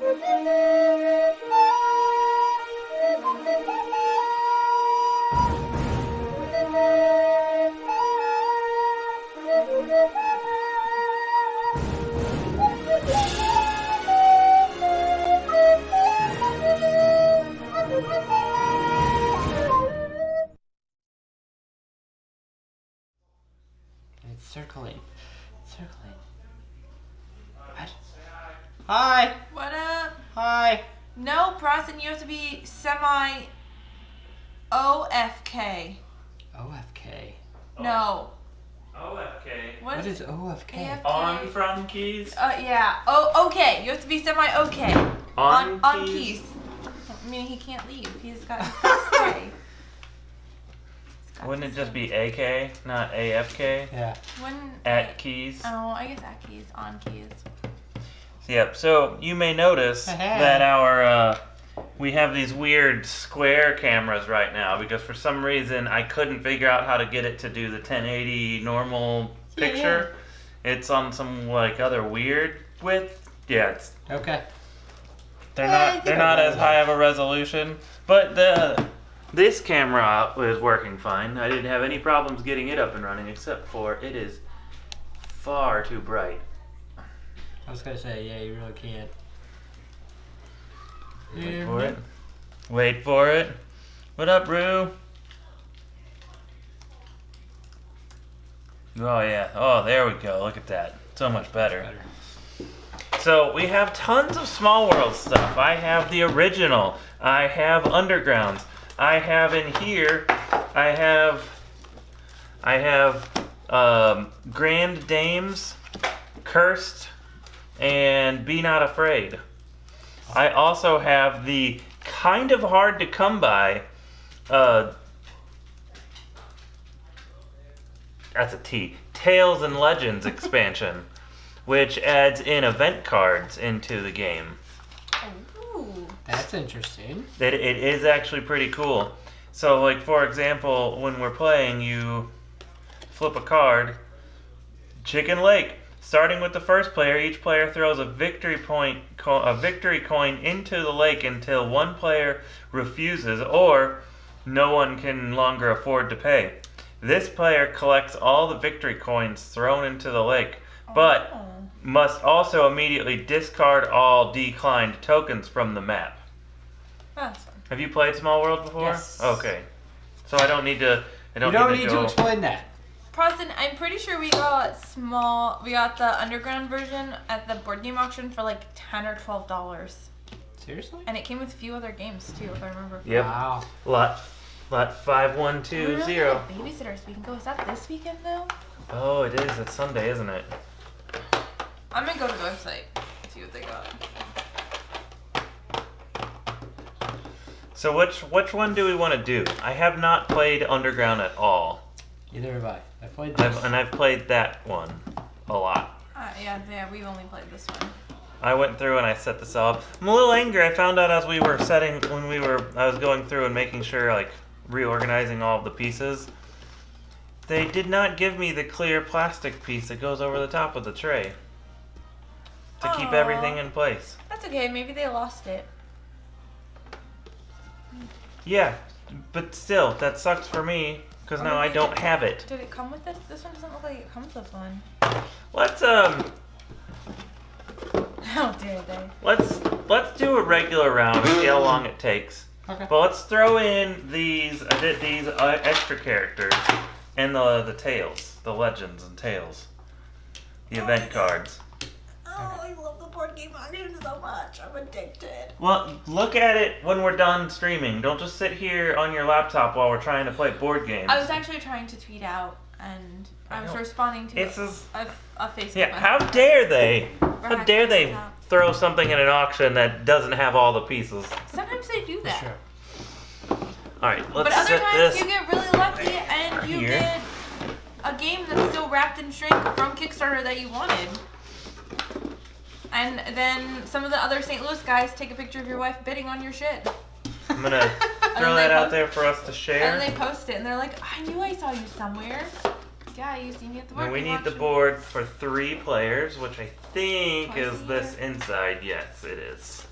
It's circling. Circling. What? Hi! What up? Hi! No, Preston, you have to be semi OFK. OFK. No. OFK. What is OFK? AFK? On from keys. Yeah. Oh, okay. You have to be semi okay. On keys. Meaning he can't leave. He's got to stay. Wouldn't it just be AK, not AFK? Yeah. At keys. Oh, I guess at keys, on keys. Yep. So you may notice that our we have these weird square cameras right now because for some reason I couldn't figure out how to get it to do the 1080 normal picture. It's on some like other weird width. Yeah. It's, Okay. they're not as high of a resolution, but this camera was working fine. I didn't have any problems getting it up and running, except for it is far too bright. I was gonna say, yeah, you really can't. Wait for it. Wait for it. What up, Rue? Oh, yeah. Oh, there we go. Look at that. So much better. So, we have tons of Smallworld stuff. I have the original. I have Undergrounds. I have in here, I have Grand Dames, Cursed, and Be Not Afraid. I also have the kind of hard to come by, that's a T, Tales and Legends expansion, which adds in event cards into the game. That's interesting. It is actually pretty cool. So, like, for example, when we're playing, you flip a card. Chicken Lake. Starting with the first player, each player throws a victory coin into the lake until one player refuses or no one can longer afford to pay. This player collects all the victory coins thrown into the lake, but must also immediately discard all declined tokens from the map. Awesome. Have you played Smallworld before? Yes. Okay. So I don't need to. You don't need to explain that. Preston, I'm pretty sure we got the underground version at the board game auction for like $10 or $12. Seriously? And it came with a few other games too, if I remember. Yep. Wow. Lot 5120. We really had a babysitter so we can go. Is that this weekend though? Oh, it is. It's Sunday, isn't it? I'm gonna go to the website, see what they got. So which one do we want to do? I have not played Underground at all. Neither have I. I played this. I've played that one a lot. Yeah, we've only played this one. I went through and I set this up. I'm a little angry. I found out as we were I was going through and making sure, like, reorganizing all of the pieces. They did not give me the clear plastic piece that goes over the top of the tray to keep everything in place. That's okay. Maybe they lost it. Yeah, but still, that sucks for me because now I don't have it. Did it come with this? This one doesn't look like it comes with one. Let's How dare they? let's do a regular round and see how long it takes. Okay. But let's throw in these extra characters and the tales, the legends and tales, the event cards. Oh, I love the board game auction so much. I'm addicted. Well, look at it when we're done streaming. Don't just sit here on your laptop while we're trying to play board games. I was actually trying to tweet out, and I was responding to a Facebook Yeah, message. how dare they? How Right. dare they throw something in an auction that doesn't have all the pieces? Sometimes they do that. Sure. Alright, let's But other set times this you get really lucky and you here. get a game that's still wrapped in shrink from Kickstarter that you wanted. And then some of the other St. Louis guys take a picture of your wife bidding on your shit. I'm gonna throw that out there for us to share. And they post it and they're like, I knew I saw you somewhere. Yeah, you see me at the board And we game need the auction. board for 3 players, which I think Twice is a this year. inside. Yes, it is.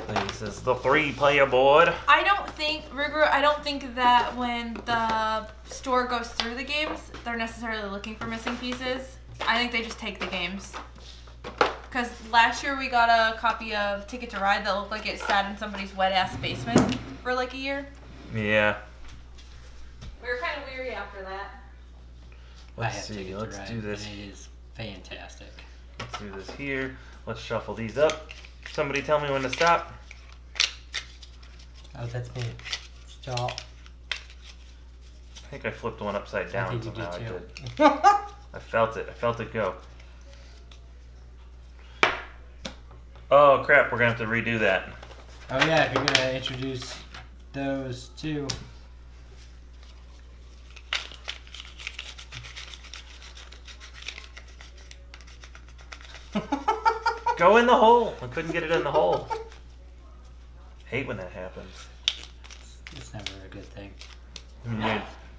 This is the 3-player board. I don't think that when the store goes through the games, they're necessarily looking for missing pieces. I think they just take the games. Because last year we got a copy of Ticket to Ride that looked like it sat in somebody's wet-ass basement for like a year. Yeah. We were kind of weary after that. Let's see. Let's do this. It is fantastic. Let's do this here. Let's shuffle these up. Somebody tell me when to stop. Oh, that's me. Stop. I think I flipped one upside down I think somehow. you I did did. too. I felt it. I felt it go. Oh crap! We're gonna have to redo that. Oh yeah, if you're gonna introduce those two. Go in the hole. I couldn't get it in the hole. Hate when that happens. It's never a good thing.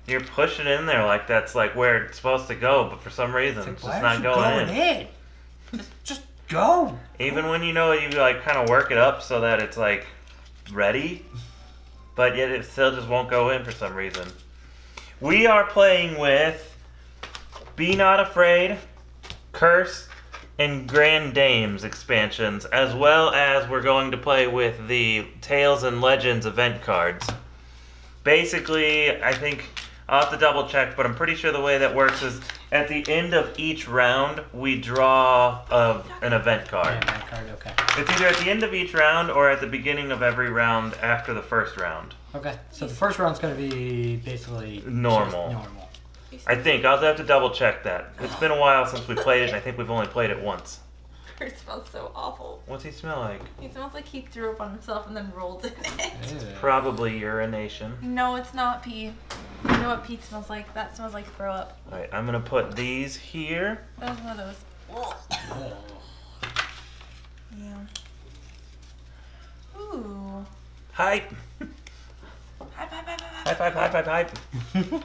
You're pushing in there like that's like where it's supposed to go, but for some reason it's just not going in. Just go. Even when you know you like kind of work it up so that it's like ready, but yet it still just won't go in for some reason. We are playing with Be Not Afraid, Curse, and Grand Dames expansions, as well as we're going to play with the Tales and Legends event cards. Basically, I think I'll have to double check, but I'm pretty sure the way that works is at the end of each round, we draw an event card. Yeah, event card, okay. It's either at the end of each round or at the beginning of every round after the first round. Okay, so the first round's going to be basically normal. I think. I'll have to double check that. It's been a while since we played it, and I think we've only played it once. It smells so awful. What's he smell like? He smells like he threw up on himself and then rolled in it. Ew. Probably urination. No, it's not pee. You know what pee smells like? That smells like throw up. Alright, I'm going to put these here. That was one of those. Oh. Yeah. Ooh. Hype! Hype, hype, hype, hype, Hype, hype, hype, hype, hype.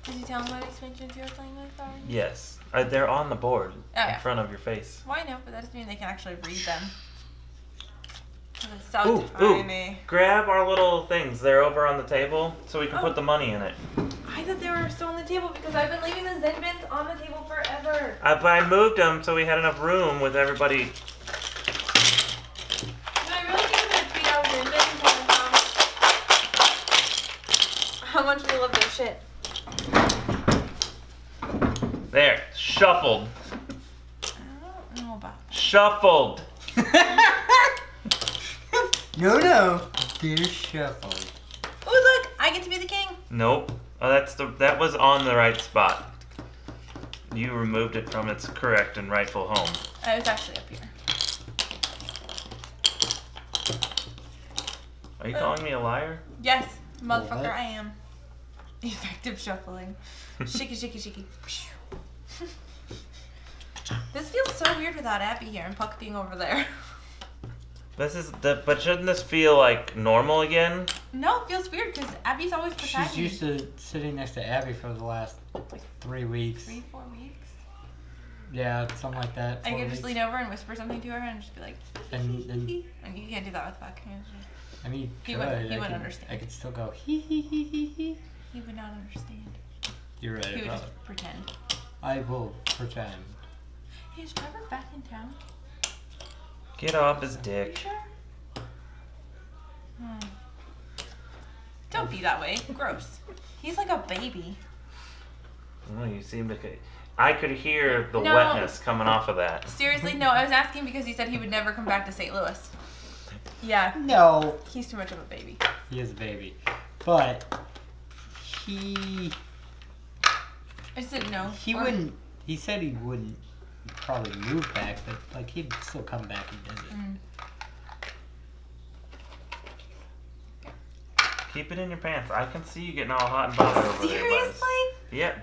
Did you tell him what expansions you were playing with already? Yes. They're on the board yeah. in front of your face. Well, I know, but that doesn't mean they can actually read them. It's so tiny. Grab our little things. They're over on the table, so we can put the money in it. I thought they were still on the table because I've been leaving the Zen bins on the table forever. I moved them so we had enough room with everybody. No, I really think I'm going to tweet out Zen bins and how much we love their shit. There. Shuffled. I don't know about that. Shuffled. No. They're shuffled. Oh, look! I get to be the king. Nope. Oh, that was on the right spot. You removed it from its correct and rightful home. I was actually up here. Are you calling me a liar? Yes, motherfucker, What? I am. Effective shuffling. Shaky, shaky, shaky. This feels so weird without Abby here and Puck being over there. But shouldn't this feel like normal again? No, it feels weird because Abby's always beside She's me. used to sitting next to Abby for the last 3 weeks. 3-4 weeks. Yeah, something like that. I 4 could just weeks. lean over and whisper something to her and just be like, And and you can't do that with Puck. I mean, He good. wouldn't I could- understand. I could still go hee hee hee hee hee. He would not understand. You're right He would about just it. pretend. I will pretend. Hey, is Trevor back in town? Get off his Are you dick. sure? Don't be that way. Gross. He's like a baby. Oh, you seem to. I could hear the No. wetness coming off of that. Seriously, no, I was asking because he said he would never come back to St. Louis. Yeah, No, he's too much of a baby. he is a baby, but he I just didn't know. Or- wouldn't. He said he wouldn't probably move back, but like he'd still come back and visit. Mm. Keep it in your pants. I can see you getting all hot and bothered over there. Seriously? Buzz. Yeah.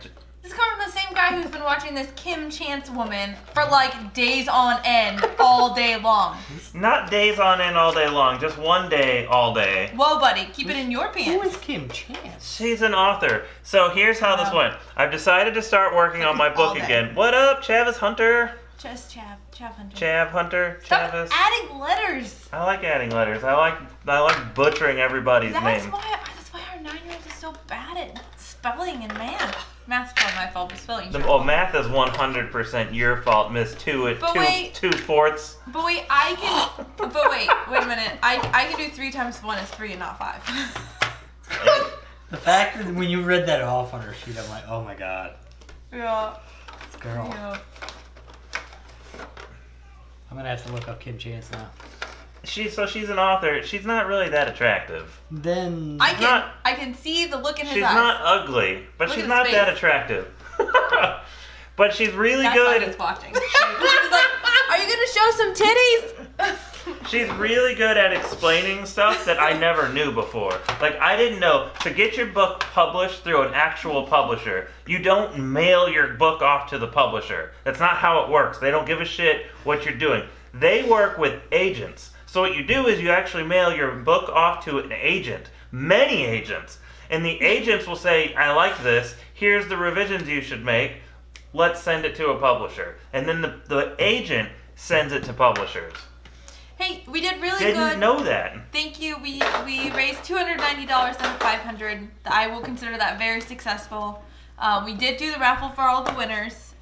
This is coming from the same guy who's been watching this Kim Chance woman for like days on end, all day long. Not days on end all day long. Just one day all day. Whoa, buddy, keep it in your Who pants. is Kim Chance? She's an author. So here's how this went. I've decided to start working on my book All day. again. What up, Chavis Hunter? Just Chav Hunter. Chav Hunter? Stop Chavis? adding letters. I like adding letters. I like butchering everybody's That's name. why our 9-year-old is so bad at spelling and math. Math's probably my fault, but spelling's your fault. Math is 100% your fault, Miss 2/4. But wait, I can. But wait a minute. I can do 3 times 1 is 3 and not 5. The fact that when you read that off on her sheet, I'm like, oh my god. Yeah. This girl. Yeah. I'm gonna have to look up Kim Chance now. She's an author. She's not really that attractive. Then I can see the look in his eyes. She's not ugly, but Look she's at not his that face. attractive. But she's really That's good. why he's watching. He's like, are you gonna show some titties? She's really good at explaining stuff that I never knew before. Like, I didn't know. To get your book published through an actual publisher, you don't mail your book off to the publisher. That's not how it works. They don't give a shit what you're doing. They work with agents. So what you do is you actually mail your book off to an agent. Many agents. And the agents will say, I like this. Here's the revisions you should make. Let's send it to a publisher. And then the agent sends it to publishers. Hey, we did really good. Didn't know that. Thank you. We raised $290 out of $500. I will consider that very successful. We did do the raffle for all the winners.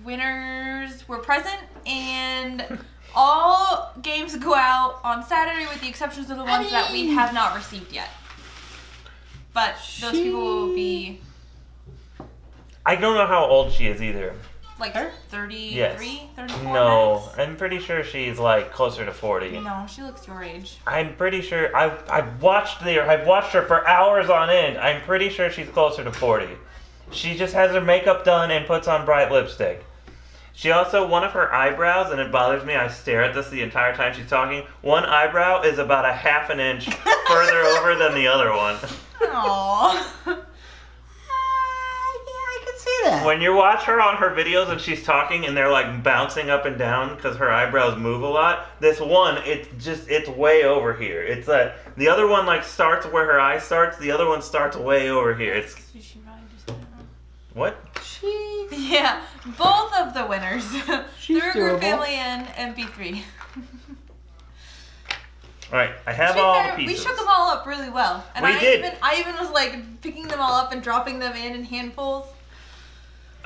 Winners were present, and all games go out on Saturday with the exceptions of the ones that we have not received yet. But those people will be... I don't know how old she is either. Like 33, Yes. 34 No, max? I'm pretty sure she's like closer to 40. No, she looks your age. I'm pretty sure I've watched her for hours on end. I'm pretty sure she's closer to 40. She just has her makeup done and puts on bright lipstick. She also, one of her eyebrows, and it bothers me, I stare at this the entire time she's talking. One eyebrow is about a half an inch further over than the other one. Aww. That. When you watch her on her videos and she's talking and they're like bouncing up and down because her eyebrows move a lot, this one, it's way over here. It's the other one like starts where her eye starts, the other one starts way over here. It's what? Yeah, both of the winners. She's the Ruger family and MP3. Alright, I have all the pieces. We shook them all up really well. And We did. I even was like picking them all up and dropping them in handfuls.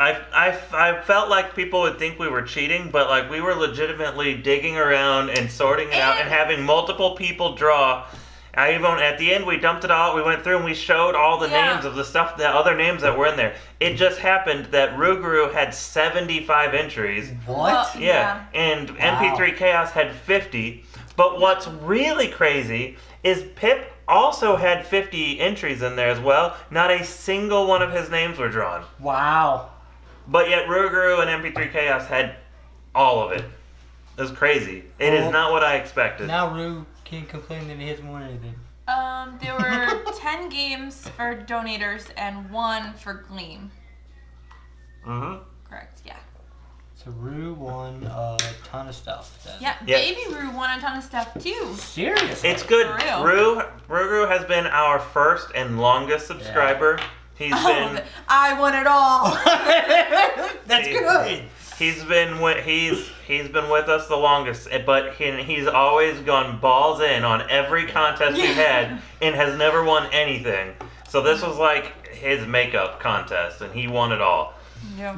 I felt like people would think we were cheating, but like we were legitimately digging around and sorting it out and having multiple people draw. I even at the end we dumped it all. We went through and we showed all the names of the stuff, the other names that were in there. It just happened that Ruguru had 75 entries. What? Yeah, and MP3 Chaos had 50. But what's really crazy is Pip also had 50 entries in there as well. Not a single one of his names were drawn. Wow. But yet Ruguru and MP3 Chaos had all of it. It was crazy. It is not what I expected. Now Rue can't complain that he hasn't won anything. There were 10 games for donators and 1 for Gleam. Mm-hmm. Correct, yeah. So Rue won a ton of stuff then. Yeah, Baby Rue won a ton of stuff too. Seriously? It's good. For real. Ruguru has been our first and longest subscriber. He's been... I won it all. That's good. He's been with us the longest, but he's always gone balls in on every contest we've had and has never won anything. So this was like his makeup contest, and he won it all. Yeah.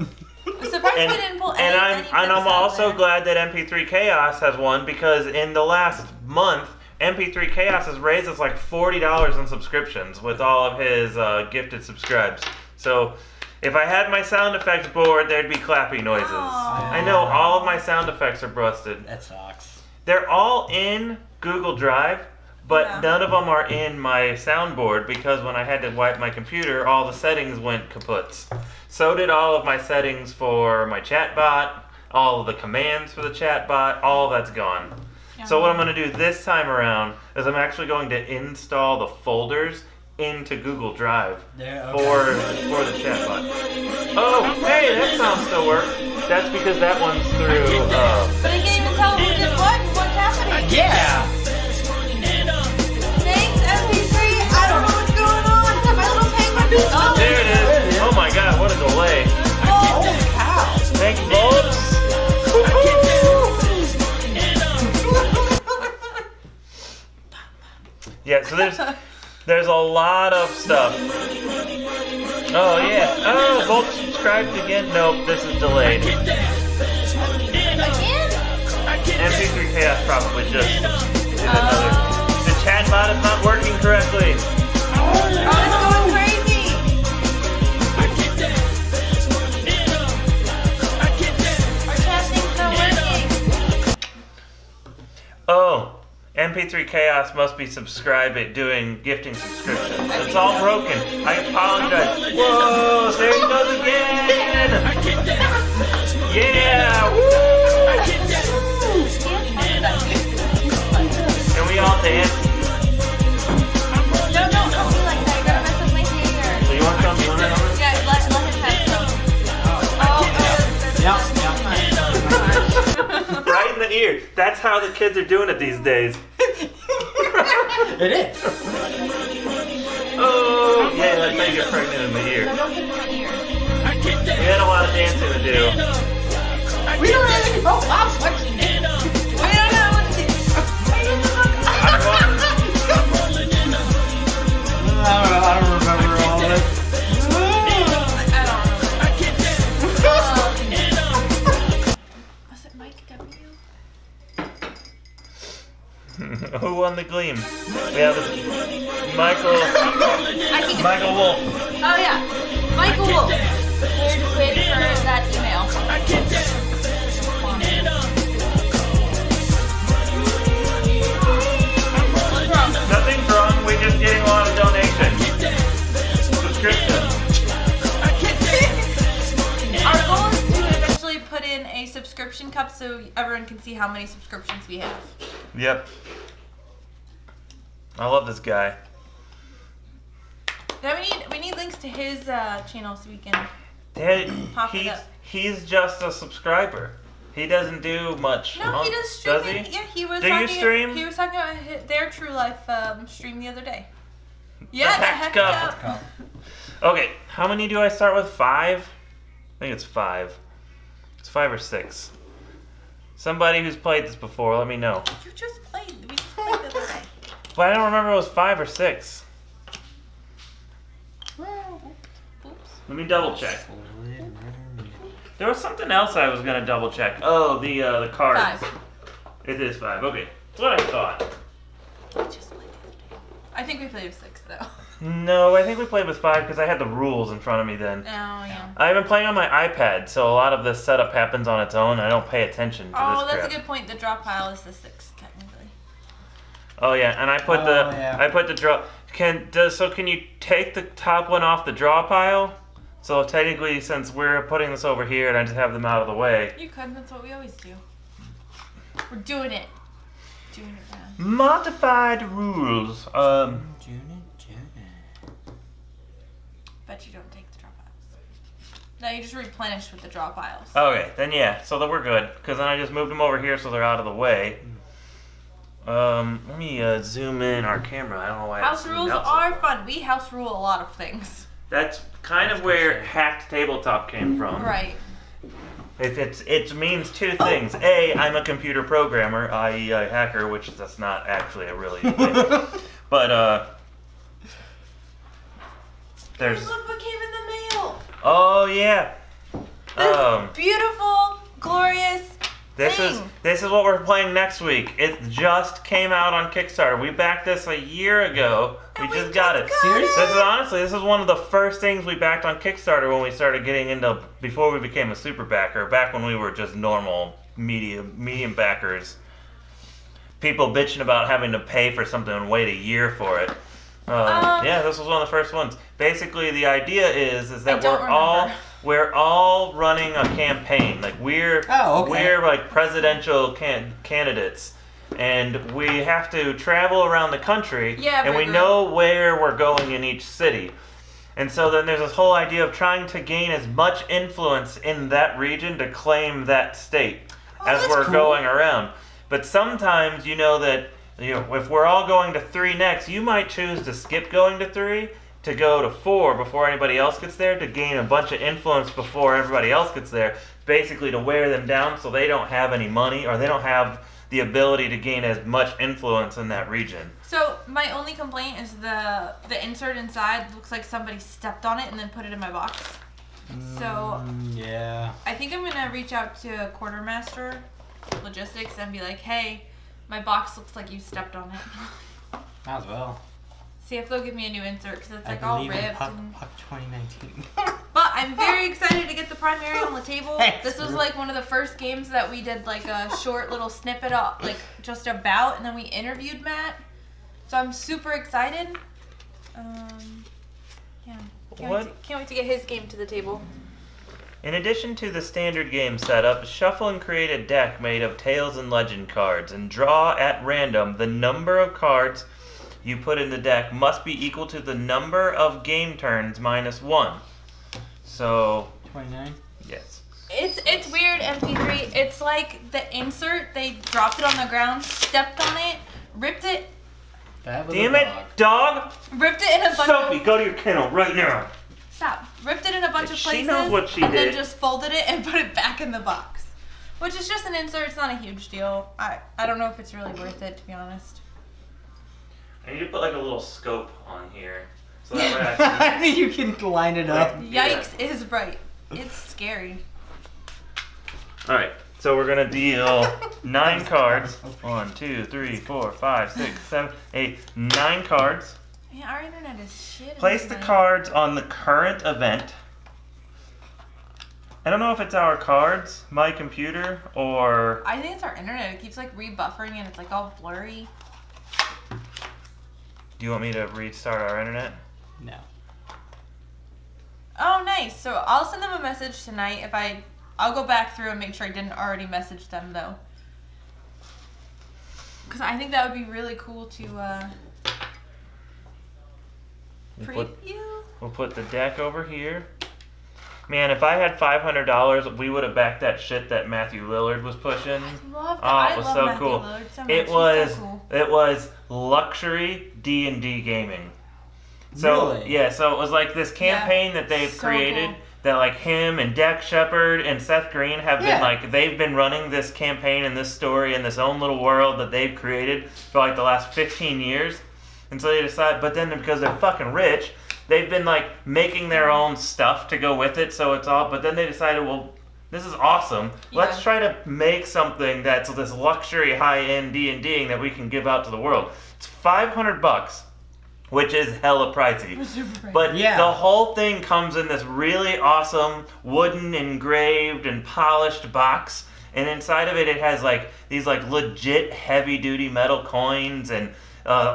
I'm surprised we didn't pull any I'm also glad that MP3 Chaos has won, because in the last month, MP3 Chaos has raised us like $40 in subscriptions with all of his gifted subscribes. So if I had my sound effects board, there'd be clapping noises. Aww. I know all of my sound effects are busted. That sucks. They're all in Google Drive, but none of them are in my soundboard, because when I had to wipe my computer, all the settings went kaput. So did all of my settings for my chatbot, all of the commands for the chatbot, all that's gone. So what I'm going to do this time around is I'm actually going to install the folders into Google Drive for the chatbot. Oh, hey, that sound still works. That's because that one's through... But you can't even tell who did what and what's happening. Yeah! Thanks, MP3. I don't know what's going on. My little penguin beat me. There it is. Oh my god, what a delay. Oh, Holy cow! Thank you, folks. There's a lot of stuff. Oh yeah. Oh, both subscribed again? Nope, this is delayed. MP3 Chaos probably just did another. The chat bot is not working correctly. Oh, it's going crazy! Our chat thing's not working. Oh, MP3 Chaos must be doing gifting subscriptions. It's all broken. I apologize. Whoa, there he goes again! Yeah! Woo! And we all dance. No, don't be like that. You're gonna mess up my hair. So you want some? You want it? Yeah, let him have some. Right in the ear. That's how the kids are doing it these days. It is. Oh, yeah, that's how you get pregnant in the ear. No, don't put it in my ear. We had a lot of dancing to do. We don't have any. Oh, wow, what? We don't know what to do. I don't remember all of it. I don't remember. Was it Mike W? Who won the Gleam? We have Michael Wolf. Oh yeah, Michael Wolf. We're just waiting for that email. What's wrong? Nothing's wrong, we're just getting a lot of donations. Subscriptions. Our goal is to eventually put in a subscription cup so everyone can see how many subscriptions we have. Yep. I love this guy. Then we need links to his channel so we can pop it up. He's just a subscriber. He doesn't do much. No, he does streaming. Does he? Yeah, he was. Do you stream? He was talking about their True Life stream the other day. Yeah, The Heck Cup. Okay, how many do I start with? 5? I think it's 5. It's 5 or 6. Somebody who's played this before, let me know. You just played. We just played the other day. But I don't remember if it was 5 or 6. Oops. Let me double check. There was something else I was gonna double check. Oh, the cards. 5. It is 5. Okay, that's what I thought. We just played the other day. I think we played with 6 though. No, I think we played with 5 because I had the rules in front of me then. Oh yeah. I've been playing on my iPad, so a lot of this setup happens on its own. I don't pay attention to Oh, this that's crap. a good point. The drop pile is the 6 technically. Oh yeah, and I put I put the draw. Can you take the top one off the draw pile? So technically, since we're putting this over here and I just have them out of the way. You could. That's what we always do. We're doing it. Doing it now. Modified rules. Bet you don't take the draw piles. No, you just replenish with the draw piles. Okay, then yeah, so then we're good. Because then I just moved them over here so they're out of the way. Let me zoom in our camera. I don't know why. House rules are fun. We house rule a lot of things. That's kind of where hacked tabletop came from. Right. It means 2 things. A, I'm a computer programmer, i.e. a hacker, which that's not actually a really thing. But there's. Look what came in the mail. Oh yeah. This beautiful, glorious This thing. is what we're playing next week. It just came out on Kickstarter. We backed this a year ago. We just got it. Seriously? This is one of the first things we backed on Kickstarter when we started getting into, before we became a super backer, back when we were just normal medium backers. People bitching about having to pay for something and wait a year for it. Yeah, this was one of the first ones. Basically, the idea is that we're all running a campaign. Like we're like presidential candidates, and we have to travel around the country, and we know where we're going in each city. And so then there's this whole idea of trying to gain as much influence in that region to claim that state as we're going around. But sometimes you know that if we're all going to 3 next, you might choose to skip going to 3 to go to 4 before anybody else gets there, to gain a bunch of influence before everybody else gets there, basically to wear them down so they don't have any money or they don't have the ability to gain as much influence in that region. So my only complaint is the insert inside looks like somebody stepped on it and then put it in my box. So yeah, I think I'm gonna reach out to Quartermaster Logistics and be like, hey, my box looks like you stepped on it. might as well. See if they'll give me a new insert because it's like I all believe in ripped. Puck And... 2019. But I'm very excited to get the primary on the table. Thanks, This was Ruth. like one of the first games that we did like a short little snippet of, like just about, and then we interviewed Matt. So I'm super excited. Yeah. Can't wait to get his game to the table. In addition to the standard game setup, shuffle and create a deck made of Tales and Legend cards and draw at random. The number of cards you put in the deck must be equal to the number of game turns minus 1. So, 29. yes. It's weird, MP3. It's like the insert, they dropped it on the ground, stepped on it, ripped it. That was Damn a it, dog. dog! Ripped it in a bunch Sophie, of... go to your kennel right now. Stop. Ripped it in a bunch of She places knows what she and did. then just folded it and put it back in the box. Which is just an insert. It's not a huge deal. I don't know if it's really worth it, to be honest. I need to put like a little scope on here. So that way I can... You can line it up. Yikes is right. It's scary. Alright, so we're gonna deal 9 cards. 1, 2, 3, 4, 5, 6, 7, 8, 9 cards. Man, our internet is shit. Place the tonight. cards on the current event. I don't know if it's our cards, my computer, or... I think it's our internet. It keeps like rebuffering and it's like all blurry. Do you want me to restart our internet? No. Oh, nice. So I'll send them a message tonight. I'll go back through and make sure I didn't already message them though. Because I think that would be really cool to We'll put the deck over here. Man, if I had $500, we would have backed that shit that Matthew Lillard was pushing. Love that. Oh, it I was love so Matthew cool. Lillard so much. It He's was so cool. it was luxury D&D gaming. So Really? yeah, so it was like this campaign that they've so created cool. that like him and Dak Shepard and Seth Green have Yeah. been like they've been running this campaign and this story in this own little world that they've created for like the last 15 years. And so they decide, but then because they're fucking rich, they've been like making their own stuff to go with it. So it's all, but then they decided, well, this is awesome. Let's Yeah. try to make something that's this luxury high-end D&Ding that we can give out to the world. It's $500, which is hella pricey. But Yeah. the whole thing comes in this really awesome wooden engraved and polished box. And inside of it, it has like these like legit heavy-duty metal coins and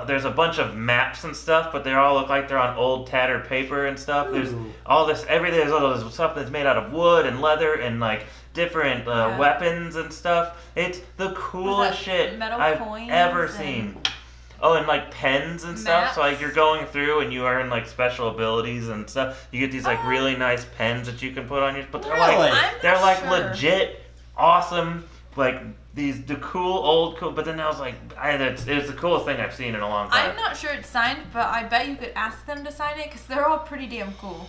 there's a bunch of maps and stuff, but they all look like they're on old tattered paper and stuff. There's Ooh. all this, everything. There's all this stuff that's made out of wood and leather and like different Yeah. weapons and stuff. It's the coolest that shit metal I've coins ever and- seen. Oh, and like pens and stuff. So like Maps. you're going through and you earn like special abilities and stuff. You get these like really nice pens that you can put on your. But they're Really? like I'm they're not like sure. legit awesome. Like the cool old cool. But then I was like, it's the coolest thing I've seen in a long time. I'm not sure it's signed, but I bet you could ask them to sign it because they're all pretty damn cool.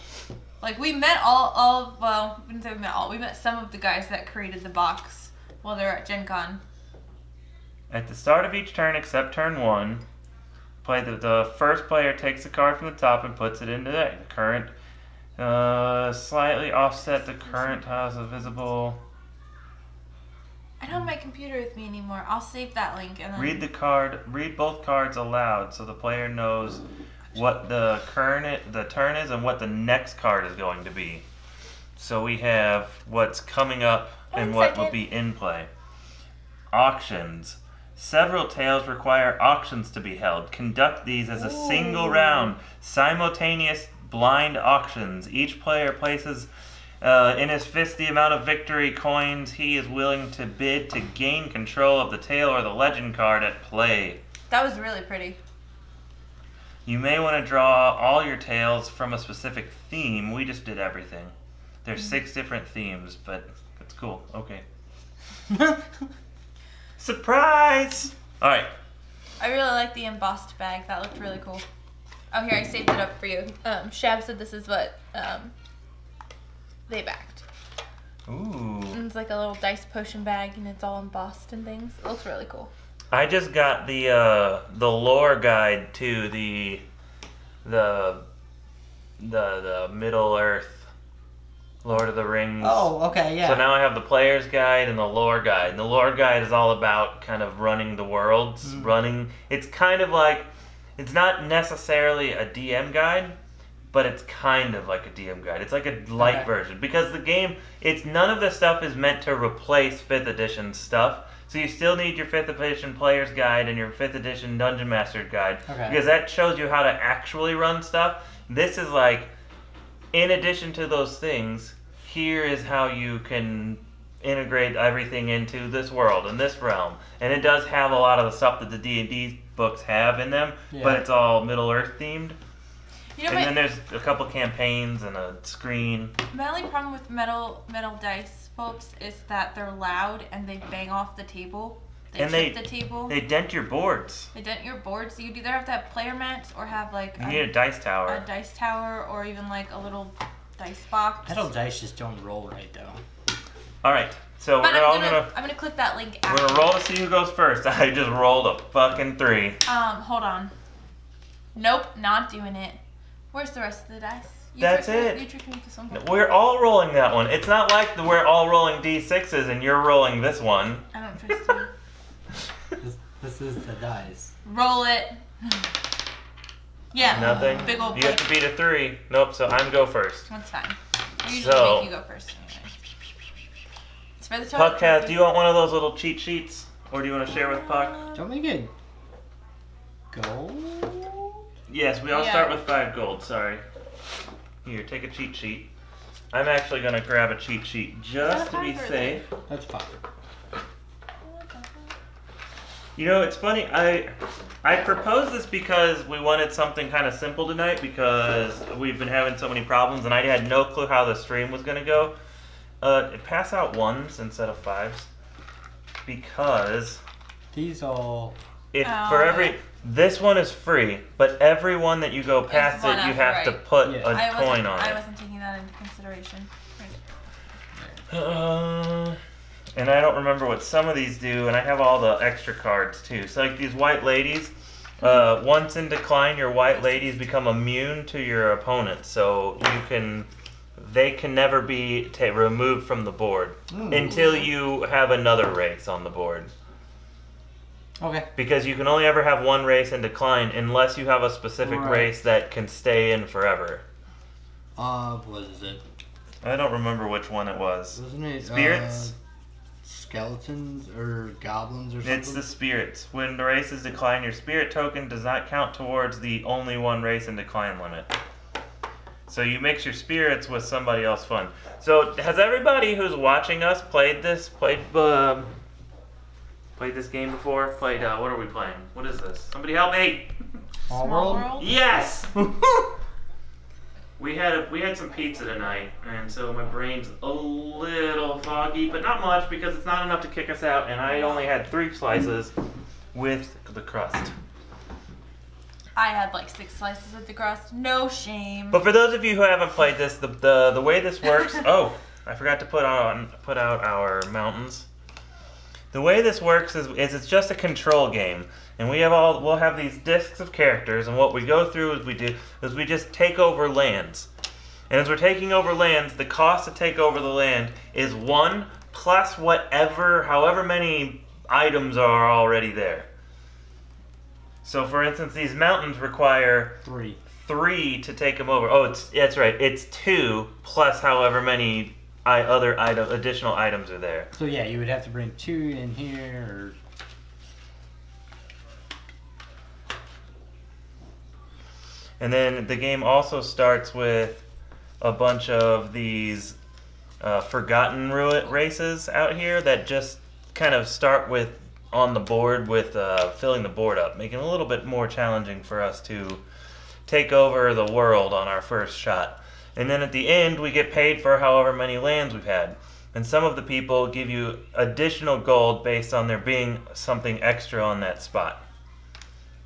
Like we met well, we didn't say we met all. We met some of the guys that created the box while they were at Gen Con. At the start of each turn, except turn 1, play the first player takes a card from the top and puts it into the current. Slightly offset the current tiles of visible. I don't have my computer with me anymore. I'll save that link and then. Read both cards aloud so the player knows what the turn is and what the next card is going to be. So we have what's coming up and what will be in play. Auctions. Several tales require auctions to be held. Conduct these as a single round. Simultaneous blind auctions. Each player places in his fist the amount of victory coins he is willing to bid to gain control of the tale or the legend card at play. That was really pretty. You may want to draw all your tales from a specific theme. We just did everything. There's 6 different themes, but it's cool. Okay. Surprise! Alright. I really like the embossed bag. That looked really cool. Oh, here, I saved it up for you. Shab said this is what they backed. Ooh. And it's like a little dice potion bag, and it's all embossed and things. It looks really cool. I just got the lore guide to the Middle Earth Lord of the Rings. Oh, okay, yeah. So now I have the player's guide and the lore guide. And the lore guide is all about kind of running the worlds, It's kind of like, it's not necessarily a DM guide, but it's kind of like a DM guide. It's like a light version because the game, none of this stuff is meant to replace 5th edition stuff. So you still need your 5th edition player's guide and your 5th edition dungeon master's guide because that shows you how to actually run stuff. This is like, in addition to those things, here is how you can integrate everything into this world and this realm. And it does have a lot of the stuff that the D&D books have in them, but it's all Middle Earth themed. You know, and then there's a couple campaigns and a screen. My only problem with metal dice, folks, is that they're loud and they bang off the table. They chip the table. They dent your boards. They dent your boards. So you'd either have to have player mats or have like you need a dice tower. A dice tower or even like a little dice box. Metal dice just don't roll right though. All right, so but I'm gonna click that link. We're gonna roll to see who goes first. I just rolled a fucking 3. Hold on. Nope, not doing it. Where's the rest of the dice? That's it. You tricked me to some point. We're all rolling that one. It's not like we're all rolling D6s and you're rolling this one. I don't trust you. This is the dice. Roll it. Yeah. Nothing. Big old. You have to beat a 3. Nope. So I'm go first. That's fine. I usually make you go first. Anyway. It's for the total. Puckcast, do you want one of those little cheat sheets, or do you want to share with Puck? Don't make it gold. Yes, we all start with 5 gold. Sorry. Here, take a cheat sheet. I'm actually gonna grab a cheat sheet just to be safe. That's fine. You know, it's funny. I proposed this because we wanted something kind of simple tonight because we've been having so many problems, and I had no clue how the stream was gonna go. Pass out 1s instead of 5s because these all. This one is free, but every one that you go past it, you have to put a coin on it. I wasn't taking that into consideration. And I don't remember what some of these do, and I have all the extra cards too. So like these white ladies, once in decline, your white ladies become immune to your opponent, so they can never be removed from the board until you have another race on the board. Okay. Because you can only ever have one race in decline unless you have a specific race that can stay in forever. What is it? I don't remember which one it was. Wasn't it spirits? Skeletons or goblins or something? It's the spirits. When the race is declined, your spirit token does not count towards the only one race in decline limit. So you mix your spirits with somebody else fun. So has everybody who's watching us played this game before? What are we playing? What is this? Somebody help me! Smallworld? Yes! We had some pizza tonight, and so my brain's a little foggy, but not much because it's not enough to kick us out, and I only had 3 slices with the crust. I had like 6 slices of the crust. No shame. But for those of you who haven't played this, the way this works. Oh, I forgot to put out our mountains. The way this works is it's just a control game, and we'll have these discs of characters, and what we go through is we just take over lands. And as we're taking over lands, the cost to take over the land is 1 plus however many items are already there. So for instance, these mountains require 3 to take them over. Oh, that's right. It's 2 plus however many additional items are there. So yeah, you would have to bring 2 in here. And then the game also starts with a bunch of these forgotten races out here that just kind of start with on the board with filling the board up, making it a little bit more challenging for us to take over the world on our first shot. And then at the end, we get paid for however many lands we've had. And some of the people give you additional gold based on there being something extra on that spot.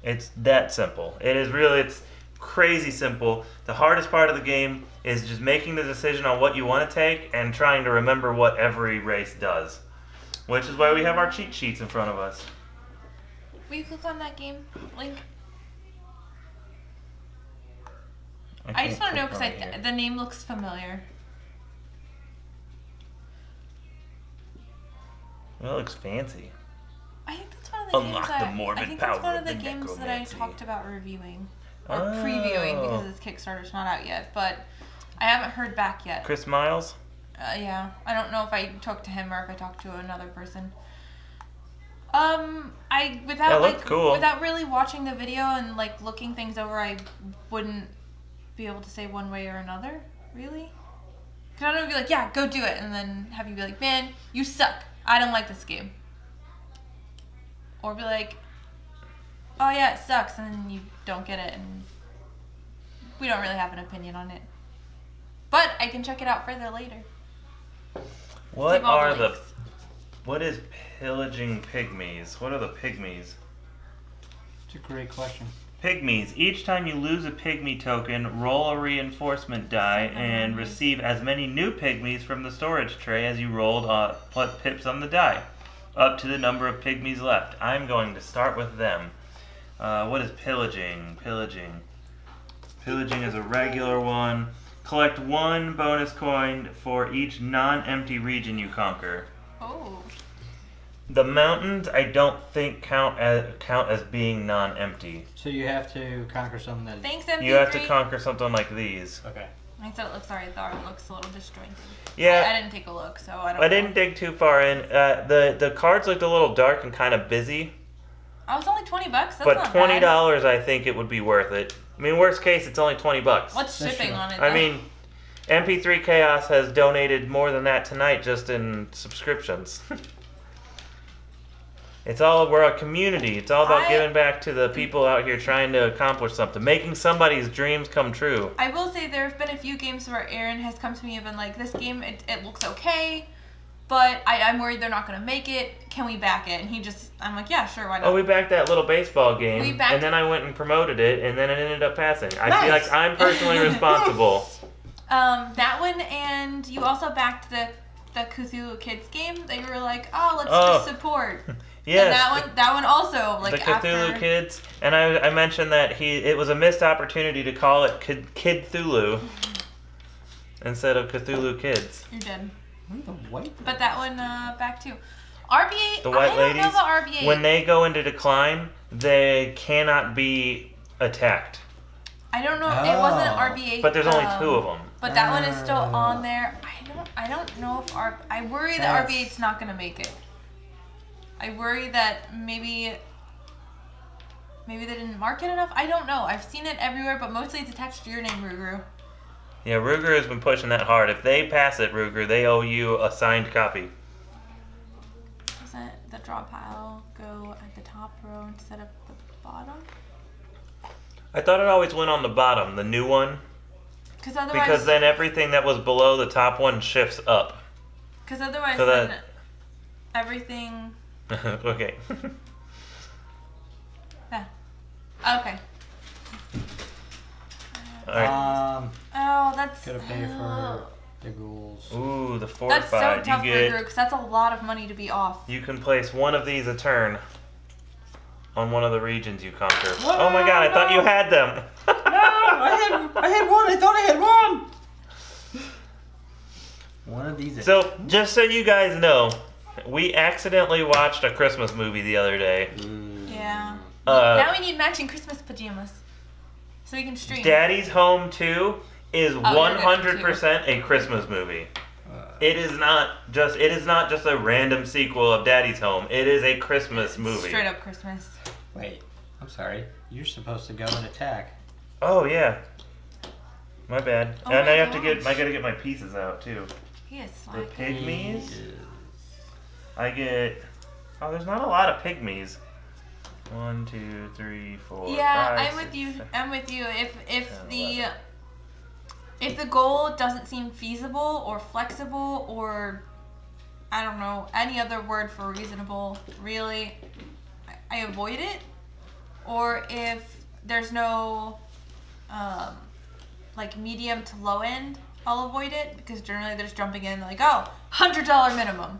It's that simple. It's crazy simple. The hardest part of the game is just making the decision on what you want to take and trying to remember what every race does. Which is why we have our cheat sheets in front of us. Will you click on that game link? I just want to know because the name looks familiar. Well, it looks fancy. I think that's one of the Unlock games the morbid I think power that's one of of the the games that I necromancy. talked about reviewing. Or previewing because this Kickstarter's not out yet, but I haven't heard back yet. Chris Miles? Yeah. I don't know if I talked to him or if I talked to another person. Without really watching the video and like looking things over, I wouldn't be able to say one way or another, really. Cause I don't be like, yeah, go do it, and then have you be like, man, you suck. I don't like this game. Or be like, oh yeah, it sucks, and then you don't get it, and we don't really have an opinion on it. But I can check it out further later. What Save all are the the... links. What is pillaging pygmies? What are the pygmies? It's a great question. Pygmies. Each time you lose a pygmy token, roll a reinforcement die and receive as many new pygmies from the storage tray as you rolled pips on the die, up to the number of pygmies left. I'm going to start with them. What is pillaging? Pillaging is a regular one. Collect 1 bonus coin for each non-empty region you conquer. Oh. The mountains, I don't think count as being non-empty. So you have to conquer something that. Thanks, MP3. You have to conquer something like these. Okay. I said it looks sorry. I thought it looks a little disjointed. Yeah. I didn't take a look, so I don't. I didn't dig too far in. The cards looked a little dark and kind of busy. Oh, it's only $20. That's But not $20, bad. I think it would be worth it. I mean, worst case, it's only $20. What's That's shipping true. on it? I though? mean, MP3 Chaos has donated more than that tonight just in subscriptions. We're a community. It's all about giving back to the people out here trying to accomplish something, making somebody's dreams come true. I will say there have been a few games where Aaron has come to me and been like, this game, it looks okay, but I'm worried they're not going to make it. Can we back it? And I'm like, yeah, sure, why not? Oh, we backed that little baseball game, We backed and then I went and promoted it, and then it ended up passing. I Nice. feel like I'm personally responsible. That one, and you also backed the Cthulhu Kids game that you were like, oh, let's just support. Yes. And that one also, like, the Cthulhu after... Kids, and I mentioned that it was a missed opportunity to call it Kid Thulu instead of Cthulhu Kids. You're dead. The white. But that one, back too. RBA, The white I don't ladies, know about RBA. when they go into decline, they cannot be attacked. I don't know, it wasn't RBA. But there's only 2 of them. But that one is still on there. I don't know if I worry that That's- RB8's not gonna make it. I worry that maybe they didn't mark it enough. I don't know. I've seen it everywhere, but mostly it's attached to your name, Ruguru. Yeah, Ruger has been pushing that hard. If they pass it, Ruger, they owe you a signed copy. Doesn't the draw pile go at the top row instead of the bottom? I thought it always went on the bottom, the new one, Because otherwise, because then everything that was below the top one shifts up. Because otherwise, So that- then everything. Okay. Yeah. Okay. All right. Oh, that's. Gotta pay for the ghouls. Ooh, the That's so fortified. tough for You a get. group because that's a lot of money to be off. You can place one of these a turn on one of the regions you conquer. Oh my god, I thought you had them. No, I had one. I thought I had one. One of these. So, just so you guys know, we accidentally watched a Christmas movie the other day. Yeah. Now we need matching Christmas pajamas. So we can stream. Daddy's Home 2 is you're 100% a Christmas movie. It is not just a random sequel of Daddy's Home. It is a Christmas movie. Straight up Christmas. Wait, I'm sorry. You're supposed to go and attack. Oh yeah. My bad. Oh and my I have to gosh. I gotta get my pieces out too. He is The slacking. pygmies. I get. Oh, there's not a lot of pygmies. 1, 2, 3, 4. Yeah, 5, I'm with 6, you. 7. I'm with you. If 10, if the goal doesn't seem feasible or flexible or I don't know any other word for reasonable, really, I avoid it. Or if there's no like medium to low end, I'll avoid it because generally they're just jumping in like, oh, $100 minimum.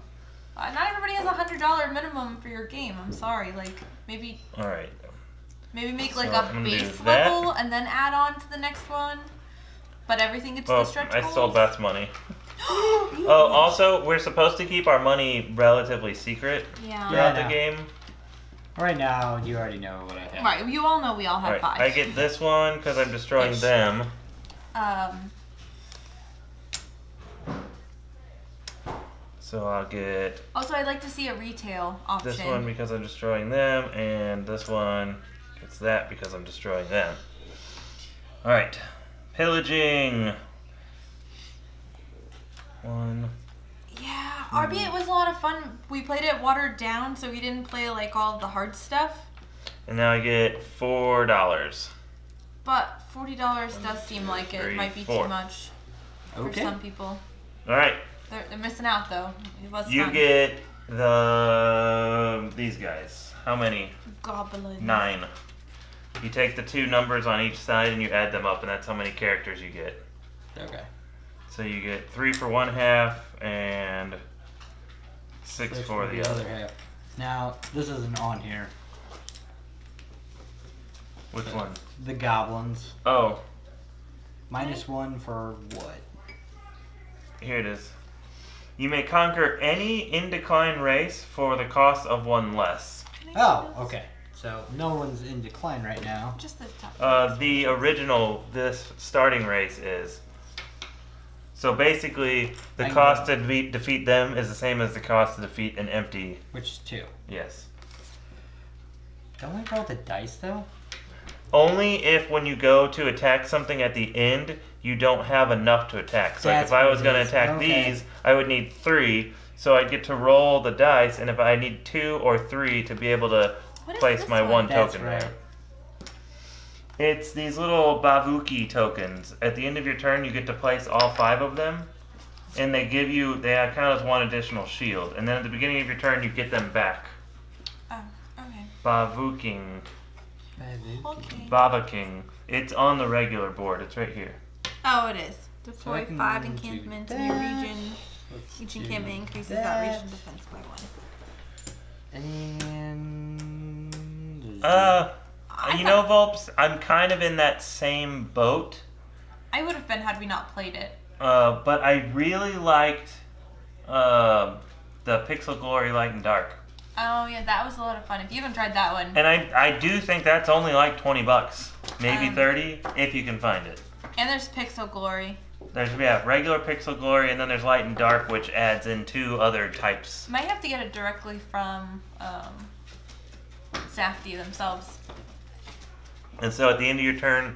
Not everybody has a $100 minimum for your game. I'm sorry. Like maybe. All right. Maybe make like So a base level and then add on to the next one. But everything gets the stretch goals. I stole Beth's money. Oh, also, we're supposed to keep our money relatively secret throughout the game. Right now, you already know what I have. Right, you all know we all have 5. I get this one because I'm destroying them. So I'll get... Also, I'd like to see a retail option. This one because I'm destroying them, and this one gets that because I'm destroying them. Alright. Pillaging. 1. Yeah, RB8 was a lot of fun. We played it watered down, so we didn't play like all the hard stuff. And now I get $4. But $40 does seem like it might be too much for some people. Alright. They're missing out though. It was You fun. get these guys. How many? Goblins. 9. You take the 2 numbers on each side and you add them up, and that's how many characters you get. Okay. So you get 3 for one half and 6 for the other half. Now, this isn't on here. Which one? The goblins. Oh. -1 for what? Here it is. You may conquer any in-decline race for the cost of 1 less. Oh, okay. So, no one's in decline right now. Just the top. The original, this starting race is. So basically, the cost to defeat them is the same as the cost to defeat an empty. Which is 2. Yes. Don't we roll the dice, though? Only if when you go to attack something at the end, you don't have enough to attack. So like if I was going to attack these, I would need 3. So I'd get to roll the dice, and if I need 2 or 3 to be able to place my 1 token there. It's these little Bavuki tokens. At the end of your turn, you get to place all 5 of them, and they count as 1 additional shield. And then at the beginning of your turn, you get them back. Oh, okay. Bavuking. Okay. Bavuking. It's on the regular board. It's right here. Oh, it is. Deploy So 5 encampments in your region. Each encampment increases that region defense by 1. And... You know, Volps, I'm kind of in that same boat. I would have been had we not played it. But I really liked the Pixel Glory Light and Dark. Oh yeah, that was a lot of fun. If you haven't tried that one. And I do think that's only like $20, maybe 30 if you can find it. And there's Pixel Glory. There's regular Pixel Glory, and then there's Light and Dark, which adds in 2 other types. Might have to get it directly from Safdie themselves. And so at the end of your turn,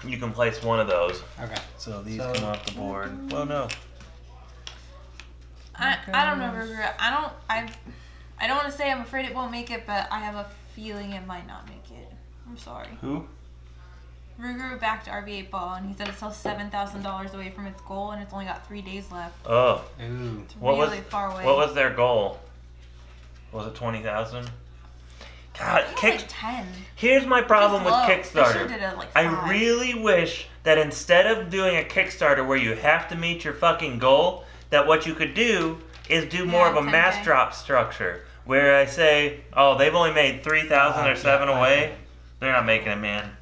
you can place 1 of those. Okay. So these come off the board. Well, no. I don't know, Ruger. I don't want to say I'm afraid it won't make it, but I have a feeling it might not make it. I'm sorry. Who? Ruger backed RB8 ball, and he said it's still $7,000 away from its goal, and it's only got 3 days left. Oh. Ooh. It's really far away. What was their goal? Was it 20,000? God, like 10. Here's my problem with Kickstarter. Did it like 5. I really wish that instead of doing a Kickstarter where you have to meet your fucking goal, that what you could do is do more of a mass drop structure. Where I say, oh, they've only made 3,000 or 7 away. They're not making it, man.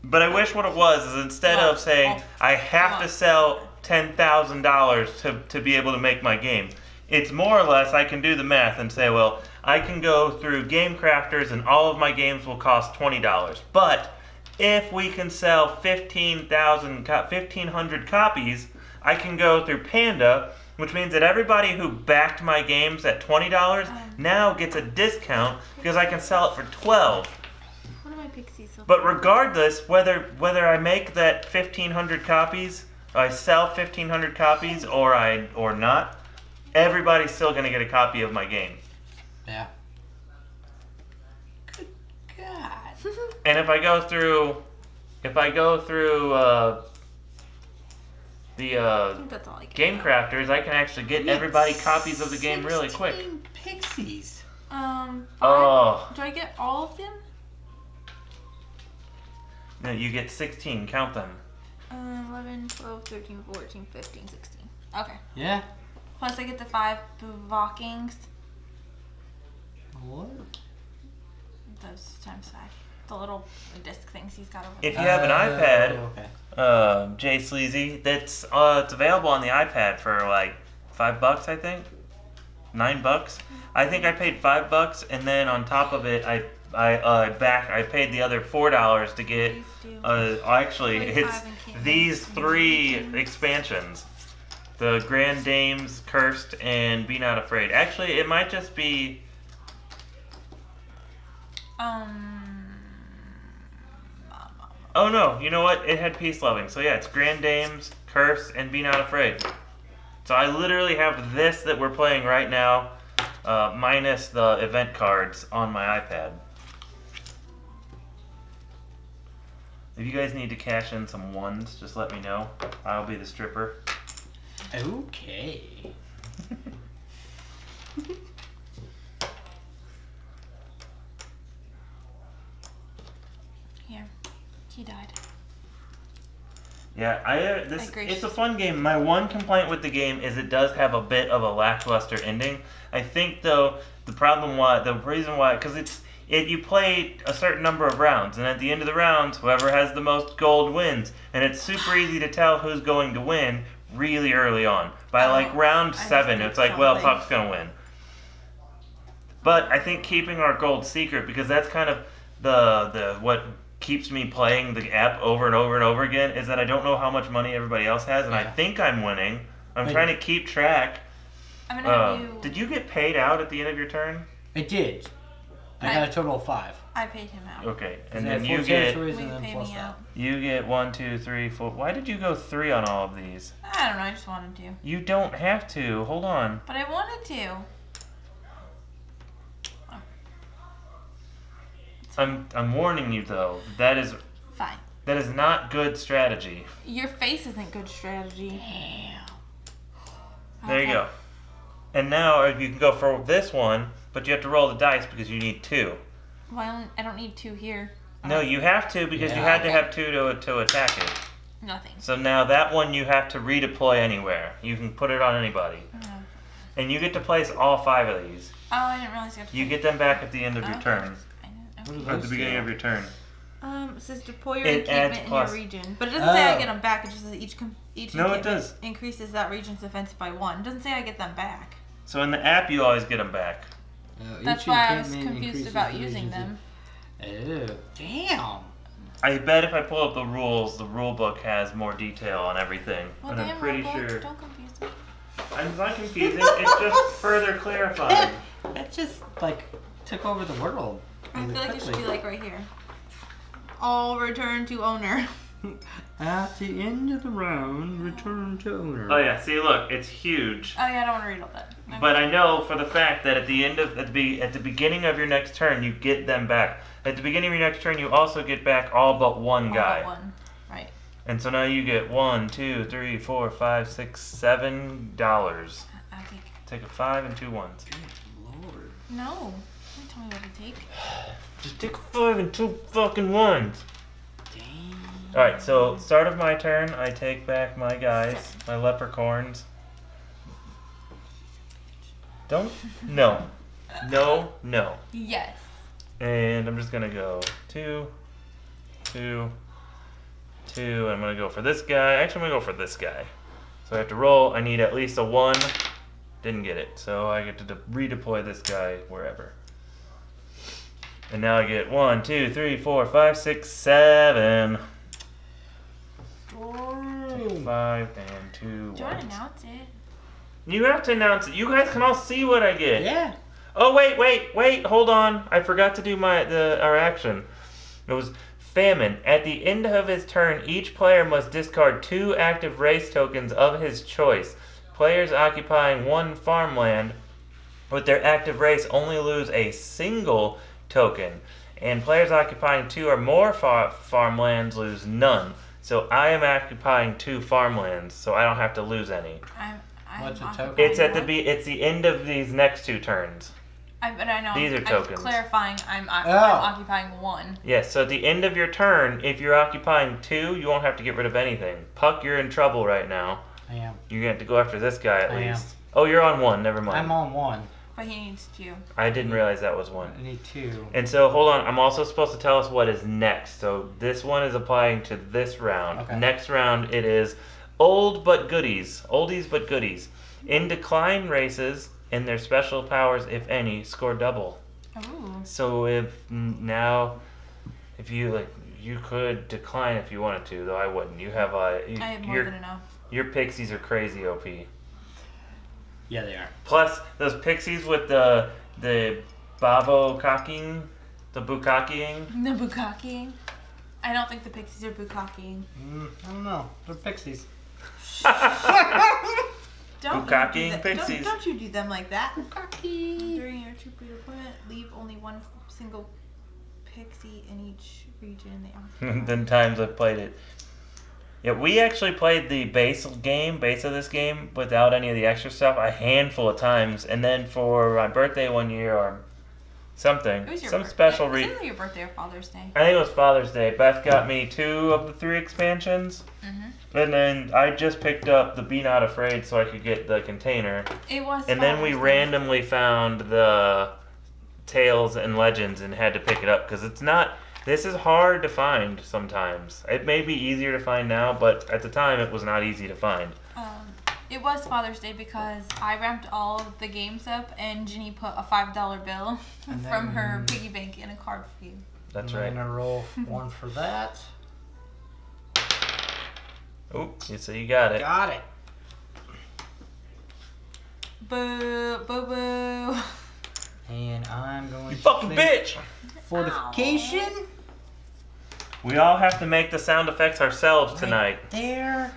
But I wish what it was is instead of saying, I have to sell $10,000 to be able to make my game, it's more or less I can do the math and say, well, I can go through Game Crafters and all of my games will cost $20. But if we can sell 1,500 copies, I can go through Panda, which means that everybody who backed my games at $20 now gets a discount because I can sell it for $12. What are my pixies? But regardless, whether I make that 1,500 copies, I sell 1,500 copies, or not, everybody's still gonna get a copy of my game. Yeah. Good God. And if I go through the Game Crafters, I can actually get everybody copies of the game really quick. Pixies. Do I get all of them? No, you get 16. Count them. 11, 12, 13, 14, 15, 16. Okay. Yeah. Plus I get the 5 Bavokings. What? Those times 5. The little disc things he's got over If there. you have an iPad, Okay. Jay Sleazy, that's it's available on the iPad for like $5, I think. $9. I think I paid $5, and then on top of it, I paid the other $4 to get. Actually, it's these 3 expansions: the Grand Dames, Cursed, and Be Not Afraid. Actually, it might just be. Oh no! You know what? It had Peace Loving. So yeah, it's Grand Dames, Curse, and Be Not Afraid. So I literally have this that we're playing right now, minus the event cards on my iPad. If you guys need to cash in some ones, just let me know. I'll be the stripper. Okay. Here. He died. Yeah, it's a fun game. My one complaint with the game is it does have a bit of a lackluster ending. I think though the reason why, because you play a certain number of rounds, and at the end of the rounds, whoever has the most gold wins, and it's super easy to tell who's going to win really early on. By like round 7, it's like, well, Puck's gonna win. But I think keeping our gold secret, because that's kind of the what keeps me playing the app over and over and over again, is that I don't know how much money everybody else has, and I think I'm winning. I'm trying to keep track. I'm gonna have you. Did you get paid out at the end of your turn? I did. I got a total of 5. I paid him out. Okay, and then you get. Out. You get 1, 2, 3, 4. Why did you go 3 on all of these? I don't know. I just wanted to. You don't have to. Hold on. But I wanted to. I'm warning you though. That is fine. That is not good strategy. Your face isn't good strategy. There you go. And now you can go for this one, but you have to roll the dice because you need 2. Well, I don't need 2 here. No, you have to because you had to have 2 to attack it. Nothing. So now that one you have to redeploy anywhere. You can put it on anybody. And you get to place all 5 of these. Oh, I didn't realize you had to. You get them back at the end of your turn. At the beginning of your turn. It says deploy your encampment in your region. But it doesn't say I get them back. It just says each no, encampment it does. increases that region's defense by 1. It doesn't say I get them back. So in the app, you always get them back. That's why I was confused about using them. Oh, damn. I bet if I pull up the rules, the rule book has more detail on everything. Well, and I'm pretty sure. Don't confuse me. I'm not confusing. It's just further clarifying. That just like took over the world. I feel like it should be like right here. All return to owner. At the end of the round, return to owner. Oh yeah, see, look, it's huge. Oh yeah, I don't want to read all that. Okay. But I know for the fact that at the beginning of your next turn, you get them back. At the beginning of your next turn, you also get back all but one guy. All but one, right? And so now you get $1, 2, 3, 4, 5, 6, $7. I'll Take a 5 and 2 ones. Good Lord. No, don't tell me what to take. Just take a 5 and 2 fucking ones. Damn. Alright, so start of my turn, I take back my guys, my leprechauns. Don't? No. No, no. Yes. And I'm just gonna go 2, 2, 2, and I'm gonna go for this guy. Actually, I'm gonna go for this guy. So I have to roll, I need at least a 1. Didn't get it, so I get to redeploy this guy wherever. And now I get 1, 2, 3, 4, 5, 6, 7. Take 5 and 2 Do you want ones. to announce it? You have to announce it. You guys can all see what I get. Yeah. Oh wait, hold on. I forgot to do our action. It was famine. At the end of his turn, each player must discard 2 active race tokens of his choice. Players occupying 1 farmland with their active race only lose a single token, and players occupying 2 or more farmlands lose none. So I am occupying 2 farmlands, so I don't have to lose any. What's a token? It's at it's the end of these next 2 turns. But I know. These are tokens. I'm clarifying. I'm occupying 1. Yes, so at the end of your turn, if you're occupying 2, you won't have to get rid of anything. Puck, you're in trouble right now. I am. You're going to have to go after this guy at I least. am. Oh, you're on 1. Never mind. I'm on 1. But he needs 2. I didn't realize that was 1. I need 2. And so, hold on. I'm also supposed to tell us what is next. So, this one is applying to this round. Okay. Next round, it is old but goodies. Oldies but goodies. In decline races, and their special powers, if any, score double. Ooh. So, if you could decline if you wanted to, though I wouldn't. You have I have more than enough. Your pixies are crazy OP. Yeah, they are. Plus, those pixies with the babo-cocking, the bukakiing. The bukakiing? I don't think the pixies are bukakiing. I don't know. They're pixies. Bukakiing pixies. Don't you do them like that. Bukaki. During your troop deployment, leave only one single pixie in each region they occupy. Then times I've played it. Yeah, we actually played the base of this game, without any of the extra stuff a handful of times, and then for my birthday one year or something, It was your some birthday. special Was it either your birthday or Father's Day? I think it was Father's Day. Beth got me 2 of the 3 expansions, and then I just picked up the Be Not Afraid so I could get the container. It was. And then we Father's Day. randomly found the Tales and Legends and had to pick it up because it's not. This is hard to find sometimes. It may be easier to find now, but at the time it was not easy to find. It was Father's Day because I ramped all of the games up and Ginny put a $5 bill from her piggy bank in a card for you. That's I'm right. gonna roll 1 for that. Oops, so you got it. Got it. Boo, boo, boo. And I'm going You to fucking make bitch! fortification. We all have to make the sound effects ourselves tonight. Right there.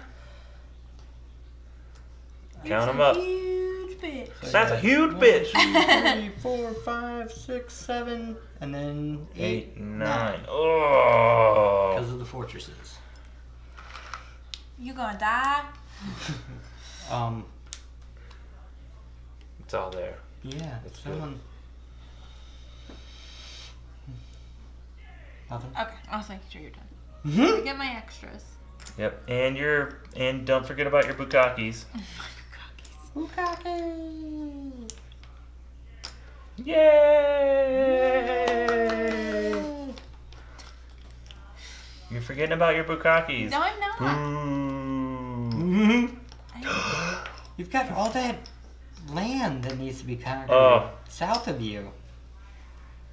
Count them up. Huge bitch. So That's a yeah, huge 1, bitch. 2, 3, 4, 5, 6, 7, and then 8, 9. Oh. Because of the fortresses. You gonna die? It's all there. Yeah, That's someone. Nothing. Okay, I was making sure you're done. Mm-hmm. Get my extras. Yep. And don't forget about your bukakis. Bukake. Yay! You're forgetting about your bukakis. No, I'm not. Boo. You've got all that land that needs to be conquered south of you.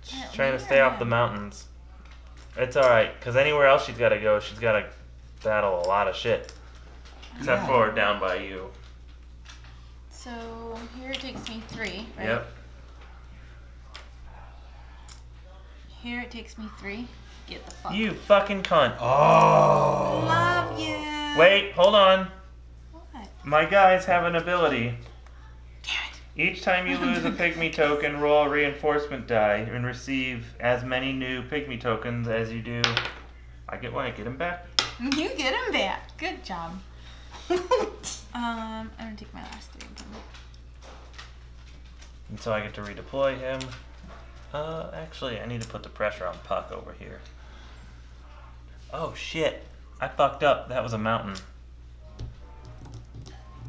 She's trying to stay off the mountains. It's alright, because anywhere else she's got to go, she's got to battle a lot of shit. Except for down by you. So here it takes me 3, right? Yep. Here it takes me 3. Get the fuck. You fucking cunt. Oh. Love you. Wait, hold on. What? My guys have an ability. Damn it. Each time you lose a pygmy token, roll a reinforcement die and receive as many new pygmy tokens as you do. I get them back. You get him back. Good job. I'm gonna take my last 3 of them. And so I get to redeploy him. Actually, I need to put the pressure on Puck over here. Oh shit! I fucked up. That was a mountain.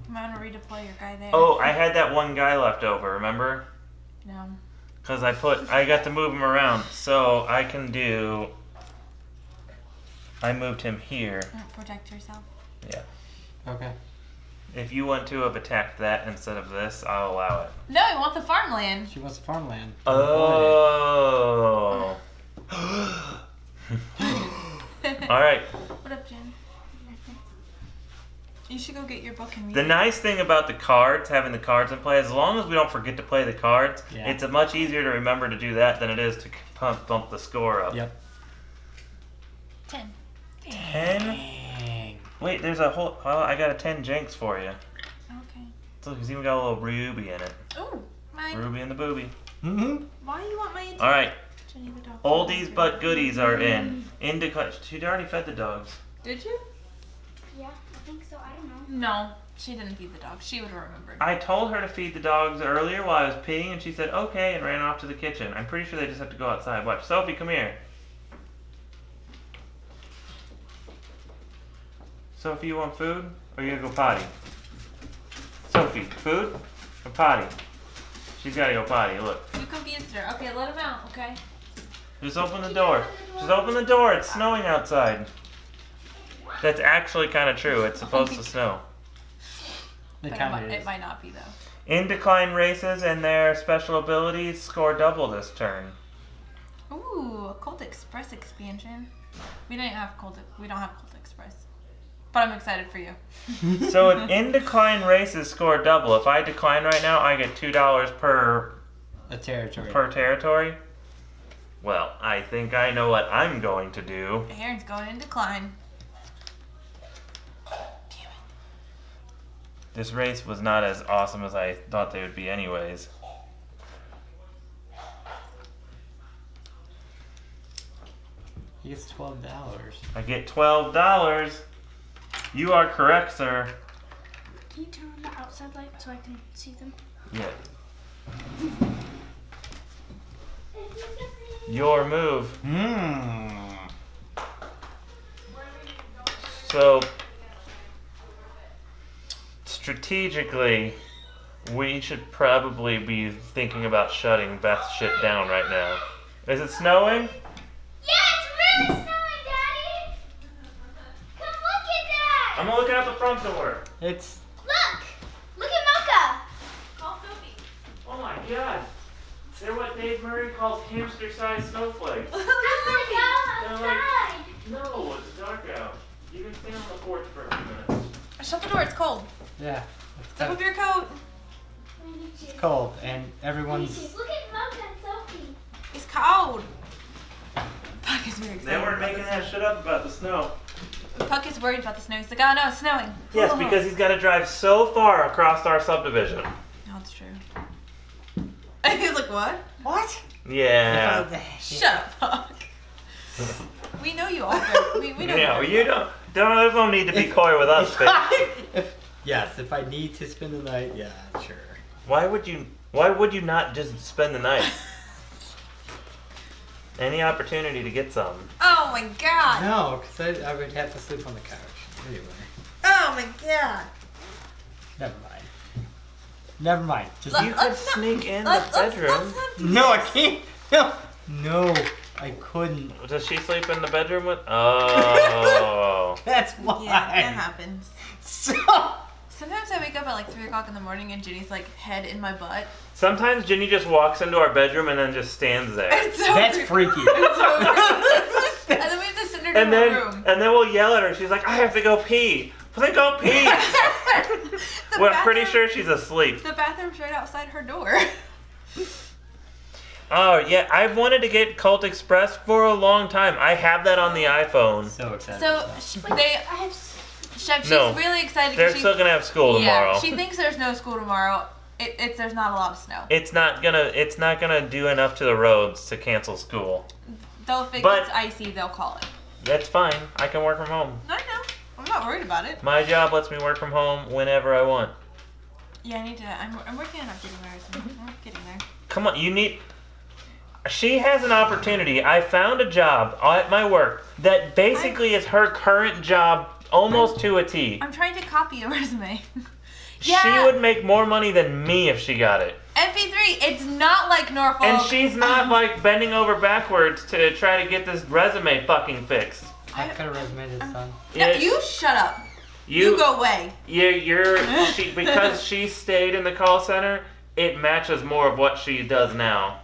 I'm gonna redeploy your guy there. Oh, I had that one guy left over. Remember? No. Because I got to move him around, so I can do. I moved him here. Protect yourself. Yeah. Okay. If you want to have attacked that instead of this, I'll allow it. No, I want the farmland. She wants the farmland. Oh. All right. What up, Jen? You should go get your book and read The it. nice thing about the cards, having the cards in play, as long as we don't forget to play the cards, it's much easier to remember to do that than it is to bump the score up. Yep. 10. 10? Dang. Wait, there's a whole. Well, I got a 10 Jenks for you. Okay. So he's even got a little ruby in it. Oh, my. Ruby and the booby. Mm-hmm. Why do you want my attention? All right. Jenny the dog. Oldies but goodies are in. She'd already fed the dogs. Did you? Yeah, I think so. I don't know. No. She didn't feed the dog. She would have remembered. I told her to feed the dogs earlier while I was peeing, and she said okay and ran off to the kitchen. I'm pretty sure they just have to go outside. Watch. Sophie, come here. Sophie, you want food? Or you gonna go potty? Sophie, food or potty? She's gotta go potty, look. You confused her. Okay, let him out, okay? Just open the door. Just open the door. It's snowing outside. That's actually kind of true. It's supposed to snow. But it might not be, though. In decline races and their special abilities score double this turn. Ooh, a Colt Express expansion. We don't have Colt Express. But I'm excited for you. So if in decline races score double, if I decline right now, I get $2 per territory. Well, I think I know what I'm going to do. Aaron's going in decline. This race was not as awesome as I thought they would be anyways. He gets $12. I get $12. You are correct, sir. Can you turn on the outside light so I can see them? Yeah. Your move. So, strategically, we should probably be thinking about shutting Beth's shit down right now. Is it snowing? Yeah, it's really snowing, Daddy! Come look at that! I'm looking out the front door. It's... Look! Look at Mocha! Call Sophie. Oh my god. They're what Dave Murray calls hamster-sized snowflakes. I want to go outside! No, it's dark out. You can stay on the porch for a few minutes. Shut the door, it's cold. Yeah. Zip up your coat. It's cold, and everyone's... Look at Mocha and Sophie. It's cold. Puck is very excited. They weren't making that shit up about the snow. Puck is worried about the snow. He's like, oh no, it's snowing. Yes, because he's got to drive so far across our subdivision. No, it's true. And he's like, what? What? Yeah. Shut up, Puck. We know you all. We know Yeah, you don't. There's no need to be coy with us, bitch. If I need to spend the night, yeah, sure. Why would you not just spend the night? Any opportunity to get some. Oh my god. No, because I would have to sleep on the couch. Anyway. Oh my god. Never mind. Just You could sneak in the bedroom. No, I can't. No, I couldn't. Does she sleep in the bedroom with? Oh. That's why. Yeah, that happens. So. Sometimes I wake up at like 3 o'clock in the morning and Ginny's like head in my butt. Sometimes Ginny just walks into our bedroom and then just stands there. It's so That's freaky. It's so creepy. And then we have to send her to And her then room. and then we'll yell at her. She's like, I have to go pee. Well, then go pee. Well, I'm pretty sure she's asleep. The bathroom's right outside her door. Oh, yeah. I've wanted to get Colt Express for a long time. I have that on the iPhone. So excited. So she's No, really excited. They're still going to have school tomorrow. Yeah, she thinks there's no school tomorrow. There's not a lot of snow. It's not gonna do enough to the roads to cancel school. Though if it But- gets icy, they'll call it. That's fine. I can work from home. I know. I'm not worried about it. My job lets me work from home whenever I want. Yeah, I need to. I'm working on updating my resume. I'm getting there. Come on, you need... She has an opportunity. I found a job at my work that basically is her current job almost to a T. I'm trying to copy a resume. She Yeah. would make more money than me if she got it. MP3, it's not like Norfolk. And she's not like bending over backwards to try to get this resume fucking fixed. What kind of resume is son? No, It's- you shut up. You go away. Because she stayed in the call center, it matches more of what she does now.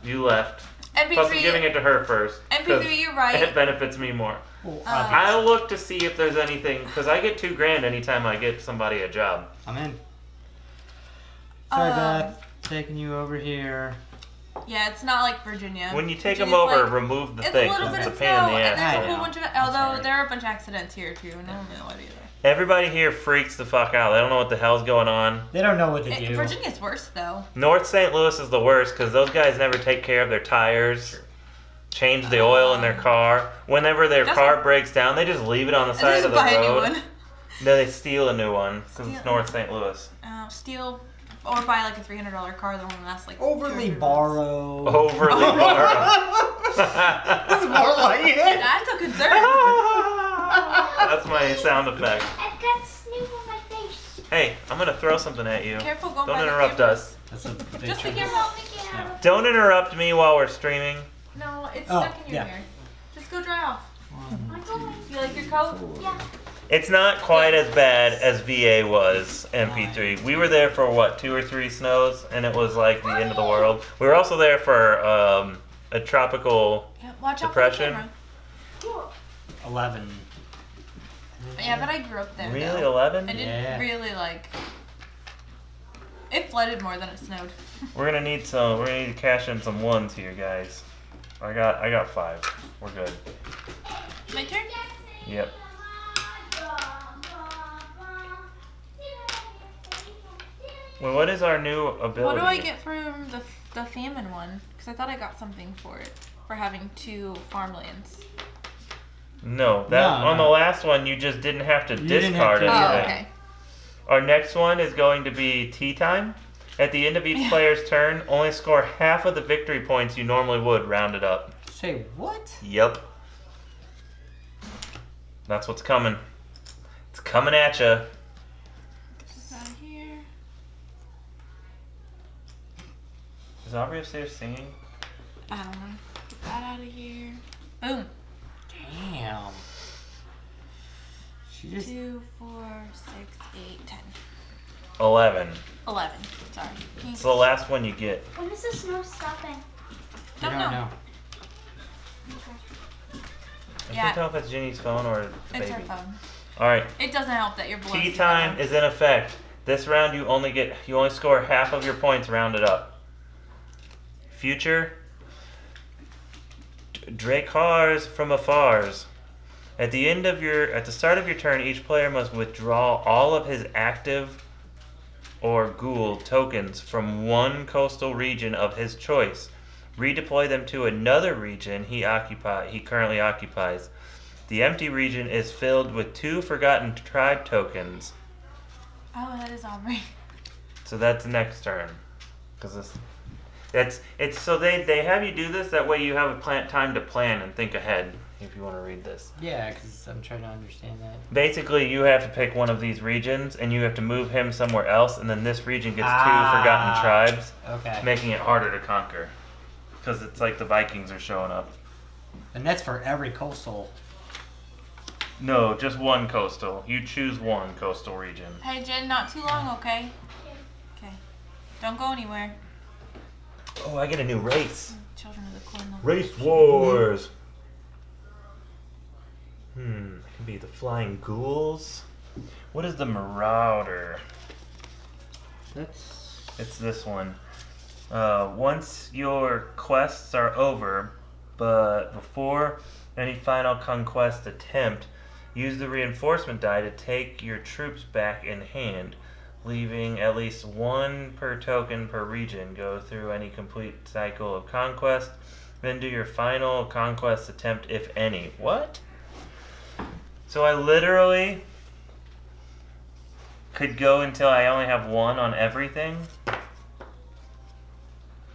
You left. Plus, I'm giving it to her first. MP3, you're right. It benefits me more. Well, I'll look to see if there's anything, because I get $2,000 anytime I get somebody a job. I'm in. Sorry, Beth. Taking you over here. Yeah, it's not like Virginia. When you take them Virginia's over, like, remove the it's thing. a little bit It's a of pain in snow, the and there's ass. a whole bunch of. Although there are a bunch of accidents here too, and I don't know what either. Everybody here freaks the fuck out. They don't know what the hell's going on. They don't know what to do. Virginia's worse though. North St. Louis is the worst because those guys never take care of their tires, change the oil in their car. Whenever their car breaks down, they just leave it on the And side just of the buy a new road. one. No, they steal a new one because it's Steal- North St. Louis. Steal or buy like a $300 car that only lasts like Overly 200 borrow. Overly borrowed. That's more like it. That's a concern. That's my sound effect. I've got snoop on my face. Hey, I'm gonna throw something at you. Careful going Don't by the interrupt camera. us. That's a big Just be chunk. careful. Don't interrupt me while we're streaming. No, it's Oh, stuck in your yeah. hair. Just go dry off. I'm going. You like your coat? Yeah. It's not quite as bad as VA was, MP3. We were there for what, 2 or 3 snows, and it was like the end of the world. We were also there for a tropical Yeah, watch out depression. for the camera. 11. Yeah, but I grew up there. Really, though. 11? I didn't Yeah. really like. It flooded more than it snowed. We're gonna need to cash in some ones here, guys. I got 5. We're good. My turn. Yep. Well, what is our new ability? What do I get from the famine one? Because I thought I got something for it for having 2 farmlands. No, No, on no. the last one you just didn't have to You didn't discard have to- anything. Oh, okay. Our next one is going to be tea time. At the end of each player's turn, only score half of the victory points you normally would, rounded up. Say what? Yep. That's what's coming. It's coming at ya. Get this out of here. Is Aubrey upstairs singing? I don't know. Get that out of here. Boom. Damn. She just. 2, 4, 6, 8, 10. 11. 11. Sorry. It's the last one you get. When is the snow stopping? I don't know. I Yeah. can't tell if it's Ginny's phone or the It's baby. her phone. Alright. It doesn't help that you're below. Tea sea time level. is in effect. This round you only score half of your points rounded up. Future. Drakars from afars. At the start of your turn, each player must withdraw all of his active or ghoul tokens from one coastal region of his choice. Redeploy them to another region he currently occupies. The empty region is filled with 2 forgotten tribe tokens. Oh, that is Aubrey. So that's next turn, because so they have you do this that way you have time to plan and think ahead. If you want to read this, Yeah, because I'm trying to understand that. basically you have to pick one of these regions and you have to move him somewhere else, and then this region gets 2 forgotten tribes, Okay. making it harder to conquer. Because it's like the Vikings are showing up. And that's for every coastal. No, just one coastal. You choose one coastal region. Hey, Jen, not too long, okay? Okay. Don't go anywhere. Oh, I get a new race. Children of the Corn. Race Wars. It can be the Flying Ghouls. What is the Marauder? It's this one. Once your quests are over, but before any final conquest attempt, use the reinforcement die to take your troops back in hand, leaving at least 1 per token per region. Go through any complete cycle of conquest, then do your final conquest attempt, if any. What? So I literally could go until I only have 1 on everything?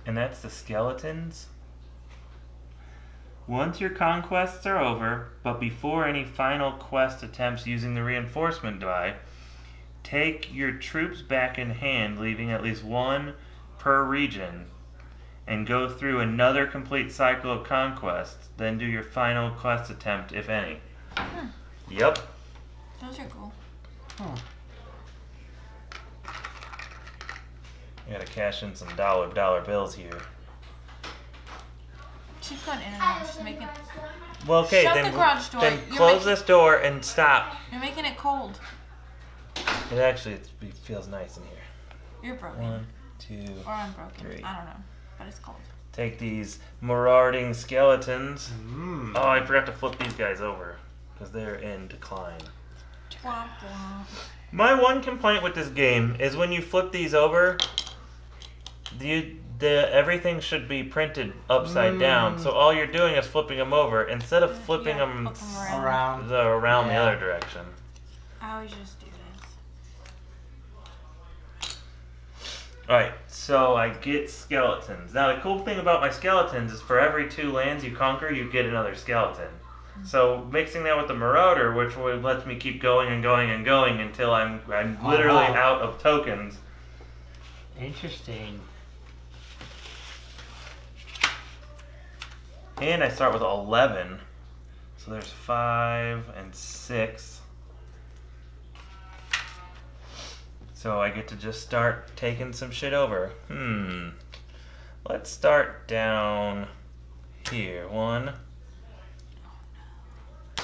And that's the skeletons? Once your conquests are over, but before any final quest attempts using the reinforcement die, take your troops back in hand, leaving at least 1 per region, and go through another complete cycle of conquest, then do your final quest attempt, if any. Yep. Those are cool. Huh. I gotta cash in some dollar bills here. She's going in and out. She's making. Well, okay, Shut then, the garage door. then You're close making- this door and stop. You're making it cold. It actually feels nice in here. You're broken. 1, 2. Or I'm broken. 3. I don't know. But it's cold. Take these marauding skeletons. Mm. Oh, I forgot to flip these guys over because they're in decline. Womp womp. My one complaint with this game is when you flip these over, everything should be printed upside down. So all you're doing is flipping them over instead of flipping Yeah, them flip 'em around. Around. around the Yeah. other direction. I always just do this. Alright, so I get skeletons. Now the cool thing about my skeletons is for every 2 lands you conquer, you get another skeleton. So mixing that with the Marauder, which lets me keep going and going and going until I'm literally out of tokens. Interesting. And I start with 11. So there's 5 and 6. So I get to just start taking some shit over. Let's start down here. 1,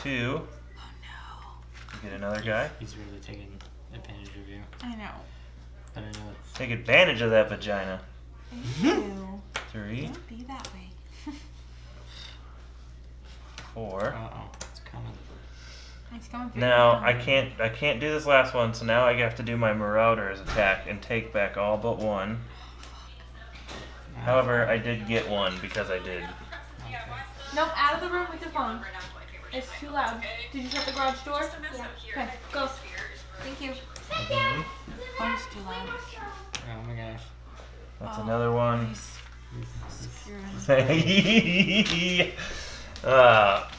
2. Oh no. Get another guy. He's really taking advantage of you. I know. But I know it's... Take advantage of that vagina. Ew. 3, Don't be that way. 4. Uh-oh. It's coming. It's going for Now you. I can't do this last one, so now I have to do my Marauder's attack and take back all but 1. However, I did get 1 because I did. Nope, out of the room with your phone. It's too loud. Did you shut the garage door? Yeah. Okay, go. Thank you. Phone's too loud. Oh my gosh. That's another one. Nice.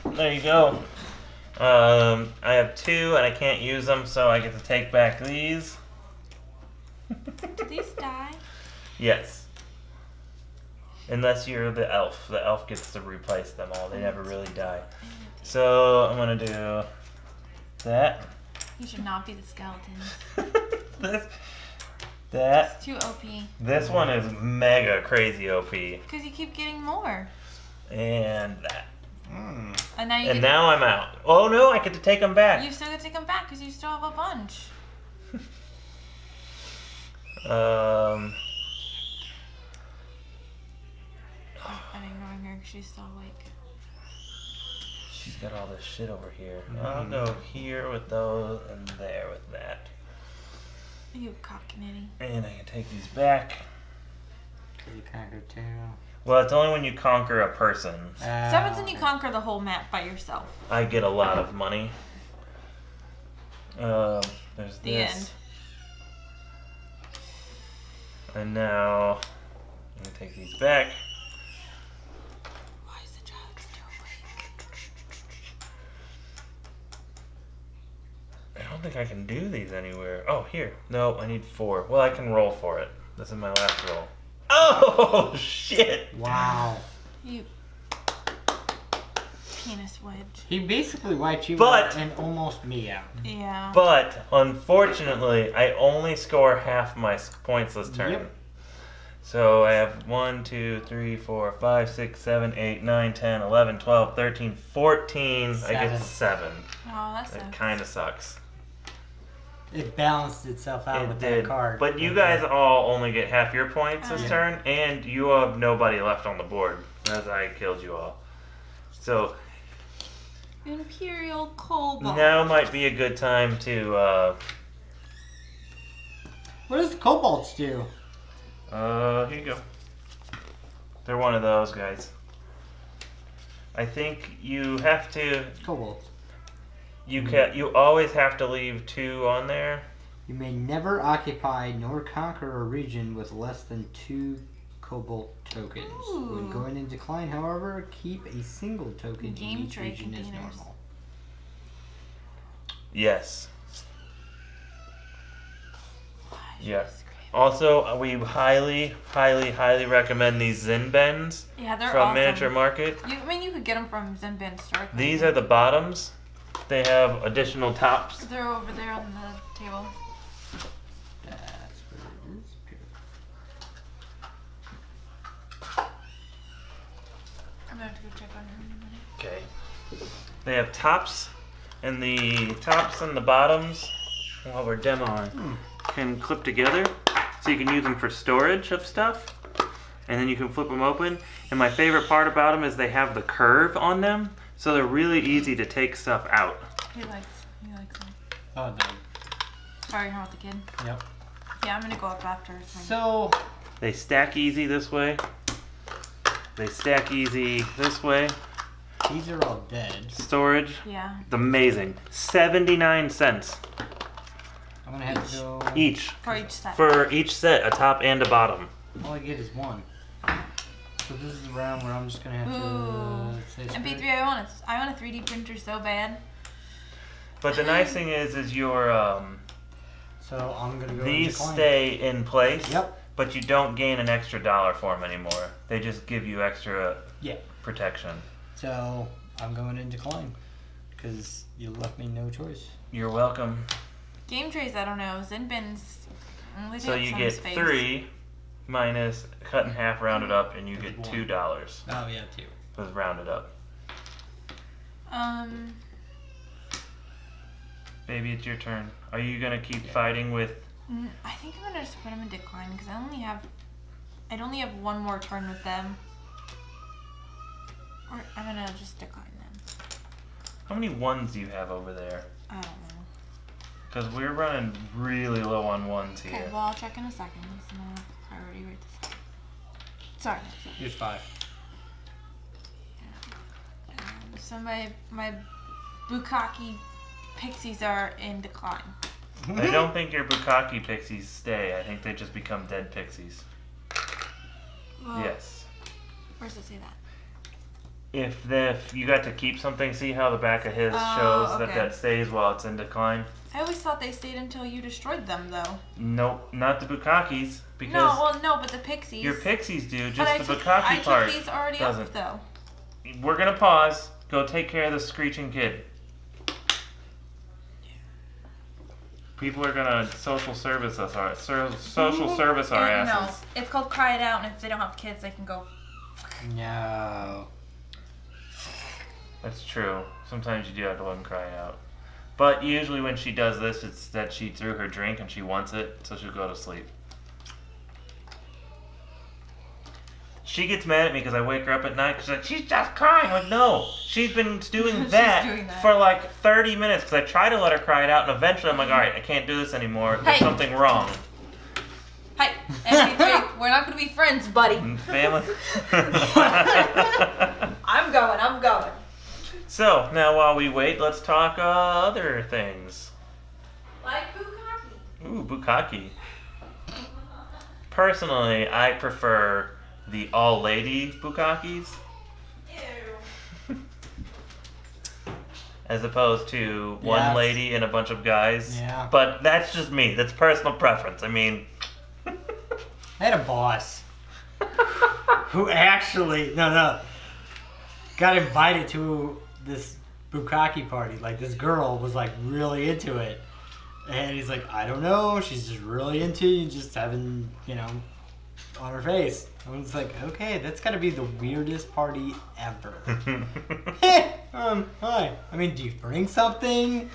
There you go. I have 2 and I can't use them, so I get to take back these. Did these die? Yes. Unless you're the elf. The elf gets to replace them all. They never really die. So I'm gonna do that. You should not be the skeletons. That. It's too OP. This one is mega crazy OP. Because you keep getting more. And that. And now you And get now I'm out. Oh no, I get to take them back. you still get to take them back because you still have a bunch. I'm ignoring her because she's still awake. She's got all this shit over here. I'll go here with those and there with that. You cockanitty. And I can take these back. Because you conquered 2. Well, it's only when you conquer a person. Seventh, when you conquer the whole map by yourself. I get a lot of money. There's The this. end. And now I'm gonna take these back. Why is the child still awake? I don't think I can do these anywhere. Oh, here. No, I need 4. Well, I can roll for it. This is my last roll. Oh, shit! Wow. You penis wedge. He basically wiped you But- out and almost me out. Yeah. But, unfortunately, I only score half my points this turn. Yep. So I have 1, 2, 3, 4, 5, 6, 7, 8, 9, 10, 11, 12, 13, 14. I get 7. Oh, that That sucks. kind of sucks. It balanced itself out It with did. that card. But you guys all only get half your points this Yeah. turn, and you have nobody left on the board as I killed you all. So Imperial Cobalt. now might be a good time to What does the kobolds do? here you go. They're one of those guys. I think you have to. Kobolds. You always have to leave 2 on there. You may never occupy nor conquer a region with less than 2 cobalt tokens. When Ooh. going in decline, however, keep a single token Game in each tray region as containers. normal. Yes. Yeah. That's great. Also, we highly, highly, highly recommend these Zen bends Yeah, they're from awesome. Miniature Market. I mean, you could get them from Zenbin Store. These are the bottoms. They have additional tops. They're over there on the table. That's what it is. I'm gonna have to go check on her in a minute. Okay. They have tops, and the tops and the bottoms, while we're demoing, can clip together, so you can use them for storage of stuff, and then you can flip them open. And my favorite part about them is they have the curve on them, so they're really easy to take stuff out. He likes them. Oh, no. Sorry, how about the kid? Yep. Yeah, I'm gonna go up after. So, They stack easy this way. They stack easy this way. these are all dead. Storage. Yeah. It's amazing. 79 cents. I'm gonna have to go. Each. For each set. For each set, a top and a bottom. All I get is one. So this is the round where I'm just gonna have Ooh. to say MP3, spirit. I want a 3D printer so bad. But the nice thing is your So I'm gonna go. these decline. stay in place. Yep. But you don't gain an extra dollar for them anymore. They just give you extra protection. So I'm going in decline because you left me no choice. You're welcome. Game trays, I don't know. Zen bins. Only So take you some get space. 3 minus cut in half, rounded up, and you get One. $2. Oh yeah, 2. Was rounded up. Baby, it's your turn. Are you gonna keep fighting with? I think I'm gonna just put them in decline because I'd only have one more turn with them. Or I'm gonna just decline them. How many ones do you have over there? I don't know. Because we're running really low on ones Okay, here. well I'll check in a second. It's no priority right this second. Sorry. Here's 5. So my Bukkake pixies are in decline. I don't think your Bukkake pixies stay. I think they just become dead pixies. Well, Yes. Where does it say that? If you got to keep something, see how the back of his Oh, shows okay. that stays while it's in decline? I always thought they stayed until you destroyed them, though. Nope, not the Bukkakes. Because No, but the pixies. your pixies do, But just the Bukkake I part took these already doesn't. up, though. We're gonna pause. Go take care of the screeching kid. People are gonna social service us our asses. No, it's called Cry It Out, and if they don't have kids, they can go. No. That's true. Sometimes you do have to let them cry out. But usually when she does this, it's that she threw her drink and she wants it, so she'll go to sleep. She gets mad at me because I wake her up at night because she's just crying. I'm like, no, she's been doing She's that, doing that. for like 30 minutes because I try to let her cry it out, and eventually I'm like, all right, I can't do this anymore. There's Hey. something wrong. Hey, MP3, we're not gonna be friends, buddy. Family. I'm going. So now while we wait, let's talk other things. Like Bukkake. Ooh, Bukkake. Personally, I prefer the all-lady Bukkakes Ew. as opposed to one Yes. lady and a bunch of guys. Yeah. But that's just me. That's personal preference. I mean, I had a boss who actually got invited to this Bukkake party. Like, this girl was like really into it, and he's like, I don't know, she's just really into you, just having, on her face. I was like, okay, that's gotta be the weirdest party ever. Hi. I mean, do you bring something?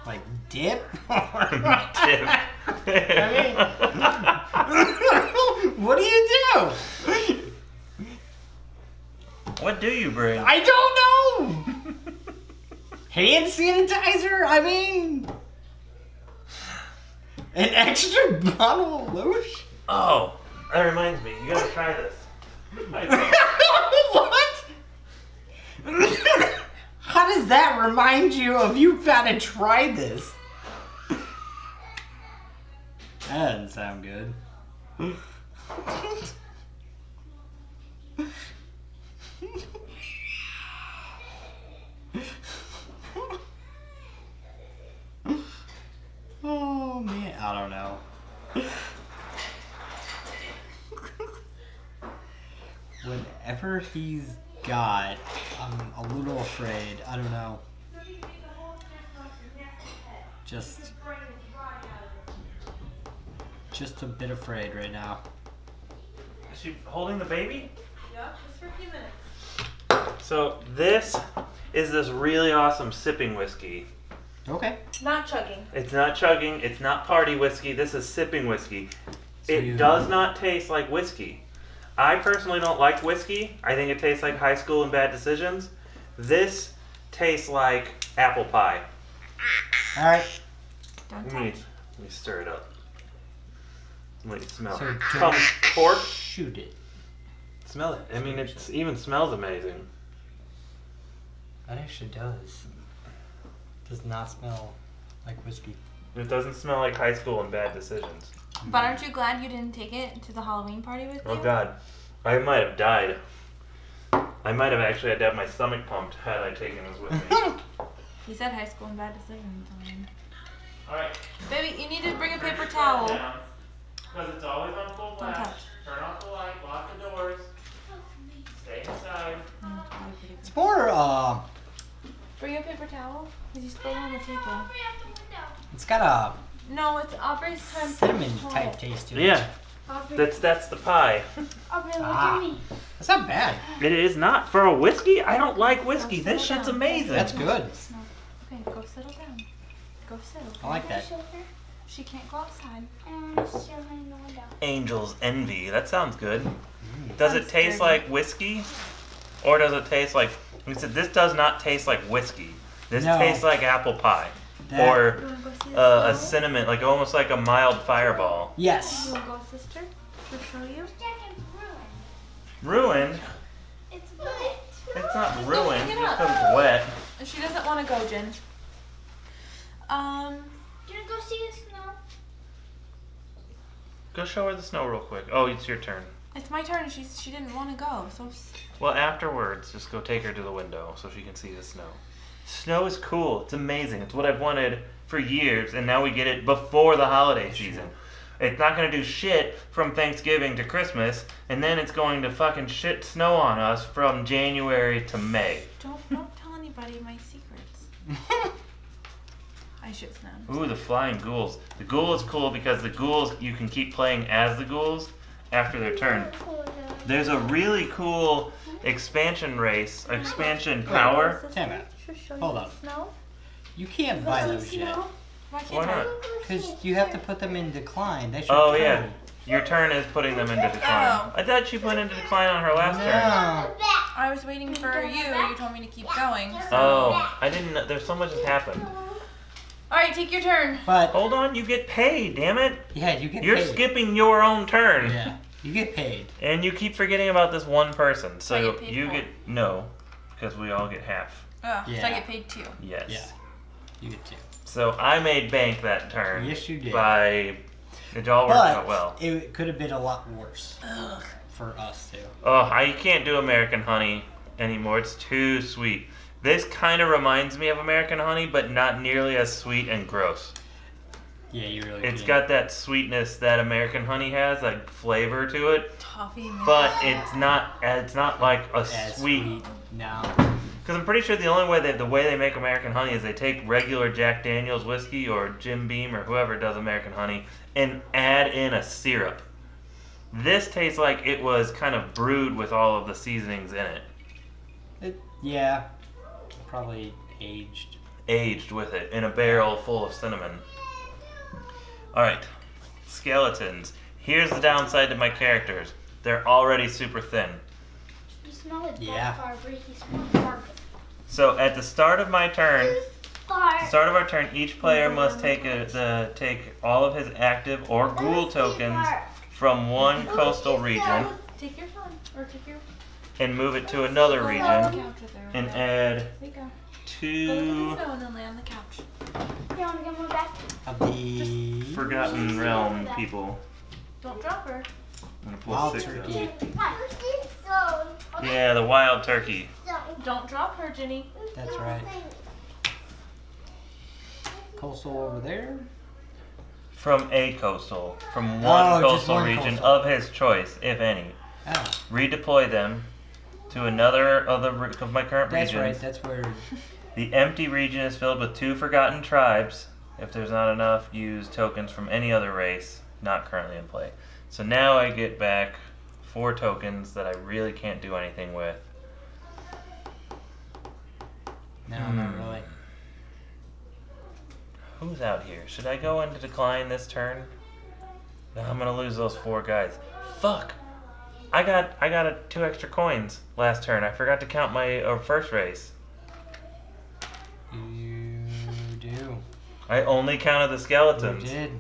Like dip? Dip. What do you do? What do you bring? I don't know. Hand sanitizer? I mean, an extra bottle of lotion? Oh, that reminds me. You gotta try this. What? How does that remind you of you've gotta try this? That doesn't sound good. Oh man, I don't know. Whenever he's got, I'm a little afraid. I don't know. Just a bit afraid right now. Is she holding the baby? Yeah, just for a few minutes. So this is this really awesome sipping whiskey. Okay. Not chugging. It's not chugging. It's not party whiskey. This is sipping whiskey. So It you- does not taste like whiskey. I personally don't like whiskey. I think it tastes like high school and bad decisions. This tastes like apple pie. All right. Don't Let me touch. stir it up. Let me smell So it. don't Come pork. shoot it. Smell it. I mean, it even smells amazing. That actually does. Does not smell like whiskey. It doesn't smell like high school and bad decisions. But aren't you glad you didn't take it to the Halloween party with you? Oh God, I might have died. I might have actually had to have my stomach pumped had I taken this with me. He said high school and bad decisions. Alright. Baby, you need to bring a paper towel. Because it's always on full Don't blast. touch. Turn off the light, lock the doors, stay inside. It's more, Bring a paper towel. Because you spilled it on the table. it's got a No, it's Aubrey's time. cinnamon type taste to it. Yeah, Aubrey, that's the pie. Aubrey, look Ah. at me. That's not bad. It is not for a whiskey. I don't like whiskey. This shit's amazing. That's good. No. Okay, go settle down. Go sit. Okay? I like that. Show her. She can't go outside. And show her in the window. Angel's Envy. That sounds good. Does it Sounds taste dirty. like whiskey, or does it taste like? We said this does not taste like whiskey. This No. tastes like apple pie, That- or You wanna go see the a snow? cinnamon, like almost like a mild fireball. Yes. You wanna go, sister? To show you? Jacket's ruined. Ruined? It's wet. It's not Just ruined pick it just up. because it's wet. She doesn't want to go, Jen. You wanna go see the snow? Go show her the snow real quick. Oh, it's your turn. It's my turn. She didn't want to go. So Well, afterwards, just go take her to the window so she can see the snow. Snow is cool. It's amazing. It's what I've wanted for years, and now we get it before the holiday season. It's not going to do shit from Thanksgiving to Christmas, and then it's going to fucking shit snow on us from January to May. don't tell anybody my secrets. I should snow. Ooh, the flying ghouls. The ghoul is cool because the ghouls, you can keep playing as the ghouls after their turn. There's a really cool expansion race, expansion power. Damn it. Should show Hold you up. the snow. You can't buy those yet. Why can't Why not? Because you have to put them in decline. They should Oh, yeah. Your turn is putting them into decline. Oh. I thought she put into decline on her last turn. No. I was waiting for you. You told me to keep going. So. Oh, I didn't know. There's so much has happened. All right, take your turn. But, Hold on, you get paid, damn it. yeah, you get You're paid. skipping your own turn. Yeah, you get paid. And you keep forgetting about this one person. So I get paid you more. get, no, because we all get half. Oh, so I Yeah. get paid 2. Yes. Yeah, you get two. So I made bank that turn. Yes, you did. By, it all worked But out well. it could have been a lot worse for us, too. Oh, I can't do American Honey anymore. It's too sweet. This kind of reminds me of American Honey, but not nearly as sweet and gross. Yeah, you really It's did. got that sweetness that American Honey has, like flavor to it, Toffee. but it's not like a as sweet. No. Because I'm pretty sure the only way the way they make American Honey is they take regular Jack Daniel's whiskey or Jim Beam or whoever does American Honey and add in a syrup. This tastes like it was kind of brewed with all of the seasonings in it, Yeah, probably aged. aged with it in a barrel full of cinnamon. Alright, skeletons. Here's the downside to my characters. They're already super thin. You smell it Yeah. far, Aubrey. You smell barf. So at the start of my turn, Far. start of our turn, each player must take take all of his active or ghoul tokens from one coastal region Take your phone. Or take your and move it to another couch region up there. and add There you go. Go look at 2 the snow and then lay on the couch. You want to get more back? Of the Forgotten Realm people. Don't drop her. I'm gonna pull wild 6 of turkey. them. Yeah, the wild turkey. Don't drop her, Jenny. That's right. Coastal over there. From a coastal. From one Oh, just coastal one region coastal. of his choice, if any. Oh, Redeploy them to another of my current that's regions. right. That's where. The empty region is filled with 2 forgotten tribes. If there's not enough, use tokens from any other race not currently in play. So now I get back 4 tokens that I really can't do anything with. No, not really. Who's out here? Should I go into decline this turn? No, I'm gonna lose those 4 guys. Fuck! I got 2 extra coins last turn. I forgot to count my first race. You do. I only counted the You skeletons. did.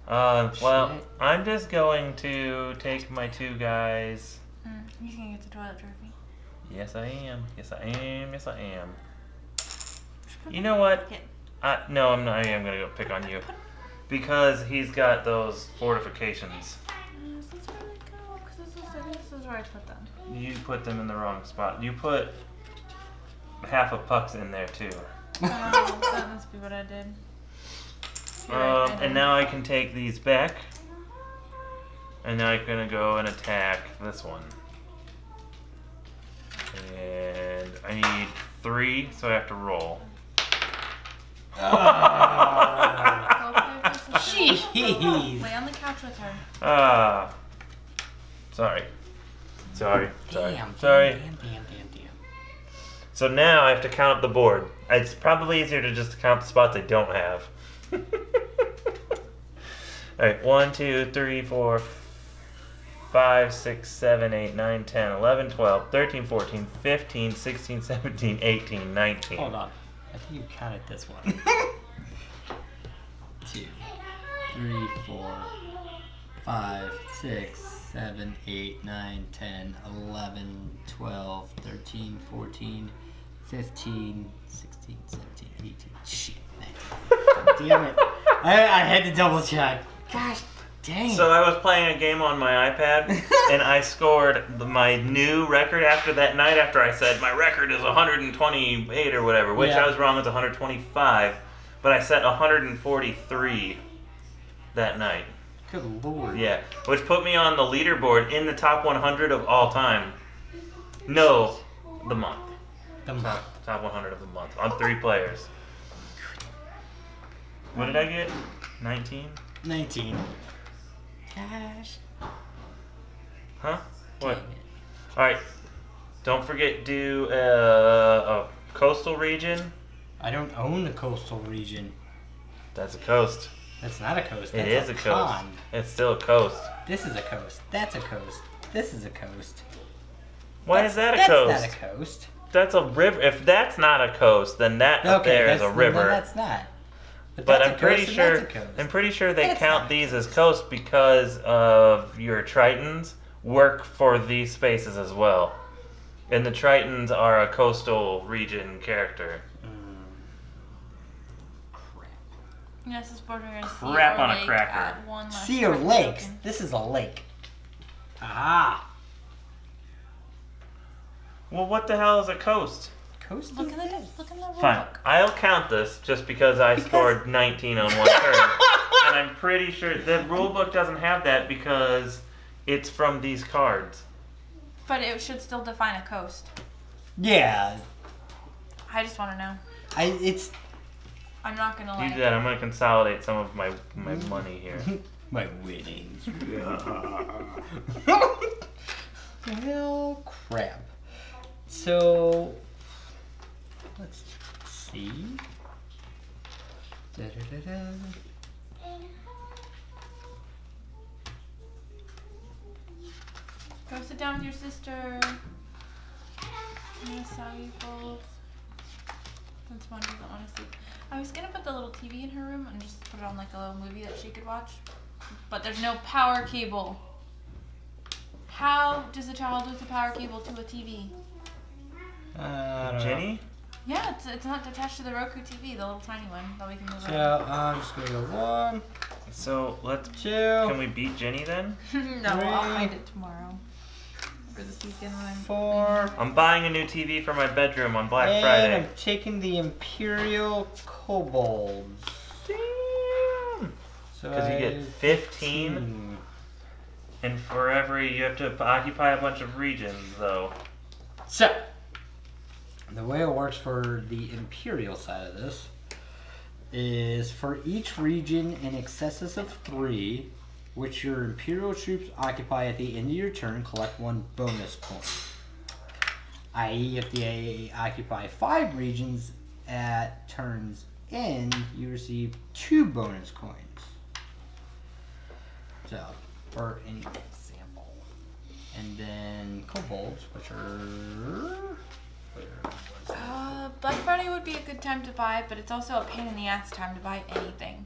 Well, Shit. I'm just going to take my 2 guys. You can get the toilet trophy. Yes, I am. Yes, I am. Yes, I am. You know what? No, I'm not. I am gonna go pick on you because he's got those fortifications. Is this where they go? Because this is where I put them. You put them in the wrong spot. You put half of Puck's in there too. Oh, that must be what I did. You're right, I did. And now I can take these back. And now I'm gonna go and attack this one. And I need 3, so I have to roll. Go play with your sister. Jeez. Lay on the couch with her. Sorry. Damn. Sorry. Damn. So now I have to count up the board. It's probably easier to just count the spots I don't have. Alright, 1, 2, 3, 4, 5, 6, 7, 8, 9, 10, 11, 12, 13, 14, 15, 16, 17, 18, 19. Hold on. I think you counted this one. 2, 3, 4, 5, 6, 7, 8, 9, 10, 11, 12, 13, 14, 15, 16, 17, 18. Shit. 19. Damn it. I had to double check. Gosh dang. So I was playing a game on my iPad, and I scored my new record after that night after I said my record is 128 or whatever, which Yeah. I was wrong, it's 125, but I set 143 that night. Good lord. Yeah, which put me on the leaderboard in the top 100 of all time. No, the month. The month. Top 100 of the month on 3 players. What did I get? 19? 19. Gosh. Huh? What? Dang it. Alright. Don't forget do a coastal region. I don't own the coastal region. That's a coast. That's not a coast. It That's is a coast. pond. It's still a coast. This is a coast. That's a coast. This is a coast. Why is that a That's coast? not a coast. That's a river. If that's not a coast, then that up there is a then river. that's not. But that's I'm a pretty coast and sure that's a coast. I'm pretty sure they That's count not a these as coast because of your tritons work for these spaces as well. And the tritons are a coastal region character. Crap. Yes, it's bordering a sea Crap or on a lake cracker. at one less Sea or tracking lakes. token. This is a lake. Aha. Well, what the hell is a coast? Coast Look is in the this. rule Fine. book. I'll count this just because I scored 19 on one turn. And I'm pretty sure the rule book doesn't have that because it's from these cards. But it should still define a coast. Yeah. I just want to know. It's I'm not gonna You lie. do that. I'm going to consolidate some of my money here. my winnings. Well, crap. So let's see. Da-da-da-da. Go sit down with your sister. I'm gonna saw you both. Since one doesn't want to sleep. I was gonna put the little TV in her room and just put it on like a little movie that she could watch. But there's no power cable. How does a child with a power cable to a TV? I don't know. Jenny? Yeah, it's not attached to the Roku TV, the little tiny one that we can move So around. I'm just gonna go 1, So let's. 2. Can we beat Jenny then? No, I'll 3. hide it tomorrow. For this weekend when I'm 4. I'm buying a new TV for my bedroom on Black And Friday. I'm taking the Imperial Kobolds. Damn! So Because you I get have 15, and for every you have to occupy a bunch of regions, though. So, the way it works for the Imperial side of this is for each region in excess of 3, which your Imperial troops occupy at the end of your turn, collect 1 bonus coin. I.e., if they occupy 5 regions at turn's end, you receive 2 bonus coins. So, for an example. And then kobolds, which are... Black Friday would be a good time to buy, but it's also a pain in the ass time to buy anything.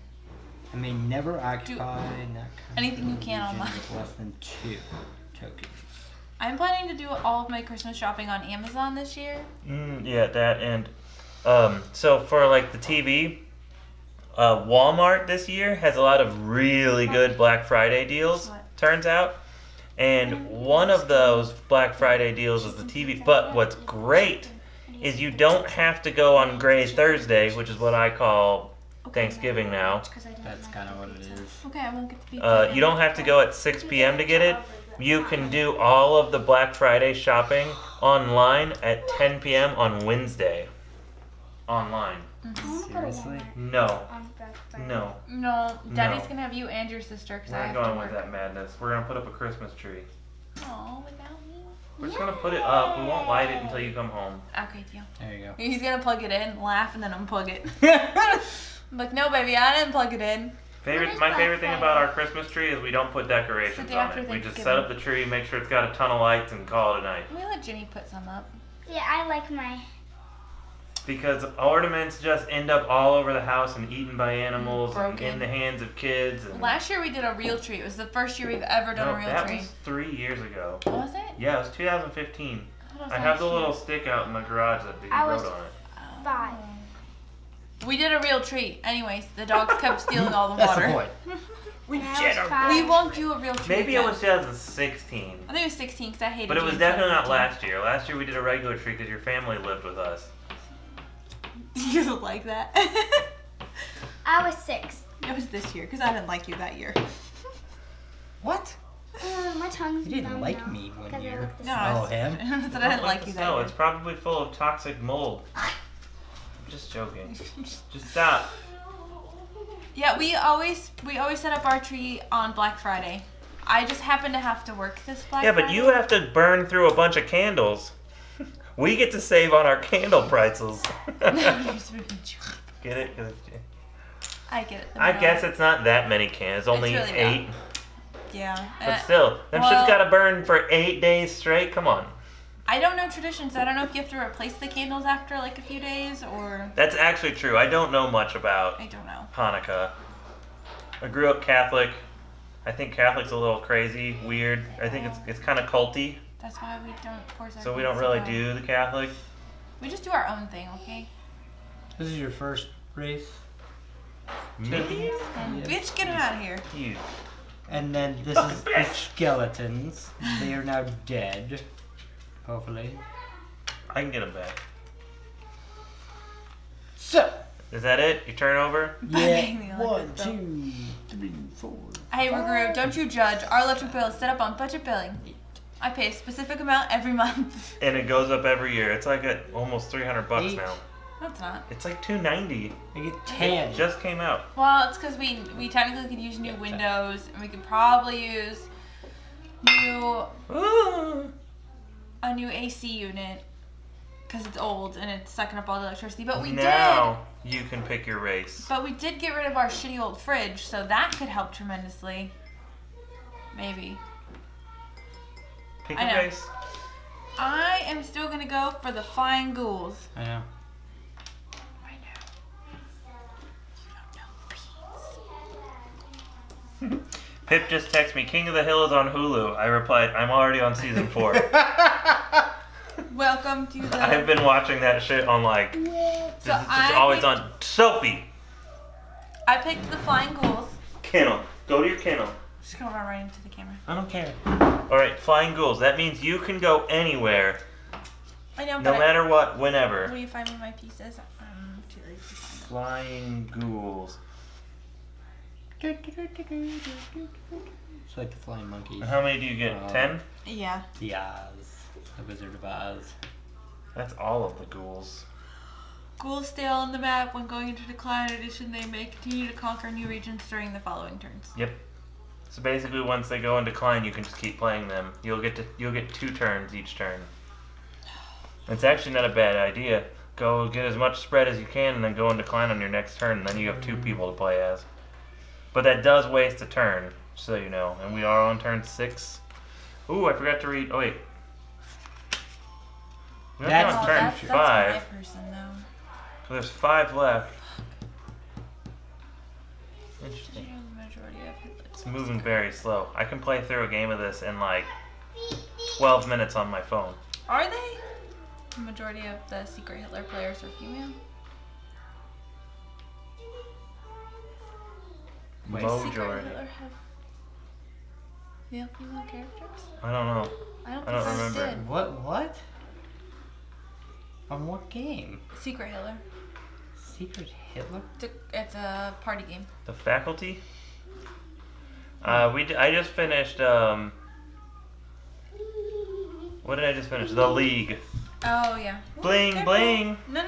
I may never occupy not anything you can region online. with less than 2 tokens. I'm planning to do all of my Christmas shopping on Amazon this year. Yeah, that and so for like the TV, Walmart this year has a lot of really good Black Friday deals, What? turns out. And one of those Black Friday deals is the TV. But what's great is you don't have to go on Gray Thursday, which is what I call Thanksgiving now. That's kind of what it is. Okay, I won't get the pizza. You don't have to go at 6 p.m. to get it. You can do all of the Black Friday shopping online at 10 p.m. on Wednesday. Online. Seriously? No. No. No, Daddy's No. gonna have you and your sister because We're I not have to going with work. that madness. We're gonna put up a Christmas tree. Oh, without me. We're just gonna put it up. We won't light it until you come home. Okay, deal. There you go. He's gonna plug it in, laugh, and then unplug it. I'm like, no, baby, I didn't plug it in. My favorite thing about our Christmas tree is we don't put decorations It's the day on after it. We just set Thanksgiving. up the tree, make sure it's got a ton of lights, and call it a night. We let Ginny put some up. Yeah, I like my. Because ornaments just end up all over the house and eaten by animals and Broken. in the hands of kids. And Last year we did a real tree. It was the first year we've ever done no, a real that tree. was 3 years ago. Was it? Yeah, it was 2015. thought it was I have the last little year. stick out in the garage that he I wrote was- on it. 5. We did a real tree. Anyways, the dogs kept stealing all the That's water. the point. We We won't do a real tree. Maybe it again. was 2016. I think it was 16 because I hated But it was James definitely not 17. last year. Last year we did a regular tree because your family lived with us. You don't like that? I was 6. It was this year because I didn't like you that year. What? My tongue's You didn't numb like now, me one 'cause I year. looked the No, same. Oh, him? That's what I didn't like you that No, year. it's probably full of toxic mold. I'm just joking. Just stop. Yeah, we always set up our tree on Black Friday. I just happen to have to work this Black Yeah, Friday. but you have to burn through a bunch of candles. We get to save on our candle prices. You're so cheap. Get it? 'Cause it's- I get it. I guess it's not that many cans. Only really 8. Yeah. But still, them well- shit's gotta burn for 8 days straight. Come on. I don't know traditions. I don't know if you have to replace the candles after like a few days or That's actually true. I don't know much about I don't know. Hanukkah. I grew up Catholic. I think Catholic's a little crazy, weird. I think it's kind of culty. That's why we don't force our So we kids don't to really go. do the Catholic. We just do our own thing, okay? This is your first race? Me? And bitch, get him out of here. You. And then this is the skeletons. They are now dead. Hopefully. I can get him back. So, Is that it? Your turn over? yeah. like 1, it, though. 2, 3, 4. Hey, Ruguru, don't you judge. Our electric bill is set up on budget billing. I pay a specific amount every month. And it goes up every year. It's like at almost $300 Eight. now. No, it's not. It's like $290. I get 10. It just came out. Well, it's because we technically could use new windows, and we could probably use a new AC unit because it's old and it's sucking up all the electricity. But we Now you can pick your race. But we did get rid of our shitty old fridge, so that could help tremendously. Maybe. Pick I your know. race. I am still gonna go for the flying ghouls. I know. I know. You don't know beans. Pip just texted me, King of the Hill is on Hulu. I replied, I'm already on season 4. Welcome to the. I've been watching that shit on like, So it's just I always picked- on. Sophie! I picked the flying ghouls. Kennel. Go to your kennel. Just gonna run right into the camera. I don't care. Alright, flying ghouls. That means you can go anywhere, I know, no but matter what, will whenever. you find me my pieces? I'm too lazy to find them. Flying ghouls. It's like the flying monkeys. And how many do you get? 10? Yeah. The Oz. The Wizard of Oz. That's all of the ghouls. Ghouls stay on the map when going into Decline Edition. They may continue to conquer new regions during the following turns. Yep. So basically, once they go in decline, you can just keep playing them. You'll get 2 turns each turn. It's actually not a bad idea. Go get as much spread as you can, and then go in decline on your next turn, and then you have 2 people to play as. But that does waste a turn, so you know. And we are on turn 6. Ooh, I forgot to read. Oh wait. We're That's on the turn future. 5. That's my person, though. So there's 5 left. Interesting. You know, the majority of it. It's moving very slow. I can play through a game of this in like 12 minutes on my phone. Are they? The majority of the Secret Hitler players are female. Wait, Secret Majority. Hitler have male female characters? I don't know. I don't I think don't those remember. did. What? On what game? Secret Hitler. Secret Hitler? It's a party game. The faculty? I just finished, what did I just finish? The League. Oh yeah. Bling, Careful. bling. No,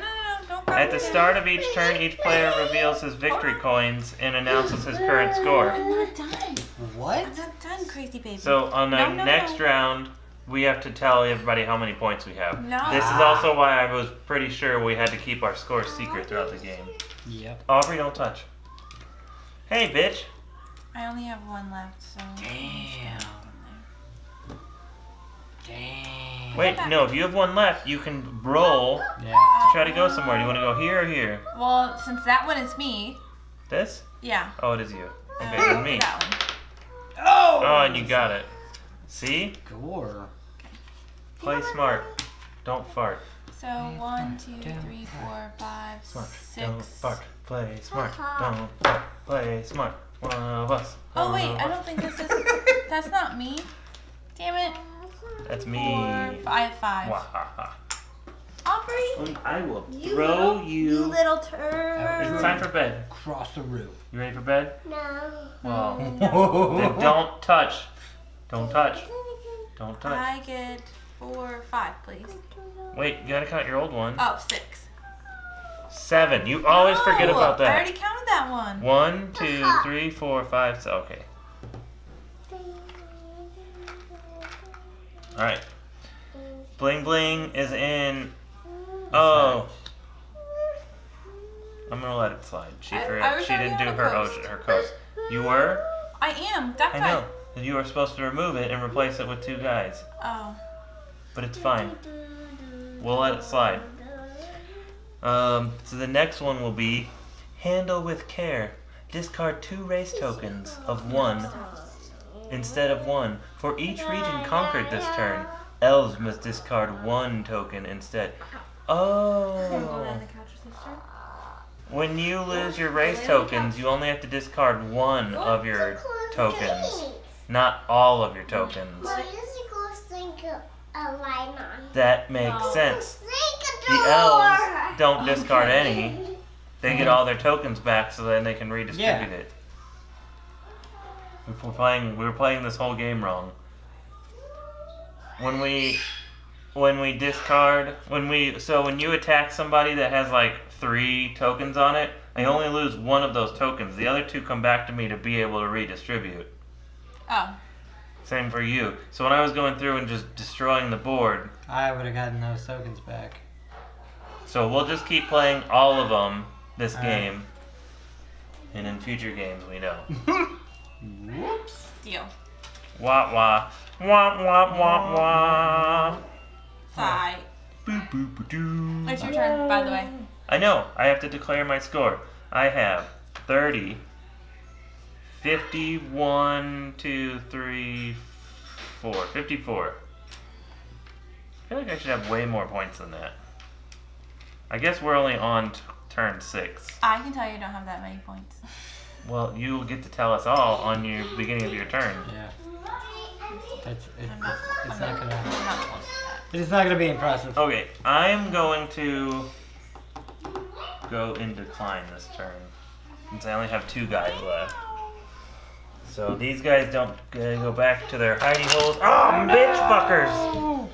don't grab At the it. start of each turn, each player reveals his victory coins and announces his current score. I'm not done. What? I'm not done, crazy baby. So on the No. next round, we have to tell everybody how many points we have. No. This is also why I was pretty sure we had to keep our score secret throughout the game. Yep. Aubrey, don't touch. Hey, bitch. I only have one left, so. Damn. Damn. Wait, no, if you have one left, you can roll to Yeah. try to go somewhere. Do you want to go here or here? Well, since that one is me, This? yeah. Oh, it is you. Okay, then me. That one. Oh! Oh, and you got it. See? Score. Play smart. Don't fart. So 1, 2, 3, 4, 5, Smart. 6. Don't fart. Play smart. Don't fart. Play smart. One of us. Oh One wait, of I us. don't think this is. That's not me. Damn it. That's 4, me. 5, 5. Wahaha. Aubrey. I will throw you. little It's turd. time for bed. Across the room. You ready for bed? No. Well, then don't touch. Don't touch. Don't touch. I get 4, 5, please. Wait, you gotta count your old one. Oh, 6. 7. You always forget No, about I that. already counted that one. 1, 2, 3, 4, 5. So, okay. Alright. Bling Bling is in. Oh. I'm gonna let it slide. She I was she didn't already do on her a coast. her coast. You were? I am. That I guy. know. You were supposed to remove it and replace it with 2 guys. Oh. But it's fine. We'll let it slide. So the next one will be handle with care. Discard 2 race tokens of 1 instead of 1. For each region conquered this turn, elves must discard 1 token instead. Oh. When you lose your race tokens, you only have to discard 1 of your tokens, not all of your tokens. Well, you should go sink a line on. That makes sense. Sink a The door. elves don't discard any. They get all their tokens back, so then they can redistribute it. We were playing this whole game wrong. When you attack somebody that has like 3 tokens on it, I only lose 1 of those tokens. The other 2 come back to me to be able to redistribute. Oh. Same for you. So when I was going through and just destroying the board, I would have gotten those tokens back. so we'll just keep playing all of them this Alright. game. And in future games we know. Whoops. Deal. Wah wah. Wah wah wah wah. Sigh. Boop boop boop doo. It's your turn, by the way. I know. I have to declare my score. I have 30, 50, 1, 2, 3, 4. 54. I feel like I should have way more points than that. I guess we're only on turn 6. I can tell you don't have that many points. Well, you'll get to tell us all on your beginning of your turn. Yeah. I'm not It's not gonna. I'm not close to that. It's not gonna be impressive. Okay, I'm going to go in decline this turn, since I only have 2 guys left. So these guys don't go back to their hidey holes. Oh, bitch fuckers!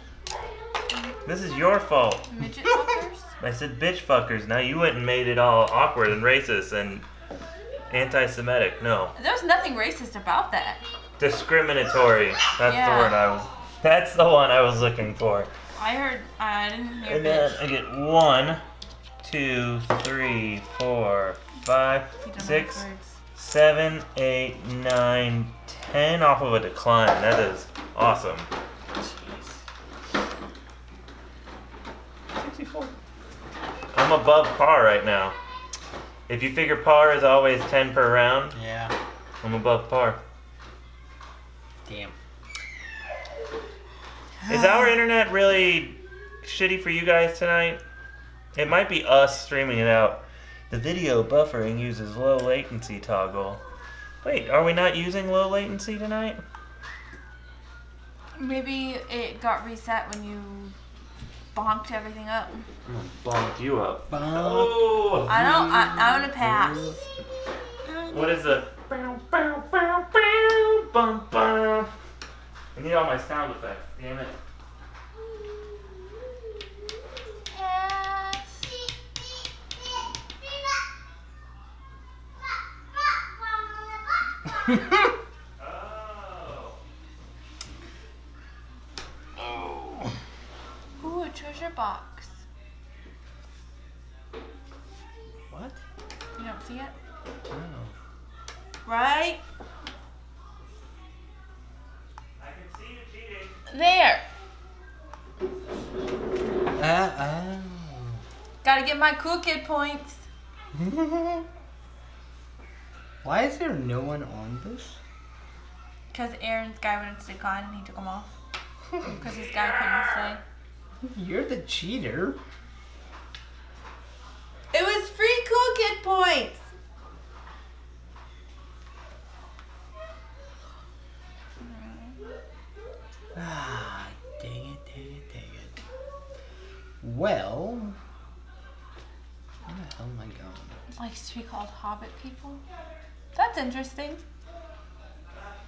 This is your fault. Midget fuckers? I said bitch fuckers. Now you went and made it all awkward and racist and anti-Semitic. No, There's nothing racist about that. discriminatory. That's Yeah. the word That's the one I was looking for. I didn't hear And then bitch. I get 1, 2, 3, 4, 5, You don't know 6, those words. 7, 8, 9, 10 off of a decline. That is awesome. 64. I'm above par right now. If you figure par is always 10 per round, Yeah. I'm above par. Damn. Is our internet really shitty for you guys tonight? It might be us streaming it out. The video buffering uses low latency toggle. Wait, are we not using low latency tonight? Maybe it got reset when you bonked everything up. I'm gonna bonk you up. Bonk. Oh! I'm gonna pass. What is the? Bum, bum. I need all my sound effects. Damn it. Pass. Oh. Ooh, a treasure box. What? You don't see it? Oh. Right I can see you cheating. there. Oh. Gotta get my cool kid points. Why is there no one on this? Because Aaron's guy went to decline and he took them off. Because his guy couldn't stay. You're the cheater. It was free cool kid points. Ah, dang it, dang it, dang it. Well, where the hell am I going? Likes to be called Hobbit people. That's interesting.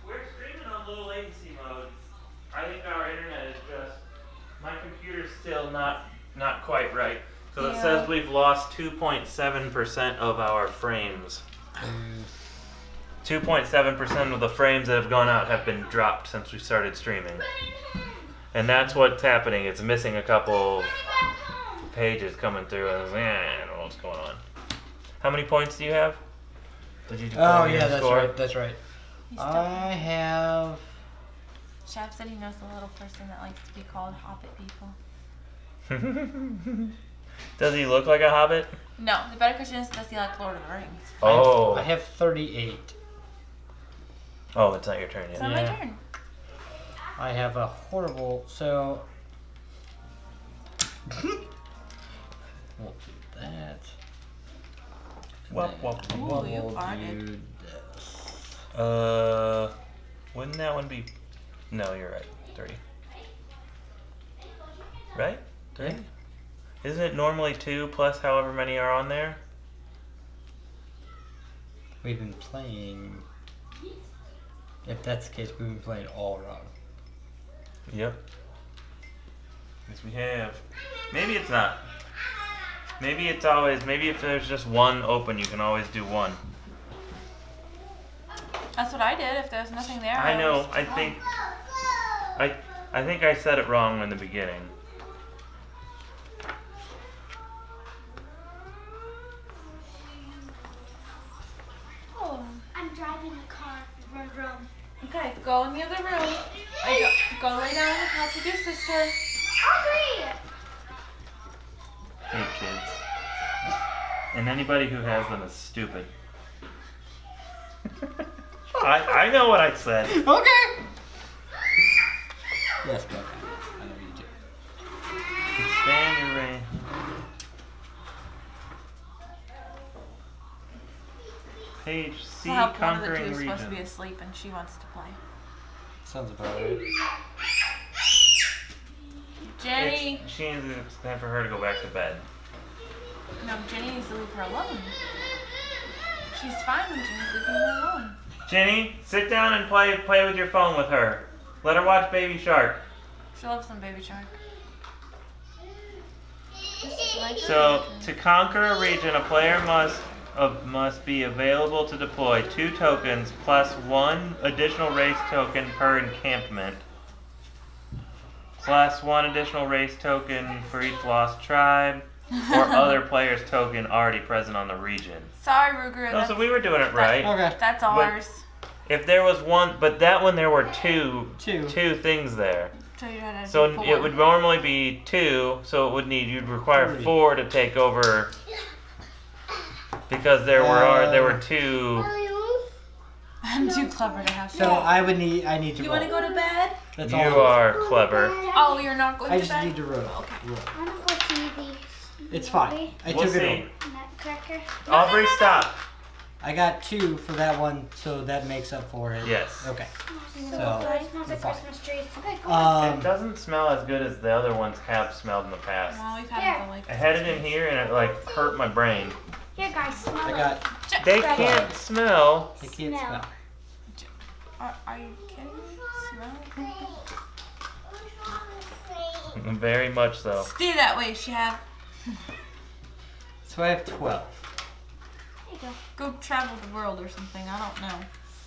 We're streaming on low latency mode. I think our internet is just, my computer's still not quite right. So it Yeah. says we've lost 2.7% of our frames. 2.7% of the frames that have gone out have been dropped since we started streaming. And that's what's happening. It's missing a couple pages coming through. And I don't know what's going on. How many points do you have? Did you Oh, your yeah, that's score? right, that's right. He's still- I have... Shab said he knows a little person that likes to be called Hobbit people. Does he look like a hobbit? No, the better question is, does he like Lord of the Rings? Oh. I have 38. Oh, it's not your turn yet. It's not my turn. I have a horrible... So... we'll do that. And Wop, then wop. Ooh, we'll you do farted. this. Wouldn't that one be? No, you're right. 3. Right? 3? Yeah. Isn't it normally 2 plus however many are on there? We've been playing... If that's the case, we've been playing all wrong. Yep. Yes, we have. Maybe it's not. Maybe it's always. Maybe if there's just one open, you can always do one. That's what I did. If there's nothing there, I know. always I did think. one. I think I said it wrong in the beginning. Oh. I'm driving the car. Vroom, vroom. Okay, go in the other room. Go lay down on the couch with your sister. Hungry! Hey, kids. And anybody who has them is stupid. I know what I said. Okay! Yes, but I love you too. Expand your range. Page C, So help one of the two conquering is supposed to be region. asleep and she wants to play. Sounds about right. Jenny. It's time for her to go back to bed. No, Jenny needs to leave her alone. She's fine when Jenny's leaving her alone. Jenny, sit down and play with your phone with her. Let her watch Baby Shark. She loves some Baby Shark. This is my So, turn. to conquer a region, a player must be available to deploy 2 tokens plus 1 additional race token per encampment, plus 1 additional race token for each lost tribe, or other player's token already present on the region. Sorry, Ruger. Oh, so we were doing it right. Okay. That's ours. If there was one, but that one there were two Two. things there. So you had to So do 4. it would normally be 2, so it would you'd require 3. 4 to take over, because there were 2. I'm too clever to have. So I need to You roll. want to go to bed? That's You all. are clever. Oh, you're not going I to just bed? need to roll. Okay. roll. I want to go see the It's fine. I We'll took it see. over. nutcracker. Aubrey, stop. I got 2 for that one, so that makes up for it. Yes. Okay. So, So, it smells like fine. Christmas trees. It doesn't smell as good as the other ones have smelled in the past. Well, we've had it for like. I had it in here and it like hurt my brain. Here, guys, smell I it. got. They Spread can't smell. I can't Smell. smell. Are you kidding me? Smell? Very much so. Stay that way, Shab. So I have 12. There you go. Go travel the world or something. I don't know.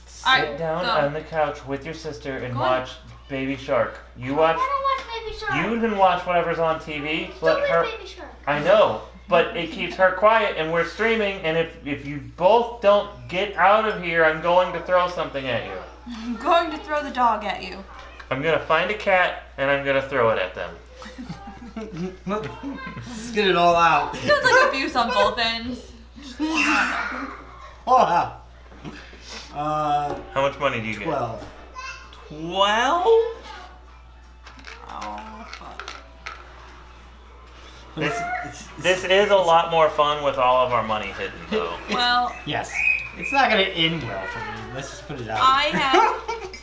Sit Alright, down go. on the couch with your sister and Go on. watch Baby Shark. You I watch. don't watch Baby Shark. You can watch whatever's on TV. Still Let with her. Baby Shark. I know, but it keeps her quiet, and we're streaming. And if you both don't get out of here, I'm going to throw something at you. I'm going to throw the dog at you. I'm gonna find a cat and I'm gonna throw it at them. Let's get it all out. Sounds like abuse on both ends. Wow. How much money do you get? 12. 12? Oh, fuck. This is a lot more fun with all of our money hidden, though. Well, Yes. It's not going to end well for me. Let's just put it out. I have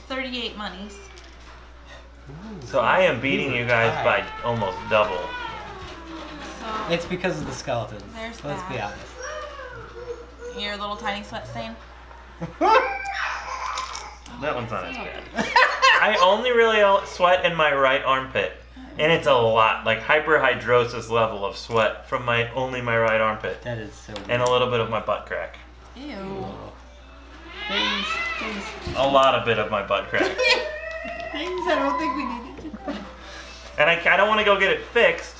38 monies. So I am beating you guys by almost double. So It's because of the skeleton. There's Let's be that. honest. your little tiny sweat stain. That one's not as bad. I only really sweat in my right armpit. And it's a lot, like hyperhidrosis level of sweat from only my right armpit. That is so weird. And a little bit of my butt crack. Ew. Things A lot of bit of my butt crack. I don't think we needed. And I don't want to go get it fixed.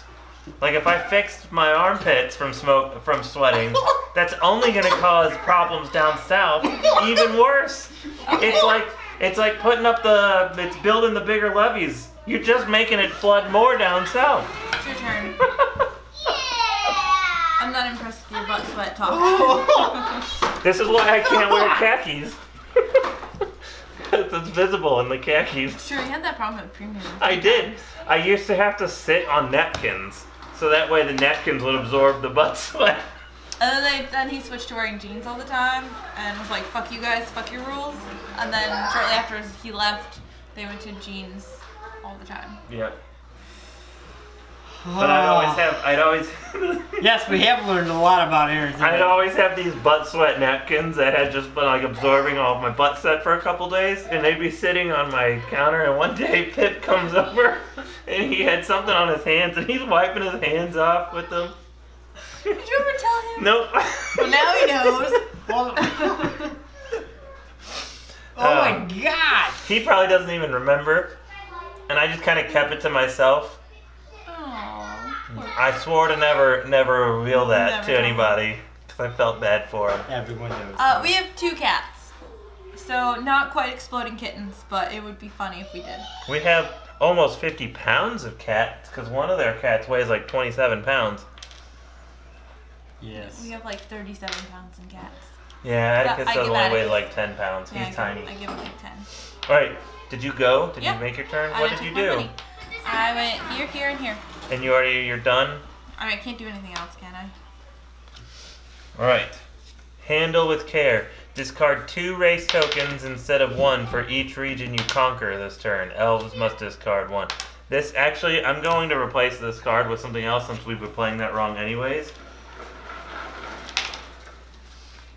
Like if I fixed my armpits from sweating, that's only going to cause problems down south even worse. It's like putting up it's building the bigger levees. You're just making it flood more down south. It's your turn. Yeah. I'm not impressed with your butt sweat talk. This is why I can't wear khakis. It's visible in the khakis. Sure, you had that problem at premium. I did. I used to have to sit on napkins, so that way the napkins would absorb the butt sweat. And then he switched to wearing jeans all the time and was like, fuck you guys, fuck your rules. And then shortly after he left, they went to jeans all the time. Yep. But I'd always Yes, we have learned a lot about Aaron. I'd always have these butt sweat napkins that had just been like absorbing all of my butt sweat for a couple days, and they'd be sitting on my counter, and one day Pip comes over and he had something on his hands and he's wiping his hands off with them. Did you ever tell him? Nope. Well, now he knows. Oh my god! He probably doesn't even remember, and I just kind of kept it to myself. Aww. I swore to never reveal that Never to tell him. anybody because I felt bad for him. Everyone knows. We have 2 cats. So, not quite exploding kittens, but it would be funny if we did. We have almost 50 pounds of cats because one of their cats weighs like 27 pounds. Yes. We have like 37 pounds in cats. Yeah, Yeah, Atticus I does give only weigh Atticus- like 10 pounds. Yeah, He's tiny. I give him like 10. All right, did you go? Did Yeah. you make your turn? I What took did you my do? money. I went here, here, and here. And you're done? I mean, I can't do anything else, can I? All right. Handle with care. Discard 2 race tokens instead of 1 for each region you conquer this turn. Elves must discard 1. This actually, I'm going to replace this card with something else since we've been playing that wrong anyways.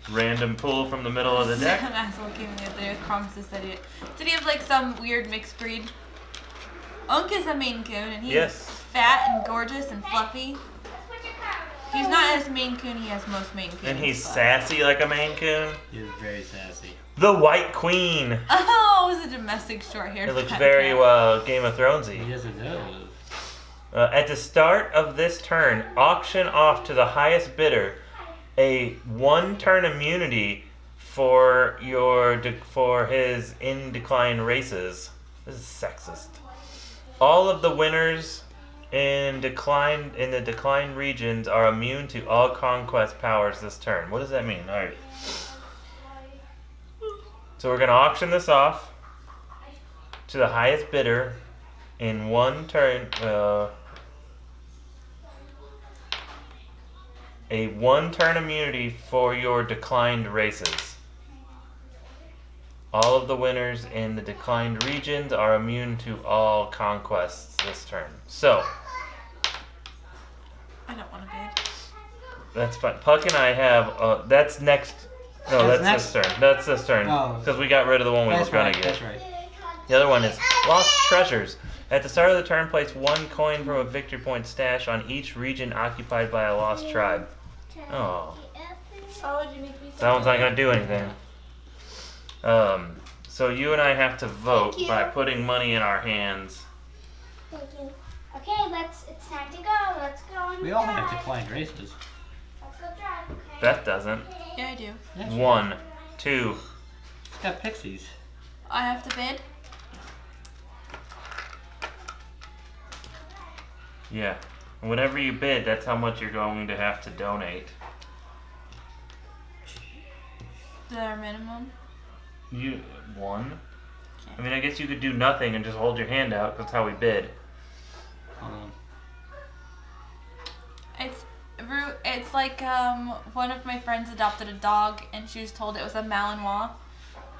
Random pull from the middle of the deck. Some asshole came in the other day with promises that did he have like some weird mixed breed? Unk is a Maine Coon and he's Yes. fat and gorgeous and fluffy. He's not as Maine Coon-y as most Maine Coons. And he's but- sassy like a Maine Coon. He is very sassy. The White Queen. Oh, it was a domestic short-haired It looks cat. very Game of Thronesy. Yes, it does. At the start of this turn, auction off to the highest bidder a 1-turn immunity for his in decline races. This is sexist. All of the winners in the decline regions are immune to all conquest powers this turn. What does that mean? All right. So we're gonna auction this off to the highest bidder in 1 turn. a 1-turn immunity for your declined races. All of the winners in the declined regions are immune to all conquests this turn. So, I don't want to bid. that's fine. Puck and I have, that's next. No, that's this turn. That's this turn. Because we got rid of the one we were going to get. That's right. The other one is Lost Treasures. At the start of the turn, place 1 coin from a victory point stash on each region occupied by a lost tribe. Oh. Oh, would you make me That one's not going to do anything. So you and I have to vote by putting money in our hands. Thank you. Okay, it's time to go. Let's go on We all have declined races. Let's go drive, okay? Beth doesn't. Yeah, I do. Yeah, 1, 2. It's got pixies. I have to bid. Yeah. Whatever you bid, that's how much you're going to have to donate. The minimum. You 1. Okay. I mean, I guess you could do nothing and just hold your hand out. That's how we bid. It's like one of my friends adopted a dog and she was told it was a Malinois,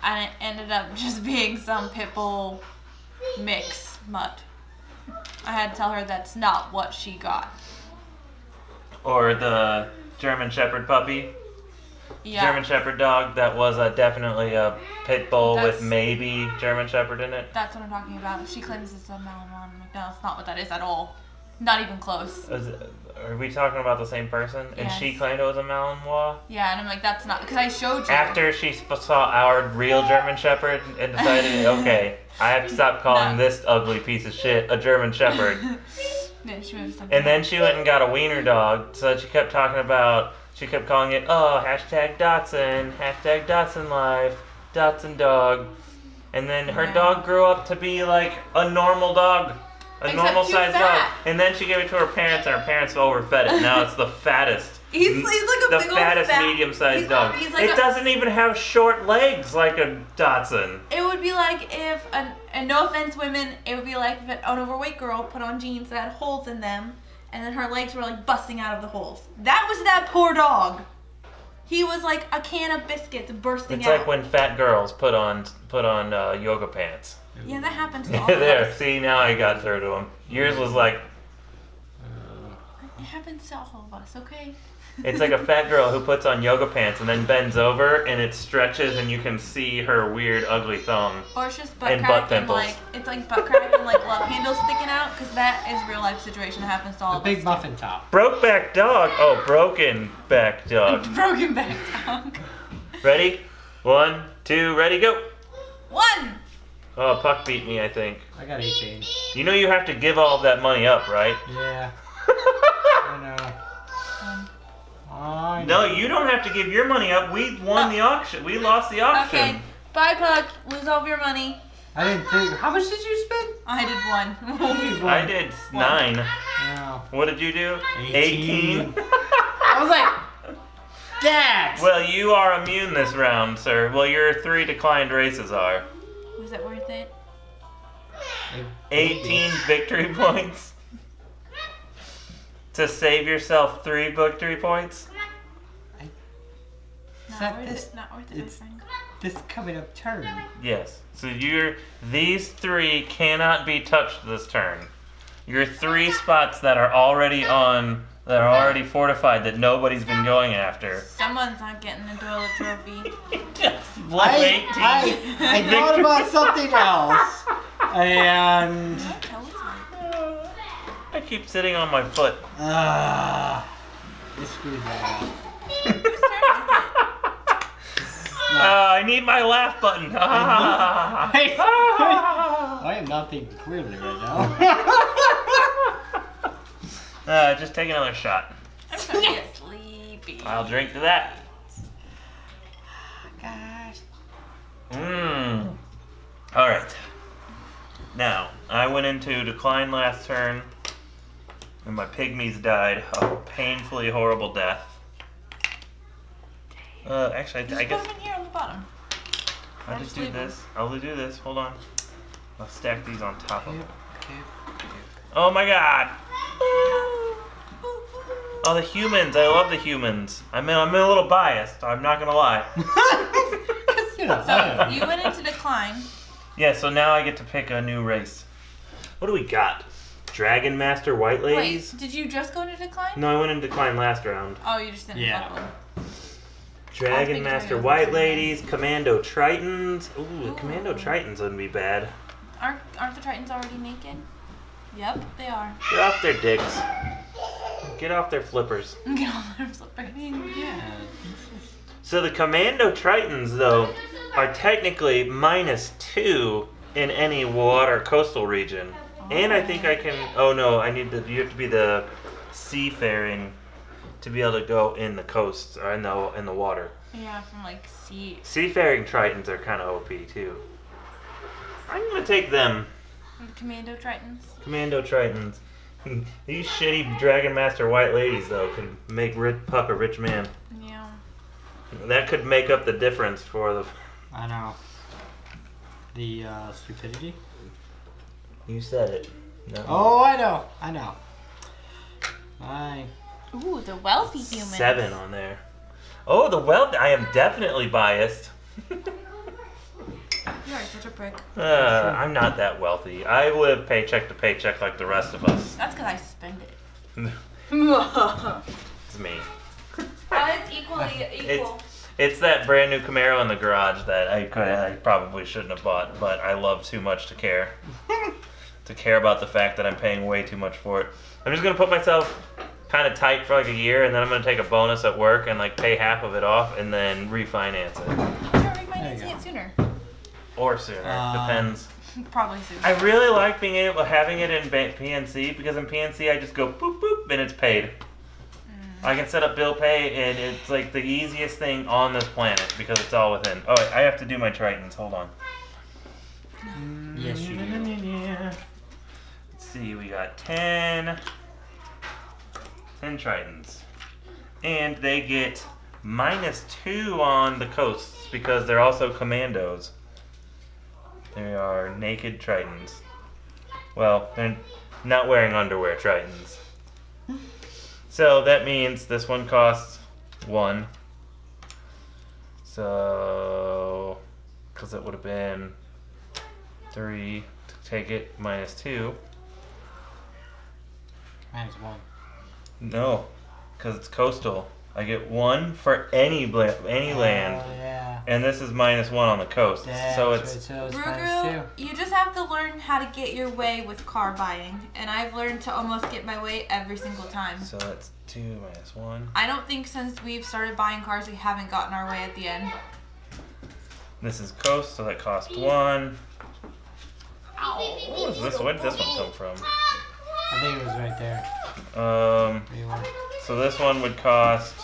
and it ended up just being some pit bull mix mutt. I had to tell her that's not what she got. Or the German Shepherd puppy. Yeah. German Shepherd dog that was definitely a pit bull with That's- maybe German Shepherd in it. That's what I'm talking about. She claims it's a Malinois. I'm like, no, it's not what that is at all. Not even close. Are we talking about the same person? And she Yes. claimed it was a Malinois? Yeah, and I'm like, that's not, because I showed you. After she saw our real German Shepherd and decided, okay, I have to stop calling this ugly piece of shit a German Shepherd. Yeah, she was something. And then she went and got a wiener dog, so she kept talking about, she kept calling it, oh, hashtag Dotson life, Dotson dog. And then her dog grew up to be like a normal dog. A Except normal too sized dog. fat. And then she gave it to her parents, and her parents overfed it. Now it's the fattest. He's like a the big old fattest fat, medium-sized dog. He's like it doesn't even have short legs like a Dotson. It would be like if, and no offense women, it would be like if an overweight girl put on jeans that had holes in them, and then her legs were like busting out of the holes. That was that poor dog. He was like a can of biscuits bursting It's out. like when fat girls put on yoga pants. Yeah, that happens to all of There, us. see, now I got through to him. Yours was like, It happens to all of us, okay? it's like a fat girl who puts on yoga pants and then bends over and it stretches and you can see her weird, ugly thumb. Or it's just butt And crack butt and pimples. like, it's like butt crack and like love handles sticking out, because that is real life situation that happens to all The of big us. muffin top. Brokeback dog. Oh, broken back dog. Broken back dog. Ready? 1, 2, ready, go. 1! Oh, Puck beat me, I think. I got 18. You know you have to give all of that money up, right? Yeah. I know. I know. No, you don't have to give your money up. We won the auction. We lost the auction. Okay, bye Puck, lose all of your money. I didn't think. How much did you spend? I did 1. I did 9. No. What did you do? 18. I was like, Dad! Well, you are immune this round, sir. Well, your 3 declined races are. Was it worth it? 18 victory points. To save yourself 3 victory points. Not That- worth this- it, not worth it, my it's- friend. This coming up turn. Yes. So these 3 cannot be touched this turn. Your 3 spots that are already fortified that nobody's been going after. Someone's not getting the Doyle trophy. I thought about something else. And I keep sitting on my foot. you screwed that up. Whose turn is it? I need my laugh button. I am not thinking clearly right now. Just take another shot. I'm starting to get sleepy. I'll drink to that. Gosh. Alright. Now, I went into decline last turn, and my pygmies died a painfully horrible death. Actually, Just I put guess them in here on the bottom. I'll just do this. I'll do this. Hold on. I'll stack these on top of it. Oh my god! Oh, the humans. I love the humans. I'm a little biased. I'm not going to lie. So you went into decline. Yeah, so now I get to pick a new race. What do we got? Dragon Master White Ladies? Wait, did you just go into decline? No, I went into decline last round. Oh, you just didn't. Yeah. Follow. Dragon Master White Ladies, Commando Tritons. Ooh, the Commando Tritons wouldn't be bad. Aren't the Tritons already naked? Yep, they are. Get off their dicks. Get off their flippers. Get on their flippers. Yeah. So the Commando Tritons, though, are technically -2 in any water coastal region. And I think I can... Oh, no, you have to be the seafaring to be able to go in the coast or in the water. Yeah, from like sea. Seafaring Tritons are kind of OP, too. I'm going to take them. Commando Tritons. Commando Tritons. These shitty Dragon Master White Ladies, though, can make Puck a rich man. Yeah. That could make up the difference for the... I know. The stupidity? You said it. No. Oh, I know. I know. Fine. Ooh, the wealthy humans. 7 on there. Oh, the wealth. I am definitely biased. You are such a prick. I'm not that wealthy. I live paycheck to paycheck like the rest of us. That's because I spend it. It's me. It's equal. It's that brand new Camaro in the garage that I probably shouldn't have bought, but I love too much to care. To care about the fact that I'm paying way too much for it. I'm just gonna put myself kind of tight for like a year, and then I'm gonna take a bonus at work and like pay half of it off, and then refinance it. You're refinancing it sooner. Or sooner, depends. Probably sooner. I really like having it in PNC because in PNC I just go boop boop and it's paid. I can set up bill pay and it's like the easiest thing on this planet because it's all within. Oh, wait, I have to do my Tritons. Hold on. Yes, you do. Let's see, we got 10 Tritons. And they get -2 on the coasts because they're also commandos. They are naked Tritons. Well, they're not wearing underwear Tritons. So that means this one costs 1. So, because it would have been 3 to take it -2. -1. No, because it's coastal. I get 1 for any land, yeah. and this is -1 on the coast. That's So right, it's so it's Rugru, -2. you just have to learn how to get your way with car buying, and I've learned to almost get my way every single time. so that's 2 -1. I don't think since we've started buying cars we haven't gotten our way at the end. This is coast, so that costs 1. Where did this one come from? I think it was right there. So this one would cost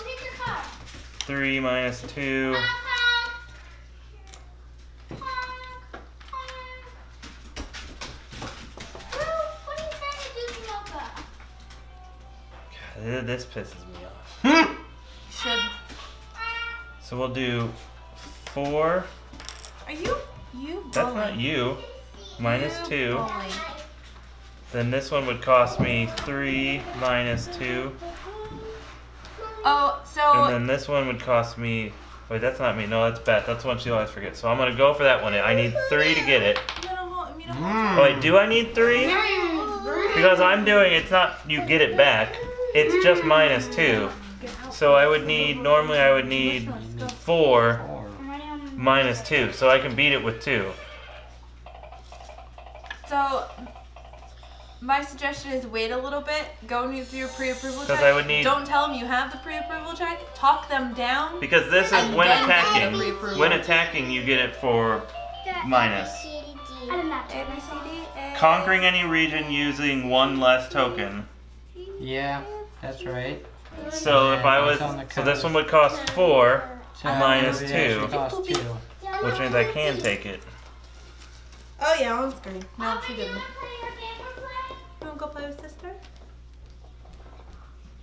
3 -2. God, this pisses me off. Should. So we'll do 4. Are you That's bully. not you. -2. You bully. Then this one would cost me 3 -2. Oh, so And then this one would cost me... Wait, that's not me. No, that's Beth. That's one she always forgets. So I'm going to go for that one. I need 3 to get it. Oh, wait, do I need 3? Because I'm doing... It's not you get it back. It's just -2. So I would need... Normally I would need 4 -2. So I can beat it with 2. So, my suggestion is wait a little bit, go through your pre-approval check. Because I would need... Don't tell them you have the pre-approval check. Talk them down. Because this is And when then attacking. get the pre-approval. When attacking, you get it for minus. ABCD. Conquering any region using 1 less token. Yeah, that's right. So if I was... So this one would cost 4 So minus it 2. actually costs 2. Which means I can take it. Oh yeah, on screen. No, she didn't. You wanna go play with sister?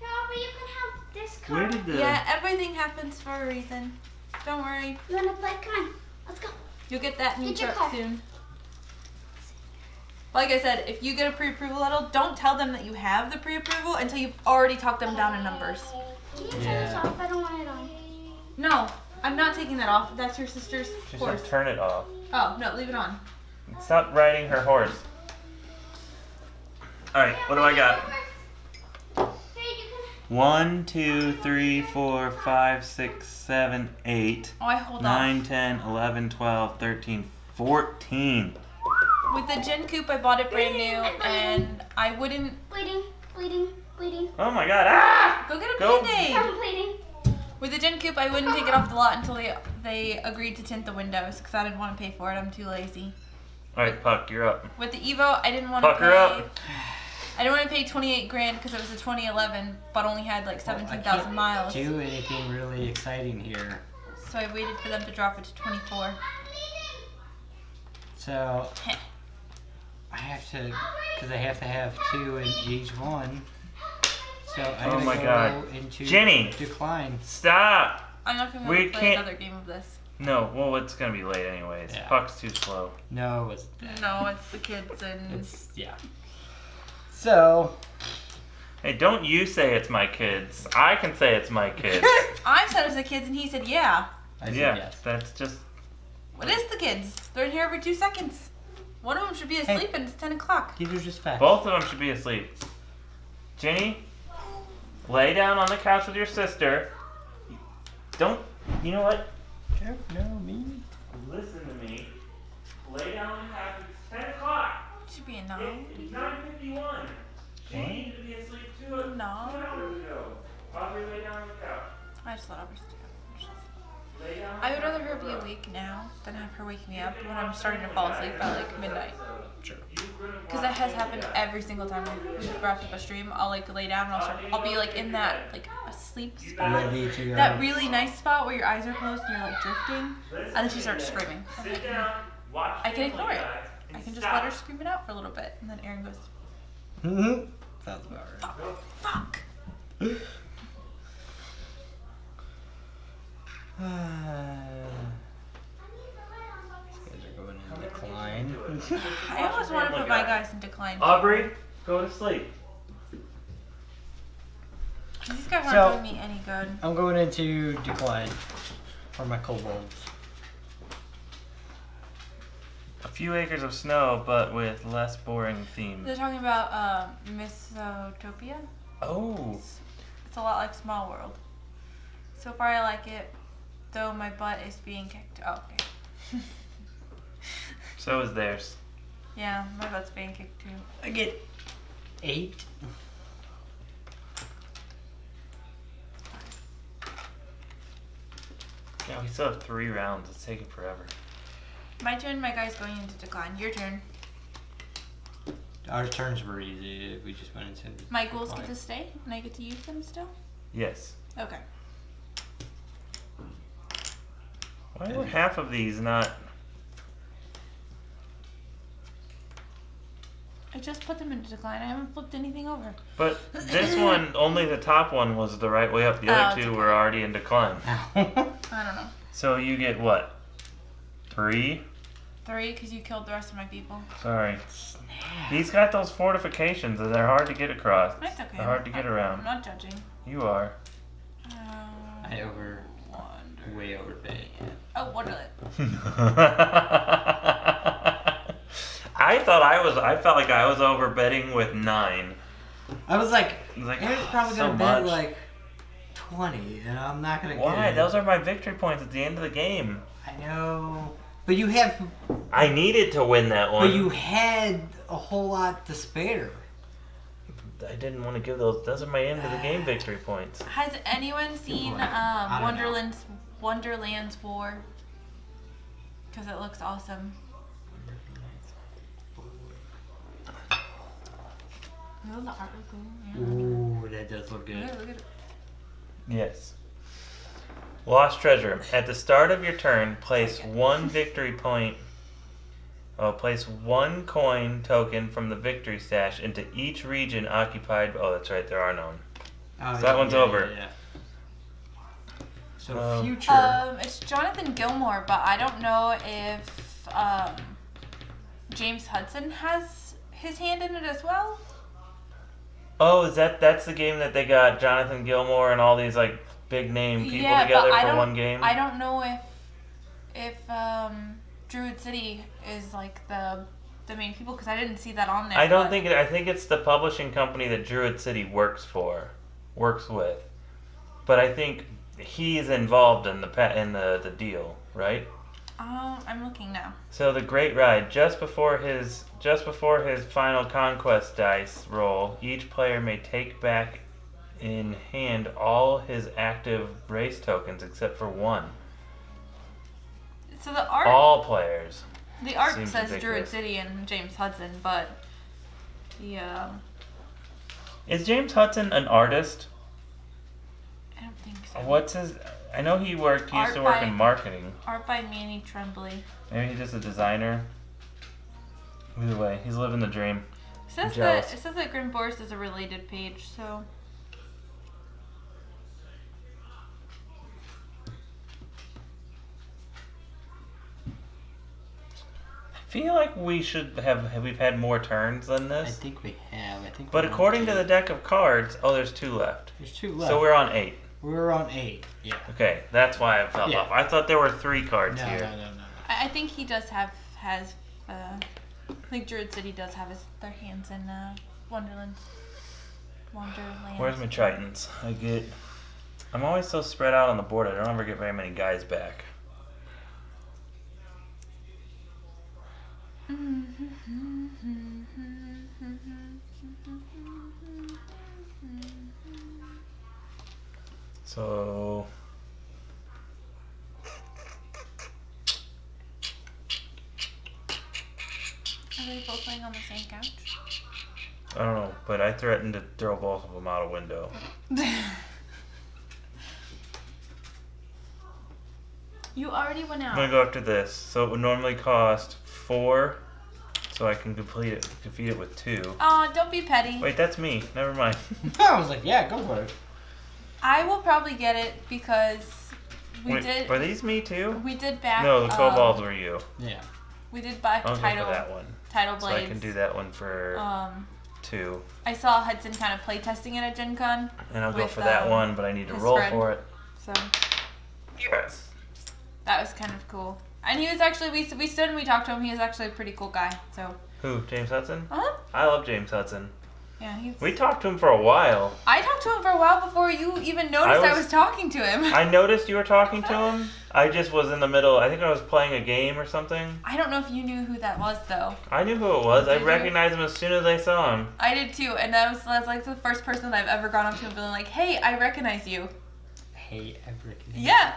No, but you can have this car. Where did the... Yeah, everything happens for a reason. Don't worry. You wanna play? Come on, let's go. You'll get that new Get your truck car. soon. Like I said, if you get a pre-approval letter, don't tell them that you have the pre-approval until you've already talked them down in numbers. Can you turn this off? I don't want it on. No, I'm not taking that off. That's your sister's She horse. said turn it off. Oh, no, leave it on. Stop riding her horse. Alright, what do I got? 1, 2, 3, 4, 5, 6, 7, 8, Oh, I hold 9, off. 10, 11, 12, 13, 14. With the Gen Coupe, I bought it brand new, and I wouldn't... Bleeding, bleeding, bleeding. Oh my god, ah! Go get a Go. Band-Aid! I'm bleeding. With the Gen Coupe, I wouldn't take it off the lot until they agreed to tint the windows, because I didn't want to pay for it. I'm too lazy. Alright, Puck, you're up. With the Evo, I didn't want to Pucker pay... up. I didn't want to pay 28 grand because it was a 2011, but only had like 17,000 miles. Do anything really exciting here. So I waited for them to drop it to 24. So I have to, because I have to have 2 in each one. So I'm Oh gonna my go God. into Jenny! decline. Stop! I'm not going to We be able to play can't- another game of this. No, well, it's gonna be late anyways. Yeah. Puck's too slow. No, it's No, it's the kids and... yeah. So Hey, don't you say it's my kids. I can say it's my kids. I said it was the kids and he said yeah. I said Yeah, yes. that's just... What is the kids? They're in here every 2 seconds. One of them should be asleep and it's 10 o'clock. These are just facts. Both of them should be asleep. Jenny, lay down on the couch with your sister. Don't... You know what? No, me. Listen to me. Lay down on the couch. It's 10 o'clock. Should be a It's 9:51. She What? needed to be asleep 2 No. hours ago. Aubrey, lay down on the couch. I just let Aubrey stay up. Lay down on I the would rather couch. her be awake now than have her wake me up when I'm starting to fall asleep by like midnight. Sure. Because that has happened every single time we've wrapped up a stream. I'll like lay down and I'll be like in that like a sleep spot. Ready to go. That really nice spot where your eyes are closed and you're like drifting. And then she starts screaming. I'm Sit like, down. Watch I can ignore it. and I can just stop. let her scream it out for a little bit. And then Aaron goes, Sounds about right. fuck. These guys are going in decline. I almost want to put my guys in decline. Aubrey, go to sleep. These guys So- aren't doing me any good. I'm going into decline for my kobolds. A few acres of snow, but with less boring themes. They're talking about Misotopia. Oh. It's a lot like Smallworld. So far I like it, though my butt is being kicked. Oh, okay. So is theirs. Yeah, my butt's being kicked too. I get 8. Yeah, we still have 3 rounds. It's taking forever. My turn, my guy's going into decline. Your turn. Our turns were easy. We just went into My ghouls get decline. to stay, and I get to use them still? Yes. Okay. Why were half of these not... I just put them into decline. I haven't flipped anything over. But this one, only the top one was the right way up. The other it's two okay. were already in decline. I don't know. So you get what? 3? 3, because you killed the rest of my people. Sorry. He's got those fortifications and they're hard to get across. That's okay. They're hard to get I'm around. not judging. You are. I way overbid. Oh, Wonderland. I felt like I was overbetting with 9. I was like, I was like, Aaron's probably so gonna bet much. like 20, and I'm not gonna Why? get it. Those are my victory points at the end of the game. I know, but you have, I needed to win that one. but you had a whole lot to spare. I didn't want to give those. Those are my end of the game victory points. Has anyone seen point. I don't know. Wonderland's War? Because it looks awesome. Oh, the art was cool. Yeah. Ooh, that does look Yeah, good. look at it. Yes. Lost treasure. At the start of your turn, place 1 victory point. Oh, place 1 coin token from the victory stash into each region occupied. Oh, that's right. There are none. Oh, So that one's over. Yeah. So future. It's Jonathan Gilmore, but I don't know if James Hudson has his hand in it as well? Oh, that's the game that they got Jonathan Gilmour and all these like big name people together for one game? I don't know if Druid City is like the main people because I didn't see that on there. I think it's the publishing company that Druid City works with. But I think he's involved in the deal, right? I'm looking now. So the Great Ride, just before his final conquest dice roll, each player may take back in hand all his active race tokens except for one. So the art. All players. The art Seems says ridiculous. Druid City and James Hudson, but the Is James Hudson an artist? I don't think so. What's his? I know he used Art to work by- in marketing. Art by Manny Tremblay. Maybe he's just a designer. Either way, he's living the dream. It says Jealous. that Grim Forest is a related page, so I feel like we should we've had more turns than I this. think we have. But according to the deck of cards, there's 2 left. there's 2 left. So we're on 8. We're on 8. Yeah. Okay, that's why I fell Yeah. off. I thought there were 3 cards No, here. no. I think he does has I think Druid City does have their hands in Wonderland. Where's my Tritons? I'm always so spread out on the board. I don't ever get very many guys back. So Are they both playing on the same couch? I don't know, but I threatened to throw both of them out a window. You already went I'm gonna out. go after this. So it would normally cost 4, so I can defeat it with 2. Oh, don't be petty. Wait, that's me. Never mind. I was like, yeah, go for it. I will probably get it because Were these me too? we did back. No, the kobolds were you. Yeah. We did back I'll go title for that one. title So blades. I can do that one for 2. I saw Hudson kind of playtesting it at Gen Con. And I'll go with, for that one, but I need to his roll friend. for it. So Yes. that was kind of cool. And he was actually we stood and we talked to him. He was actually a pretty cool guy. So Who? James Hudson? uh-huh. I love James Hudson. Yeah, he's. We talked to him for a while. I talked to him for a while before you even noticed I was talking to him. I noticed you were talking to him. I just was in the middle. I think I was playing a game or something. I don't know if you knew who that was though. I knew who it was. I Did you? recognized him as soon as I saw him. I did too, and that was like the first person that I've ever gone up to and been like, "Hey, I recognize you." Hey, Everett. Yeah.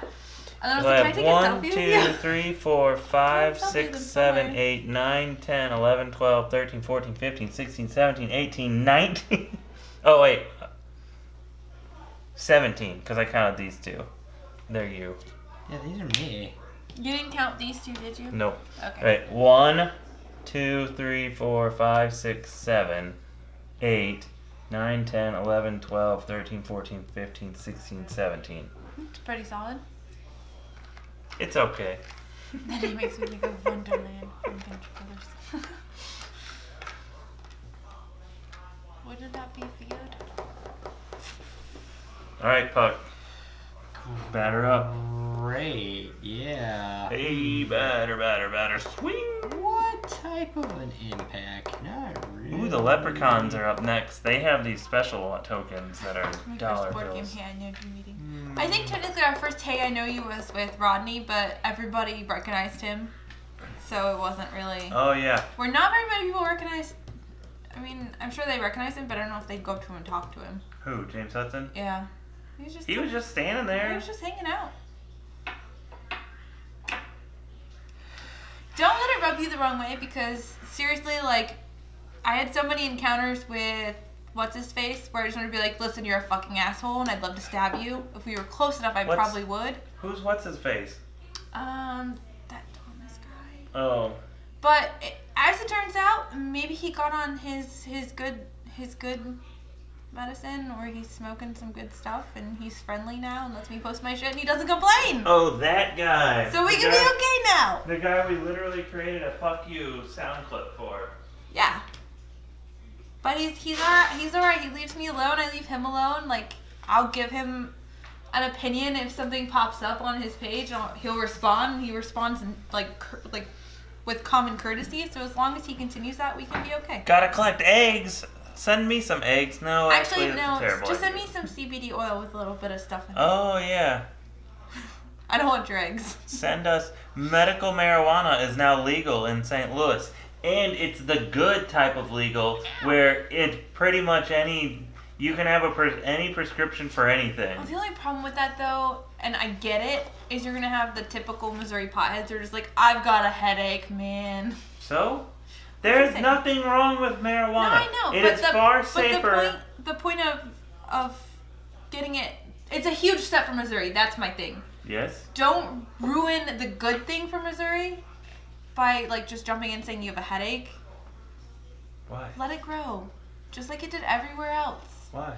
And then I was So like, I "Can I have take 1, a selfie?" 2, 3, 4, 5, Selfie 6, them 7, somewhere. 8, 9, 10, 11, 12, 13, 14, 15, 16, 17, 18, 19. Oh, wait. 17, because I counted these 2. They're you. Yeah, these are me. You didn't count these two, did you? Nope. Okay. Right. 1, 2, 3, 4, 5, 6, 7, 8, 9, 10, 11, 12, 13, 14, 15, 16, 17. It's pretty solid. It's okay. Then it makes me think of Wonderland from Venture Brothers. Wouldn't that be weird? Alright, Puck. Batter up. Great, yeah. Hey, batter, swing! What type of an impact? Not really. Ooh, the leprechauns are up next. They have these special tokens that are My dollar first board game bills. Hey I Know You meeting. I think technically our first Hey I Know You was with Rodney, but everybody recognized him. So it wasn't really. Oh, yeah. We're not very many people recognize. I mean, I'm sure they recognize him, but I don't know if they'd go up to him and talk to him. Who, James Hudson? Yeah. He was just standing He there. was just hanging out. Don't let it rub you the wrong way because seriously, like, I had so many encounters with what's his face where I just want to be like, listen, you're a fucking asshole and I'd love to stab you. If we were close enough, I probably would. What's his face? That Thomas guy. Oh. But as it turns out, maybe he got on his good medicine, or he's smoking some good stuff, and he's friendly now and lets me post my shit, and he doesn't complain. Oh, that guy. So we The can be guy- okay now. The guy we literally created a fuck you sound clip for. Yeah. But he's alright. He leaves me alone. I leave him alone. Like, I'll give him an opinion if something pops up on his page. He'll respond. He responds in, like with common courtesy. So as long as he continues that, we can be okay. Gotta collect eggs. Send me some eggs. No, Actually, that's no. a terrible Just send idea. me some CBD oil with a little bit of stuff in it. Oh yeah. I don't want your eggs. Send us. Medical marijuana is now legal in St. Louis. And it's the good type of legal where it's pretty much you can have any prescription for anything. Well, the only problem with that, though, and I get it, is you're going to have the typical Missouri potheads who are just like, I've got a headache, man. So, there's nothing wrong with marijuana. No, I know. It is far safer. The point of getting it, it's a huge step for Missouri. That's my thing. Yes. Don't ruin the good thing for Missouri by, like, just jumping in saying you have a headache. Why? Let it grow. Just like it did everywhere else. Why?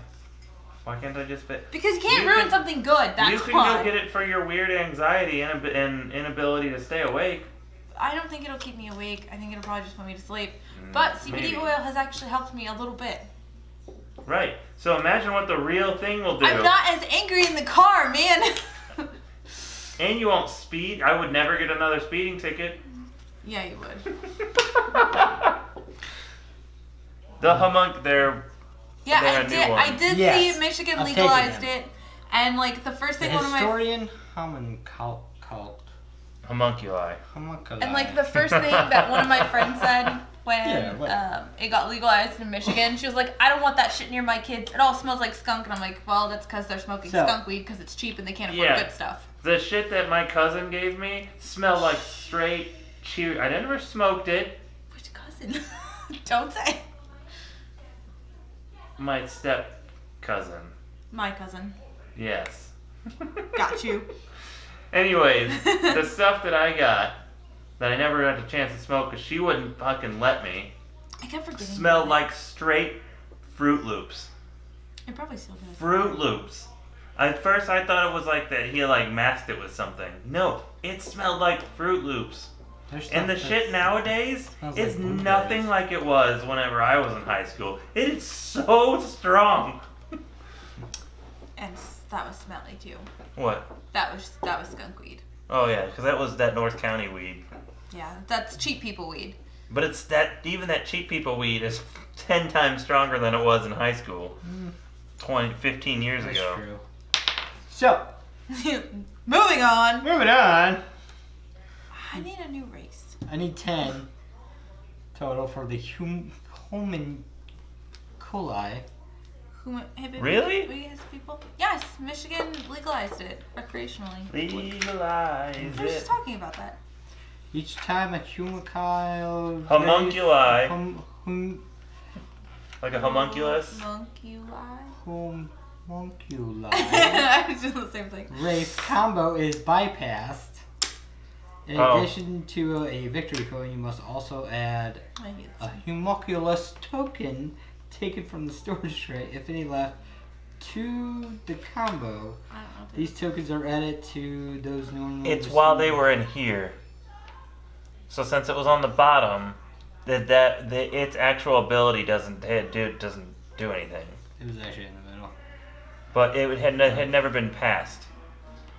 Why can't I just... Because you can't ruin something good. That's why. You can go get it for your weird anxiety and inability to stay awake. I don't think it'll keep me awake. I think it'll probably just put me to sleep. But CBD maybe. oil has actually helped me a little bit. Right. So imagine what the real thing will do. I'm not as angry in the car, man. And you won't speed. I would never get another speeding ticket. Yeah, you would. Yeah, They're I a new did. one. I did Yes, see Michigan I've taken legalized them. it, and like the first The thing one of my historian cult. Homunculi. and like the first thing that one of my friends said when it got legalized in Michigan, she was like, "I don't want that shit near my kids. It all smells like skunk." And I'm like, "Well, that's because they're smoking skunk weed because it's cheap and they can't afford good stuff." The shit that my cousin gave me smelled like straight chew. I never smoked it. Which cousin? Don't say. My step cousin. My cousin. Yes. Got you. Anyways, the stuff that I got that I never got the chance to smoke because she wouldn't fucking let me I kept forgetting. smelled like straight Fruit Loops. It probably still does. Fruit Loops. At first I thought it was like that he like masked it with something. No, it smelled like Fruit Loops. And the shit nowadays is nothing like it was whenever I was in high school. It is so strong. And that was smelly too. What? That was skunk weed. Oh yeah, because that was that North County weed. Yeah, that's cheap people weed. But it's even that cheap people weed is 10 times stronger than it was in high school. 15 years That's ago. true. So, Moving on. moving on. I need a new race. I need 10 total for the homunculi. Hey, baby, Really? We as people? Yes, Michigan legalized it recreationally. Legalize I was just it. talking about that. Each time a homunculi. Homunculi. Hum, Like a homunculus? Homunculi. homunculi. I was just the same thing. Race combo is bypassed. In addition to a victory coin, you must also add a homunculus token taken from the storage tray, if any left, to the combo. I don't know. These tokens are added to those normally. It's while they were in here. So since it was on the bottom, its actual ability doesn't do anything. It was actually in the middle. But it had never been passed.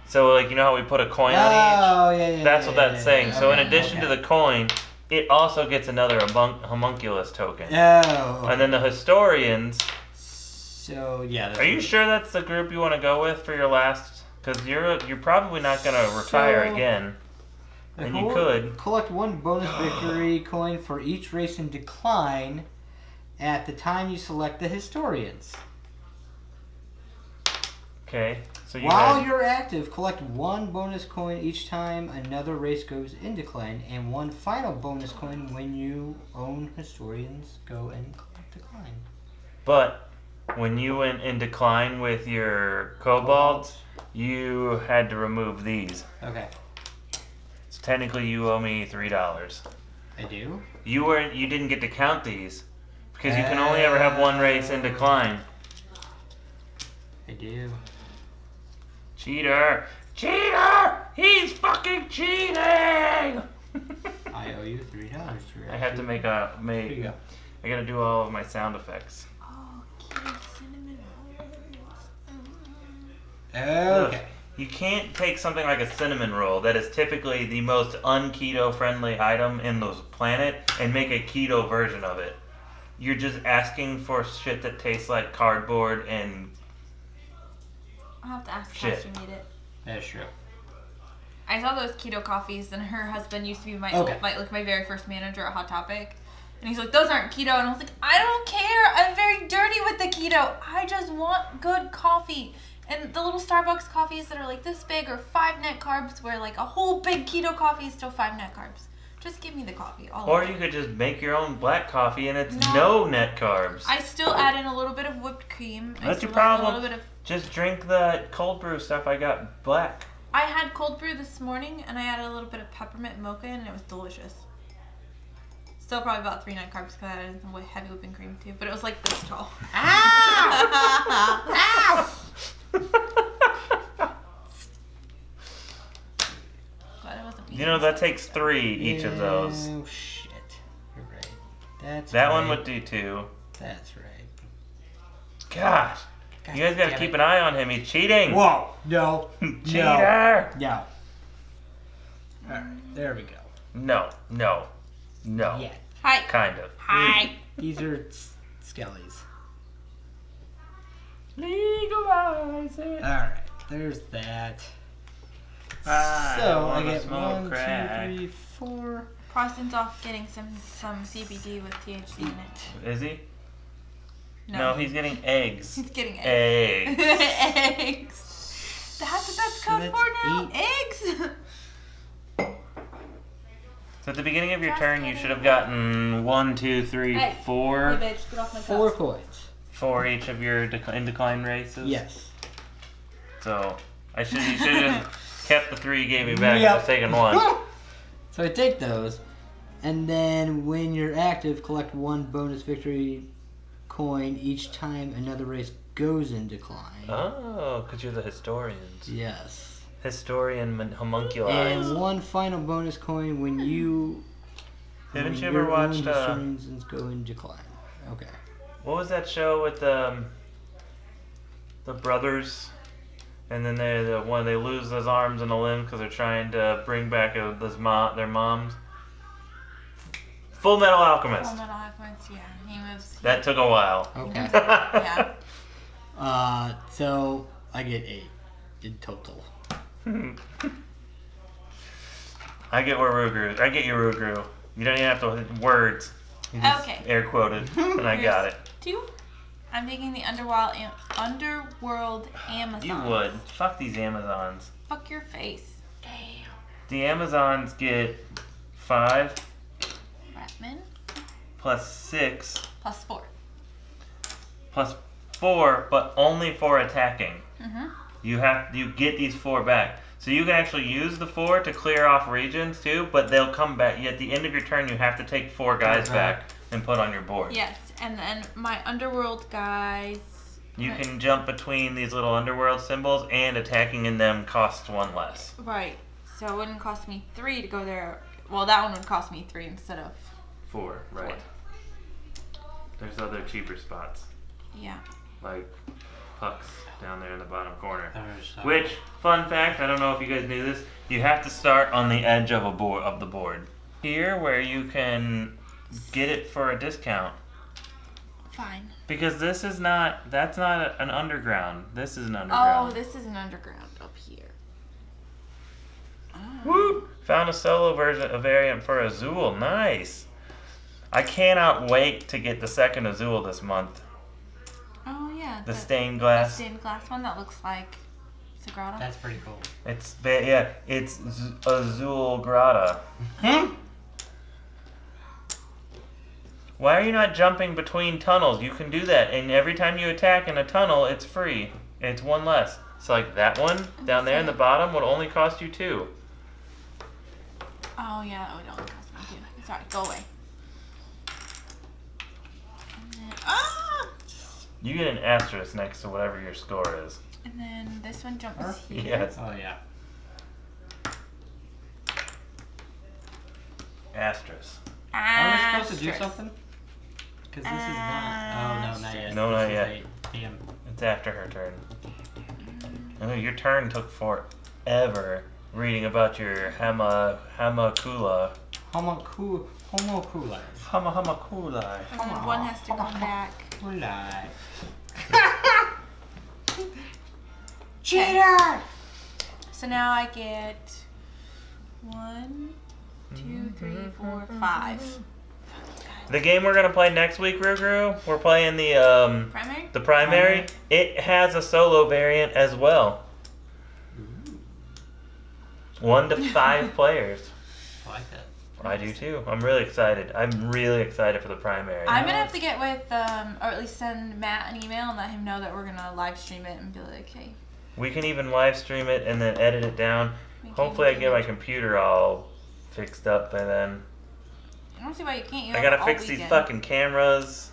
So like you know how we put a coin on each? Oh yeah. That's what that's saying. So in Okay, addition to the coin, it also gets another homunculus token. Oh. Okay. And then the historians. So yeah. Are you sure that's the group you want to go with for your last? Because you're probably not going to retire again. And you could. Collect one bonus victory coin for each race in decline at the time you select the historians. Okay. So While you're active, collect one bonus coin each time another race goes in decline, and one final bonus coin when you own historians go in decline. But when you went in decline with your kobolds, you had to remove these. Okay. So technically, you owe me $3. I do? You didn't get to count these because you can only ever have one race in decline. I do. Cheater! Cheater! He's fucking cheating! I owe you $3. I have to make Here you go. I gotta do all of my sound effects. Oh, keto cinnamon rolls. Okay. You can't take something like a cinnamon roll that is typically the most un-keto friendly item in the planet and make a keto version of it. You're just asking for shit that tastes like cardboard and I'll have to ask Shit. Cash to eat it. That's true. I saw those keto coffees, and her husband used to be my my very first manager at Hot Topic, and he's like, "Those aren't keto," and I was like, "I don't care. I'm very dirty with the keto. I just want good coffee." And the little Starbucks coffees that are like this big are 5 net carbs, where like a whole big keto coffee is still 5 net carbs. Just give me the coffee. Or you could just make your own black coffee and it's No. no net carbs. I still add in a little bit of whipped cream. That's your still add problem. A little bit of. Just drink the cold brew stuff I got black. I had cold brew this morning, and I added a little bit of peppermint mocha, and it was delicious. Still probably about 3 net carbs because I added some heavy whipping cream too, but it was like this tall. Glad it wasn't me. You know, that takes 3 each of those. Oh shit. You're right. That's That right. one would do 2. That's right. Gosh. You guys gotta keep an eye on him. He's cheating. Whoa. No. Cheater. No. Alright, there we go. No. Yeah. Hi. Kind of. Hi. These are skellies. Legalize it. Alright, there's that. So I get smoke 1, crack. 2, 3, 4. Proston's off getting some CBD with THC in it. Is he? No, he's getting eggs. He's getting eggs. Eggs. Eggs. That's what that's So code that's for now. 8. Eggs. So at the beginning of your turn, you should have gotten 1, 2, 3, Hey. 4. Hey, bitch, get off my 4 cup. coins. For each of your in decline races. Yes. So you should have kept the 3 you gave me back and Yep. just taken 1. So I take those, and then when you're active, collect 1 bonus victory coin each time another race goes in decline. Oh, because you're the historians. Yes. Historian homunculi. And 1 final bonus coin when you. Haven't when you ever your own watched, historians go in decline. Okay. What was that show with the brothers? And then they lose those arms and a limb because they're trying to bring back their moms. Full Metal Alchemist. Full Metal Alchemist, yeah. He moves. That took a while. Okay. Yeah. So I get 8 in total. I get where Rugru. I get your Rugru. You don't even have to words. You just Okay. air quoted, and I got it. 2. I'm taking the Underworld Amazon. You would. Fuck these Amazons. Fuck your face. The Amazons get 5 Ratman. plus 6 Plus 4. plus 4, but only for attacking. Mm-hmm. You get these 4 back. So you can actually use the 4 to clear off regions too, but they'll come back. At the end of your turn, you have to take 4 guys back and put on your board. Yes, and then my Underworld guys. You can jump between these little Underworld symbols, and attacking in them costs 1 less. Right. So it wouldn't cost me 3 to go there. Well, that one would cost me 3 instead of 4, right. There's other cheaper spots, yeah. like Puck's down there in the bottom corner. There's, Which, fun fact, I don't know if you guys knew this, you have to start on the edge of the board. Here, where you can get it for a discount. Fine. Because that's not an underground. This is an Oh, underground. this is an underground up here. Oh. Woo! Found a solo variant for Azul. Nice. I cannot wait to get the second Azul this month. Oh yeah. The stained glass. stained glass one that looks like Sagrada. That's pretty cool. It's Azul Grata. Why are you not jumping between tunnels? You can do that, and every time you attack in a tunnel, it's free. It's 1 less. So like that one down there in the bottom would only cost you 2. Oh yeah, that would only cost me 2. Sorry, go away. And then, You get an asterisk next to whatever your score is. and then this one jumps Huh? here. Yes. Oh yeah. Asterisk. Are we supposed to do Asterisk. something? Because this is not. Oh, no, not yet. No, not This is yet. 8. Damn. It's after her turn. Oh, your turn took forever reading about your Hamakula. Homoculus. Hamakula. And then one has to come back. Kulai. Cheater! So now I get 1, 2, 3, 4, 5. The game we're gonna play next week, Rugru, we're playing the Primary? primary. It has a solo variant as well. 1 to 5 players. I like that. I do too. I'm really excited. I'm really excited for the primary. I'm gonna have to get with, or at least send Matt an email and let him know that we're gonna live stream it and be like, hey. We can even live stream it and then edit it down. Hopefully I can get my computer all fixed up by then. I don't see why you can't. You I have gotta all fix these weekend. fucking cameras.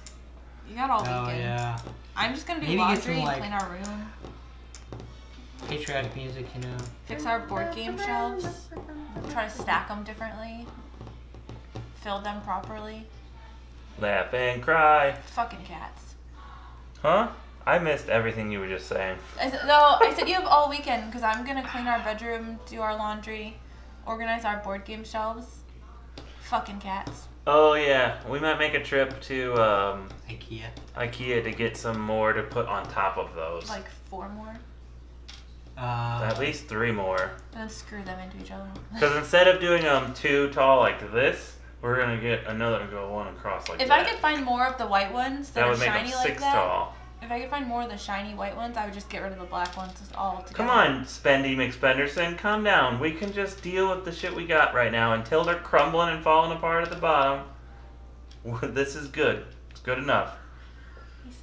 You got all Oh, weekend. yeah. I'm just gonna do Maybe get laundry some, and like- clean our room. Patriotic music, you know. Fix our board game shelves. Try to stack them differently. Fill them properly. Laugh and cry. Fucking cats. Huh? I missed everything you were just saying. I said you have all weekend because I'm gonna clean our bedroom, do our laundry, organize our board game shelves. Fucking cats. Oh yeah, we might make a trip to IKEA. IKEA to get some more to put on top of those. Like 4 more. At least 3 more. And then screw them into each other. Because instead of doing 2 tall like this, we're gonna get another one across like If that. I could find more of the white ones that, that are would make shiny them like 6 that. tall. If I could find more of the shiny white ones, I would just get rid of the black ones all together. Come on, Spendy McSpenderson, calm down. We can just deal with the shit we got right now until they're crumbling and falling apart at the bottom. This is good. It's good enough. He's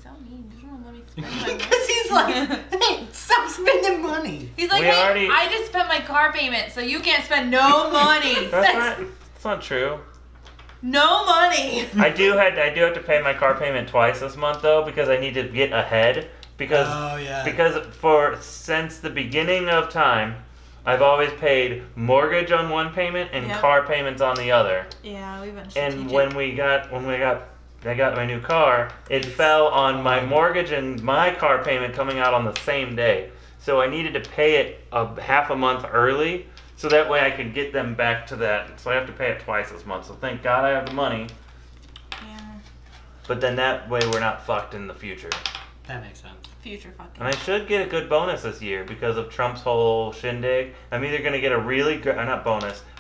so mean. He doesn't want to let me spend my money. Because he's like, hey, stop spending money. He's like, We hey, already- I just spent my car payment, so you can't spend no money. That's not true. No money. I do have to pay my car payment twice this month though because I need to get ahead because since the beginning of time I've always paid mortgage on one payment and Yep. car payments on the other. Yeah, we've been And when I got my new car, it fell on my mortgage and my car payment coming out on the same day. So I needed to pay it half a month early. So that way I could get them back to that. So I have to pay it twice this month. So thank God I have the money. Yeah. But then that way we're not fucked in the future. That makes sense. Future fucking. And I should get a good bonus this year because of Trump's whole shindig. I'm either going to get a really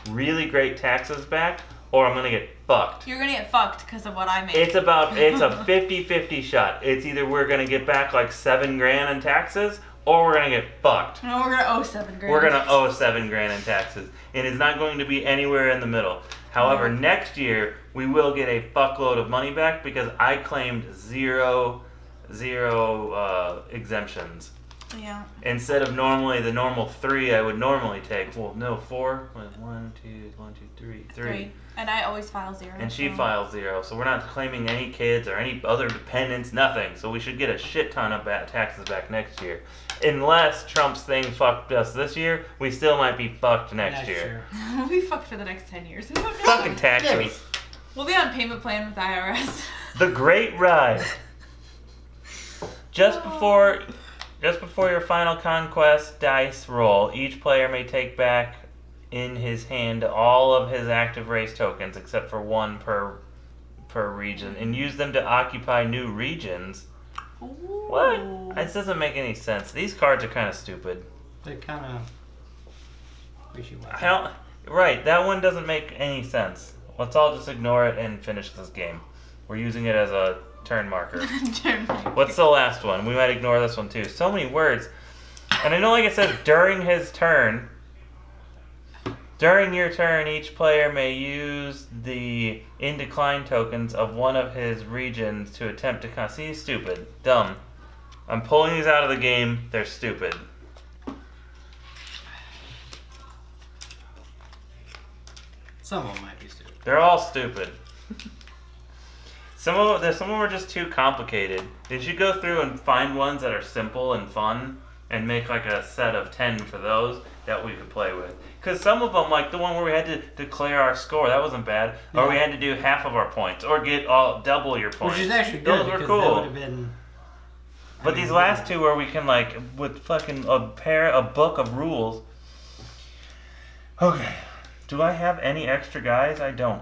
really great taxes back, or I'm going to get fucked. You're gonna get fucked because of what I made. It's a 50-50 shot. It's either we're going to get back like $7,000 in taxes, or we're going to get fucked. No, we're gonna owe $7,000. We're going to owe $7,000 in taxes. And it's not going to be anywhere in the middle. However, next year, we will get a fuckload of money back because I claimed zero exemptions. Yeah. Instead of normally the normal 3 I would normally take. Well, no, 4. 1, 2, 3. 3. And I always file 0. And she so- files 0. So we're not claiming any kids or any other dependents, nothing. So we should get a shit ton of taxes back next year. Unless Trump's thing fucked us this year, we still might be fucked next year. We'll be fucked for the next 10 years. Fucking taxes. We'll be on payment plan with IRS. The Great Ride. Just before your final conquest dice roll, each player may take back in his hand all of his active race tokens except for 1 per region and use them to occupy new regions. What? This doesn't make any sense. These cards are kind of stupid. They're kind of wishy-washy. Right, that one doesn't make any sense. Let's all just ignore it and finish this game. We're using it as a turn marker. What's the last one? We might ignore this one too. So many words. And I know, like I said, during his turn, during your turn, each player may use the in decline tokens of one of his regions to attempt to see, stupid, dumb. I'm pulling these out of the game. They're stupid. Some of them might be stupid. They're all stupid. Some of them are just too complicated. Did you go through and find ones that are simple and fun? and make like a set of 10 for those that we could play with. Because some of them, like the one where we had to declare our score, that wasn't bad. Or we Yeah. had to do half of our points, or get double your points. Which is actually good Those were because cool. that would have been. But these last two where we can like with fucking a book of rules. Okay. Do I have any extra guys? I don't.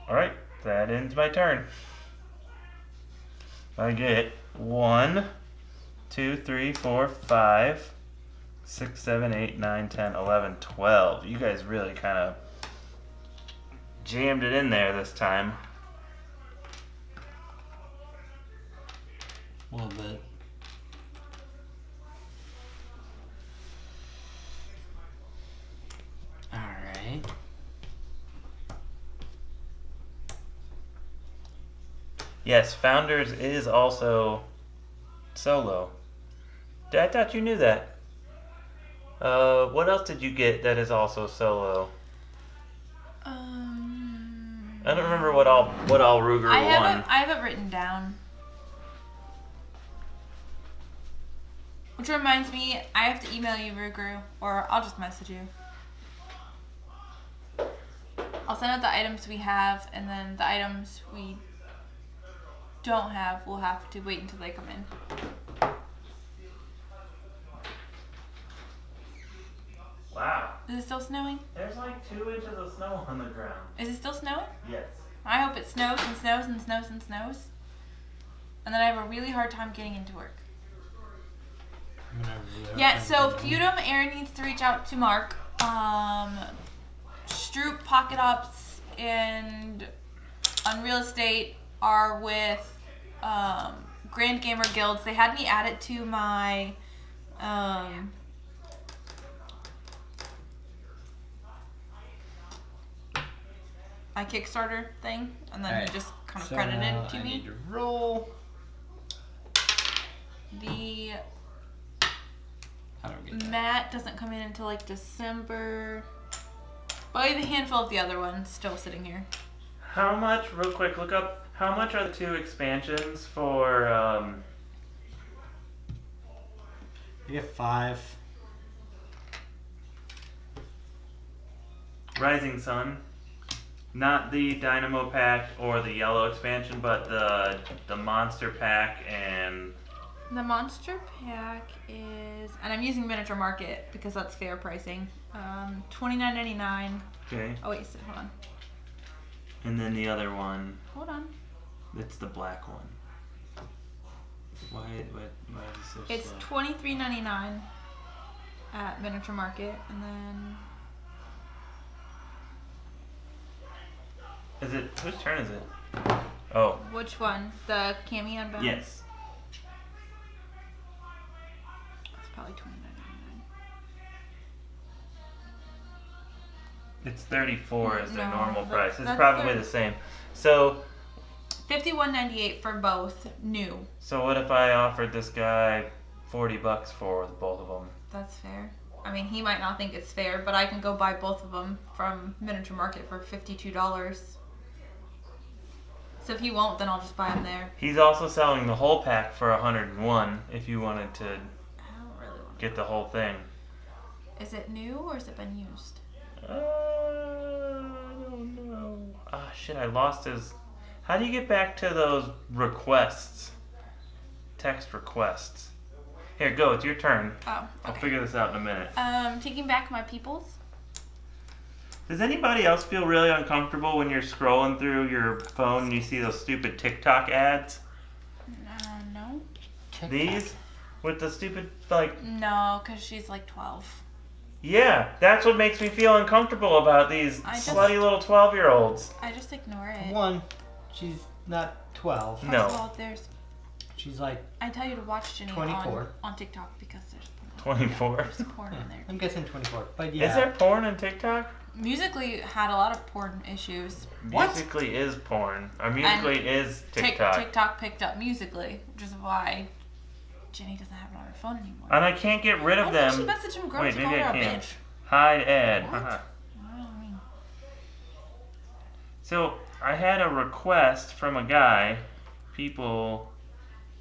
Alright, that ends my turn. I get 1, 2, 3, 4, 5, 6, 7, 8, 9, 10, 11, 12. You guys really kind of jammed it in there this time. A little bit. Alright. Yes, Founders is also solo. I thought you knew that. What else did you get that is also solo? I don't remember what all Ruger I won. have it written down. Which reminds me, I have to email you, Rugru, or I'll just message you. I'll send out the items we have, and then the items we don't have, we'll have to wait until they come in. Wow. Is it still snowing? There's like 2 inches of snow on the ground. Is it still snowing? Yes. I hope it snows and snows and snows and snows. And then I have a really hard time getting into work. Yeah, so Feudum, Aaron needs to reach out to Mark. Stroop, Pocket Ops, and Unreal Estate are with Grand Gamer Guilds. They had me add it to my my Kickstarter thing, and then he just kind of credited it to I me. need to roll. The I don't get that. Matt doesn't come in until like December. But I have a handful of the other ones still sitting here. How much, real quick, look up, how much are the 2 expansions for, You get 5. Rising Sun? Not the Dynamo Pack or the Yellow expansion, but the Monster Pack and... The Monster Pack is, and I'm using Miniature Market because that's fair pricing. $29.99. Okay. Oh wait, so hold on. And then the other one, Hold on. it's the black one. Why is it so It's slow? $23.99 at Miniature Market, and then Is it, whose turn is it? Oh, which one? The Cami Unbound? yes. It's probably $29.99. It's 34 is their No, normal but price. It's that's probably their- the same. So $51.98 for both new. So what if I offered this guy $40 for both of them? That's fair. I mean, he might not think it's fair, but I can go buy both of them from Miniature Market for $52. So if he won't, then I'll just buy them there. He's also selling the whole pack for 101 if you wanted to I don't really want get the whole thing. Is it new or has it been used? I don't know. Ah, shit, I lost his... How do you get back to those requests? Text requests. Here, go, it's your turn. Oh, I'll okay. figure this out in a minute. Taking back my peoples. Does anybody else feel really uncomfortable when you're scrolling through your phone and you see those stupid TikTok ads? No. These? With the stupid, like... No, because she's like 12. Yeah, that's what makes me feel uncomfortable about these I just- slutty little 12-year-olds. I just ignore it. 1, she's not 12. No. First of all, She's like, I tell you to watch Jenny 24. on TikTok because there's porn. 24. There's porn on there. I'm guessing 24. But yeah. Is there porn on TikTok? Musically had a lot of porn issues. What? Musically is porn. Or Musically is TikTok. TikTok picked up Musically, which is why Jenny doesn't have it on her phone anymore. And I can't get rid of I think she them. messaged him girl Wait, to maybe call her I a can. bitch. Hide ad. What? Haha. I don't mean. So I had a request from a guy. People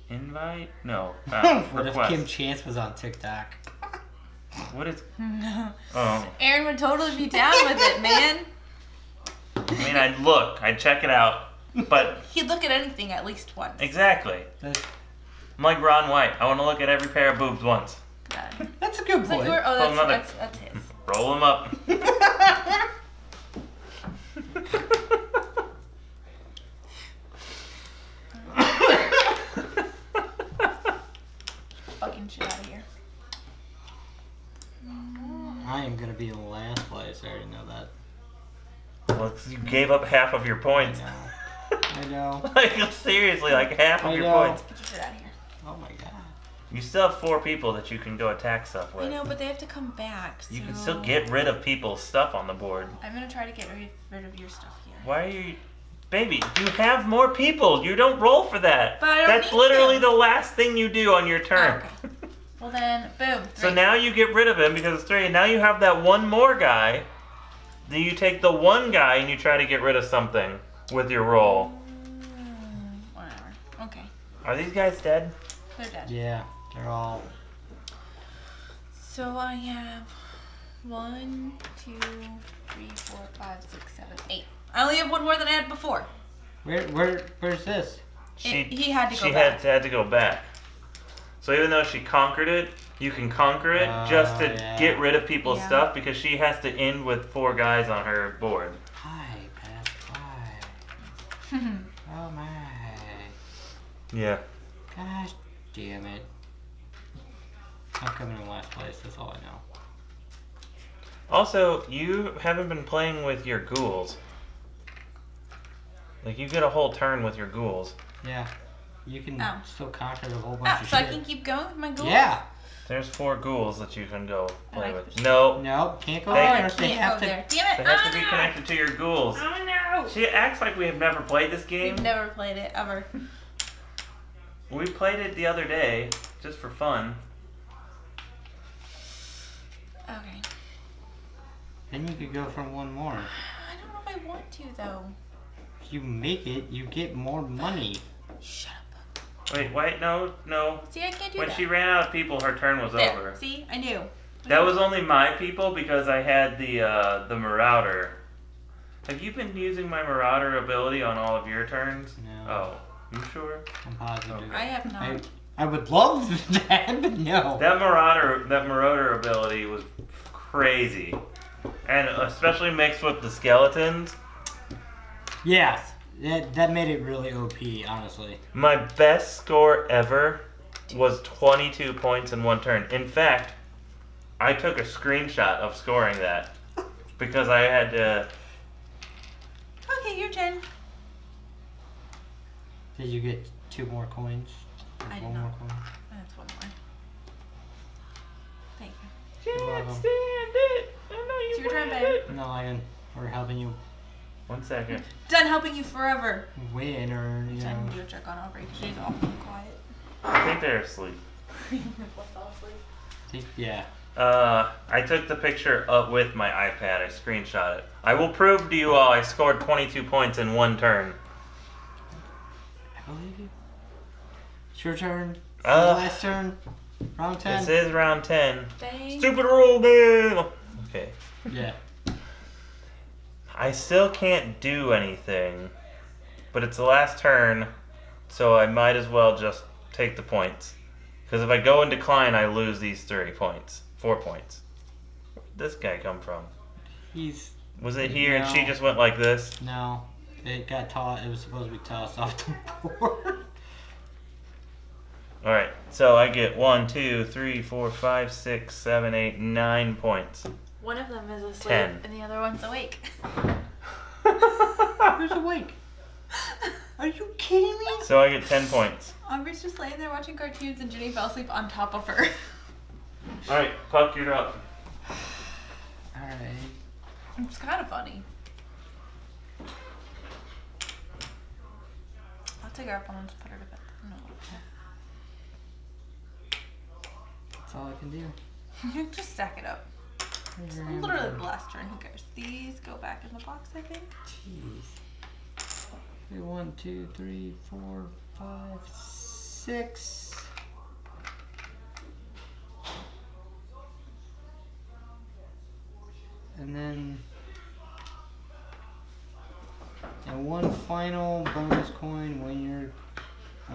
Invite? No. What if Request. Kim Chance was on TikTok? What is? No. Oh. Aaron would totally be down with it, man. I mean, I'd look. I'd check it out. But He'd look at anything at least once. exactly. I'm like Ron White. I want to look at every pair of boobs once. God. That's a good It's like, point. oh, another. that's his. Roll them up. Fucking shit out of here. I am gonna be in last place. I already know that. Well, 'cause you gave up half of your I points. know. I know. Like, seriously, like half of I your know. points. Get your shit out of here. Oh my god. You still have 4 people that you can go attack stuff with. I know, but they have to come back. So You can still get rid of people's stuff on the board. I'm gonna try to get rid of your stuff here. Why are you... Baby, you have more people. You don't roll for that. But I don't That's need literally to. the last thing you do on your turn. Oh, okay. Well then, boom. So 3. now you get rid of him because it's 3. And now you have that one more guy. Then you take the one guy and you try to get rid of something with your roll. Whatever. Okay. Are these guys dead? They're dead. Yeah, they're all. So I have 1, 2, 3, 4, 5, 6, 7, 8. I only have one more than I had before. Where's this? He had to go She back. had to go back. So even though she conquered it, you can conquer it just to yeah. get rid of people's Yeah. stuff because she has to end with 4 guys on her board. Hi, Pat. Hi. Oh my. Yeah. Gosh damn it. I'm coming in last place. That's all I know. Also, you haven't been playing with your ghouls. Like, you get a whole turn with your ghouls. Yeah. You can Oh. still conquer a whole bunch of So I shit. can keep going with my goals? Yeah. There's 4 ghouls that you can go play I with. push- No, No, can't go They- Oh, I there. They can't have go to. there. Damn they it. have to be connected to your ghouls. Oh no. She acts like we have never played this game. We've never played it, ever. We played it the other day, just for fun. Okay. Then you could go for one more. I don't know if I want to, though. If you make it, you get more money. Shut up. Wait, no. See, I can't do When that. she ran out of people, her turn was There. over. See, I knew. That was only my people because I had the Marauder. Have you been using my Marauder ability on all of your turns? No. Oh, you sure? I'm positive. I have not. I would love that, but no. That Marauder ability was crazy, and especially mixed with the skeletons. Yeah, that made it really OP, honestly. My best score ever was 22 points in one turn. In fact, I took a screenshot of scoring that because I had to. Okay, your turn. Did you get 2 more coins? Or I did one not. more coin? That's one more. Thank you. You're welcome. Stand it. I know you It's your turn, want babe. it. No, Ian, we're helping you 1 second. Done helping you forever. win, or, you I know. can do a check on Aubrey because she's awfully quiet. I think they're asleep. Fell asleep. Yeah. I took the picture up with my iPad. I screenshot it. I will prove to you all I scored 22 points in one turn. I believe you. It's your turn. Uh, Last turn. Round 10. This is round 10. Thank Stupid rule game! Okay. Yeah. I still can't do anything, but it's the last turn, so I might as well just take the points. Because if I go and decline, I lose these 3 points. 4 points. Where'd this guy come from? He's. Was it here and she No. just went like this? No. It got tossed. It was supposed to be tossed off the board. Alright, so I get 1, 2, 3, 4, 5, 6, 7, 8, 9 points. One of them is asleep 10. and the other one's awake. Who's awake? Are you kidding me? So I get 10 points. Aubrey's just laying there watching cartoons and Jenny fell asleep on top of her. Alright, Puck, you're up. Alright. It's kind of funny. I'll take her up and just put her to bed. No. That's all I can do. Just stack it up. It's literally the last turn. Who cares? These go back in the box, I think. Jeez. 1, 2, 3, 4, 5, 6. And then one final bonus coin when your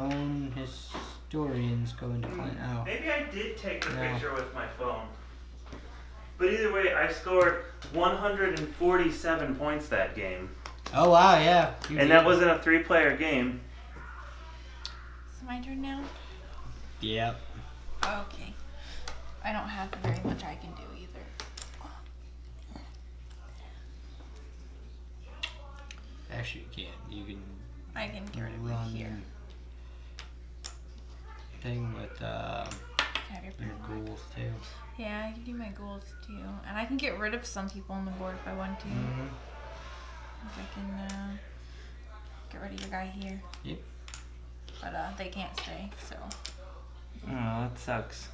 own historians go into client. Oh. Maybe I did take the No. picture with my phone. But either way, I scored 147 points that game. Oh wow, yeah. You And did. that wasn't a 3-player game. Is it my turn now? Yep. Okay. I don't have very much I can do either. Actually, you can. You can I can get rid of run it here. thing with Can I have your your pen? goals too. Yeah, I can do my goals too. And I can get rid of some people on the board if I want to. Mm-hmm. I can get rid of your guy here. Yep. But they can't stay, so. Oh, that sucks.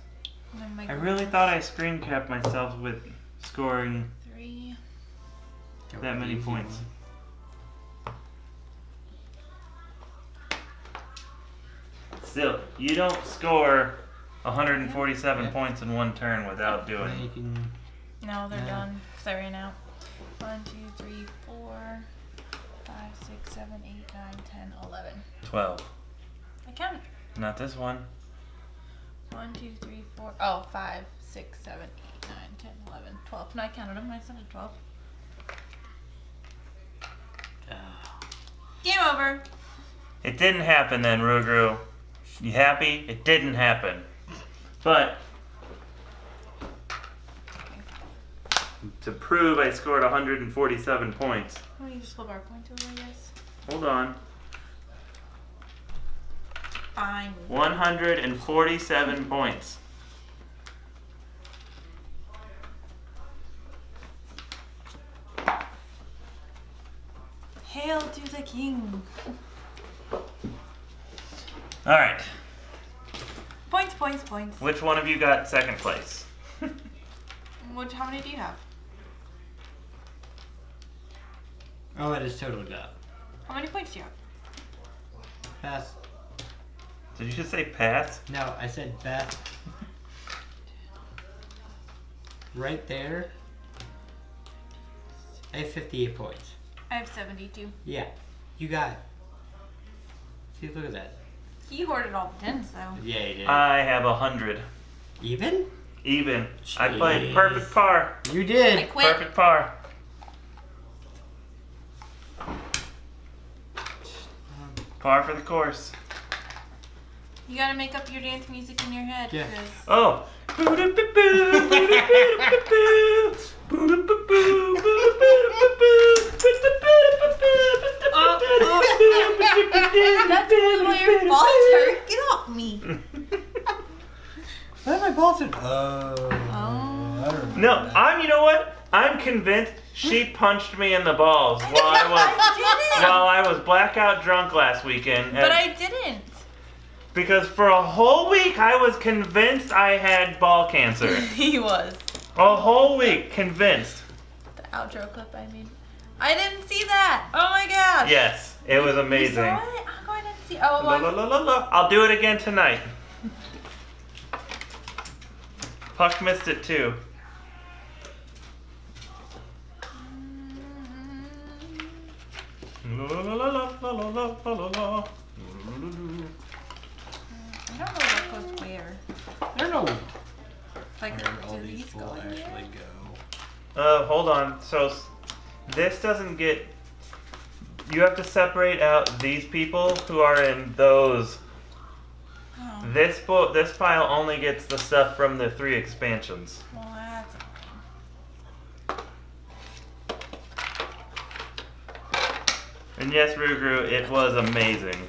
And then my I really goals, thought I screen capped myself with scoring 3. that many points. Still, you don't score 147 Yeah. points in one turn without Now doing. you can. No, they're Yeah. done because I ran out. 1, 2, 3, 4, 5, 6, 7, 8, 9, 10, 11. 12. I count. Not this one. 1, 2, 3, 4. Oh, 5, 6, 7, 8, 9, 10, 11, 12. No, I counted them. I said it 12. Game over. It didn't happen then, Rugru. You happy? It didn't happen. But to prove I scored 147 points. Oh, you just flip our points over, I guess. Hold on. Fine. 147 points. Hail to the king. All right. Points, points, points. Which one of you got second place? How many do you have? Oh, it is totaled up. How many points do you have? Pass. Did you just say pass? No, I said Beth. Right there. I have 58 points. I have 72. Yeah, you got it. See, look at that. He hoarded all the tens, though. Yeah, you did. I have 100. Even? Even. I played Jeez. perfect par. You I did. quit. Perfect par. Par for the course. You gotta make up your dance music in your head. Yeah. 'Cause Oh. That's why your balls hurt. Get off me. Where my balls in? Oh. I don't remember No, that. you know what? I'm convinced she punched me in the balls while I I was blackout drunk last weekend. didn't. But I didn't. Because for a whole week I was convinced I had ball cancer. He was. A whole week, convinced. The outro clip I made. I didn't see that. Oh my gosh. Yes, it was You amazing. saw it? How come I didn't see? Oh, La, la, la, la, la. I'll do it again tonight. Puck missed it too. La, la, la, la, la, la, la, la, la. I don't know what goes where. I don't know Like, where all do these these go will in actually there? go. Hold on. So this doesn't get. You have to separate out these people who are in those. Oh, This file only gets the stuff from the 3 expansions. well, that's annoying. And yes, Rugru, it was amazing.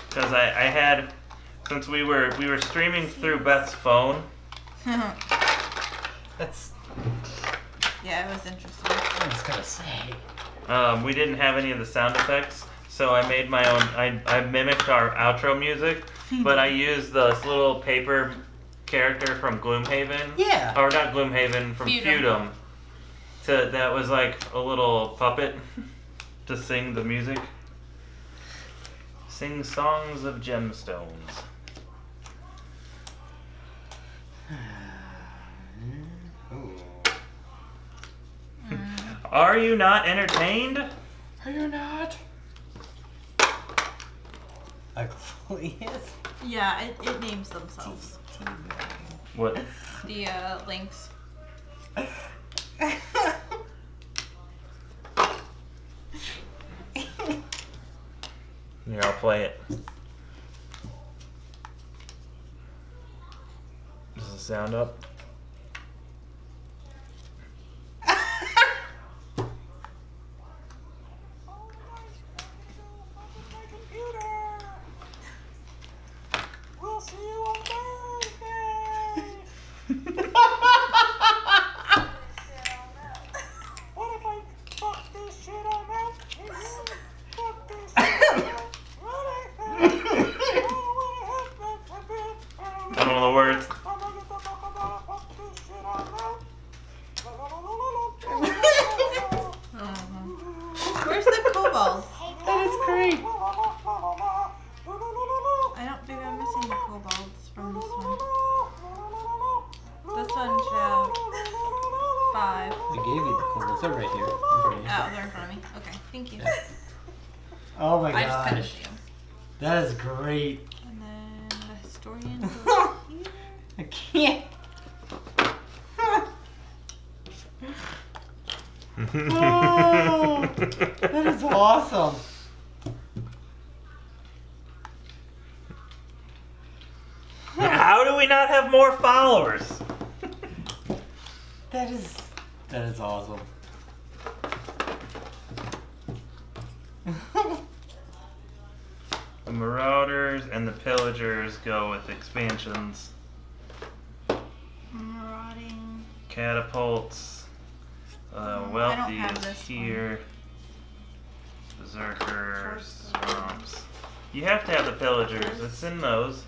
Because I had, since we were streaming through Beth's phone. That's. Yeah, it was interesting. I was gonna say. We didn't have any of the sound effects, so I made my own. I mimicked our outro music, but I used this little paper character from Gloomhaven. Yeah. Or not Gloomhaven, from Feudum. Feudum. that was like a little puppet to sing the music. Sing songs of gemstones. Ooh. Are you not entertained? Are you not? Yes. Yeah, it names themselves. What? The links. Here, I'll play it. Does the sound up? We'll see you on Thursday. What if I fuck this shit on out? Fuck this shit on out. I don't know the words. Where's the kobold? That is great. I don't think I'm missing the kobolds from this one. This one should have 5. I gave you the coolest. They're right here. Oh, they're in front of me. Okay, thank you. Oh my I just gosh. finished you. That is great. And then the historian goes here. I can't. Oh, that is awesome. How do we not have more followers? That is awesome. The Marauders and the Pillagers go with expansions. Marauding. Catapults. I don't Wealthy have is this here. Berserkers, Sorcerer. Swamps. You have to have the Pillagers. It's in those.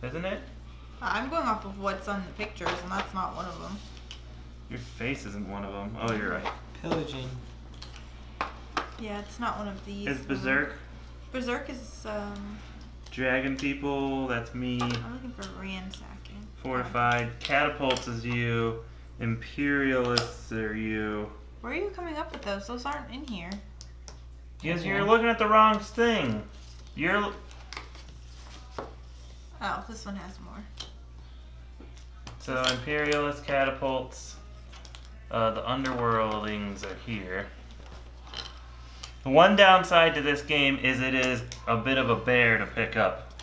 Isn't it? I'm going off of what's on the pictures, and that's not one of them. Your face isn't one of them. Oh, you're right. Pillaging. Yeah, it's not one of these. Is Berserk? Berserk is, Dragon People, that's me. I'm looking for ransacking. Fortified. Catapults is you. Imperialists are you. Where are you coming up with those? Those aren't in here. Because you're looking at the wrong thing. You're... Oh, this one has more. So, Imperialist Catapults. The Underworldlings are here. The one downside to this game is it is a bit of a bear to pick up.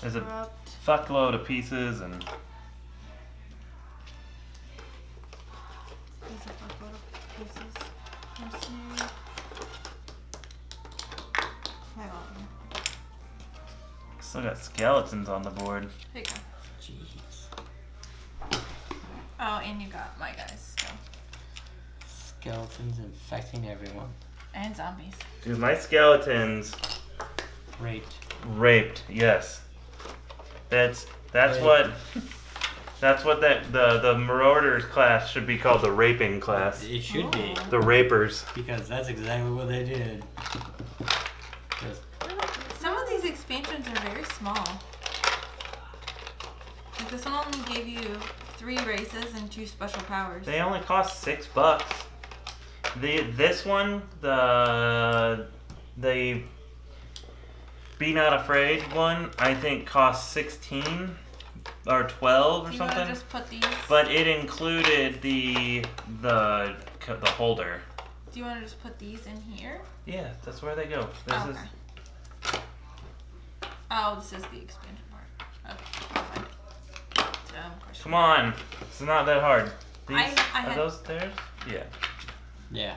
There's a Corrupt. fuckload of pieces and... There's a fuckload of pieces. Mercenary. Hang on. Still got skeletons on the board. There you go. Jeez. Oh, and you got my guys. So. Skeletons infecting everyone. And zombies. Dude, my skeletons Raped. raped. Yes, that's Right. what the Marauders class should be called, the raping class. It should be. Oh. The rapers. Because that's exactly what they did. Just Some of these expansions are very small. Like this one only gave you 3 races and 2 special powers. They only cost $6. This one, the Be Not Afraid one, I think cost 16 or 12 or Do you something. want to just put these? But it included the holder. Do you want to just put these in here? Yeah, that's where they go. This Oh, is okay. Oh, this is the expansion part. Okay, fine. Dumb question. come on. It's not that hard. These I are had- those theirs? Yeah. yeah.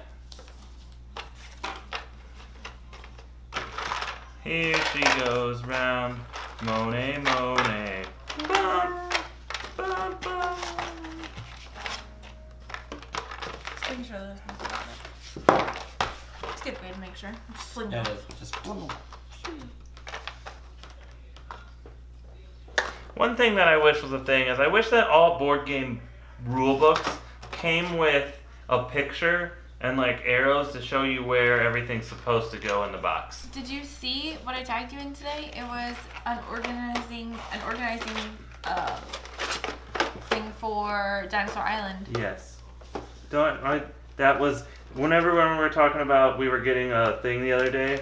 Here she goes round, Monet, Monet. Bum, bum, bum. Just making sure there's nothing on it. It's a good way to make sure. Just fling Yeah, it. it is. Just One thing that I wish was a thing is I wish that all board game rule books came with a picture and like arrows to show you where everything's supposed to go in the box. Did you see what I tagged you in today? It was an organizing thing for Dinosaur Island. Yes. That was whenever when we were talking about we were getting a thing the other day.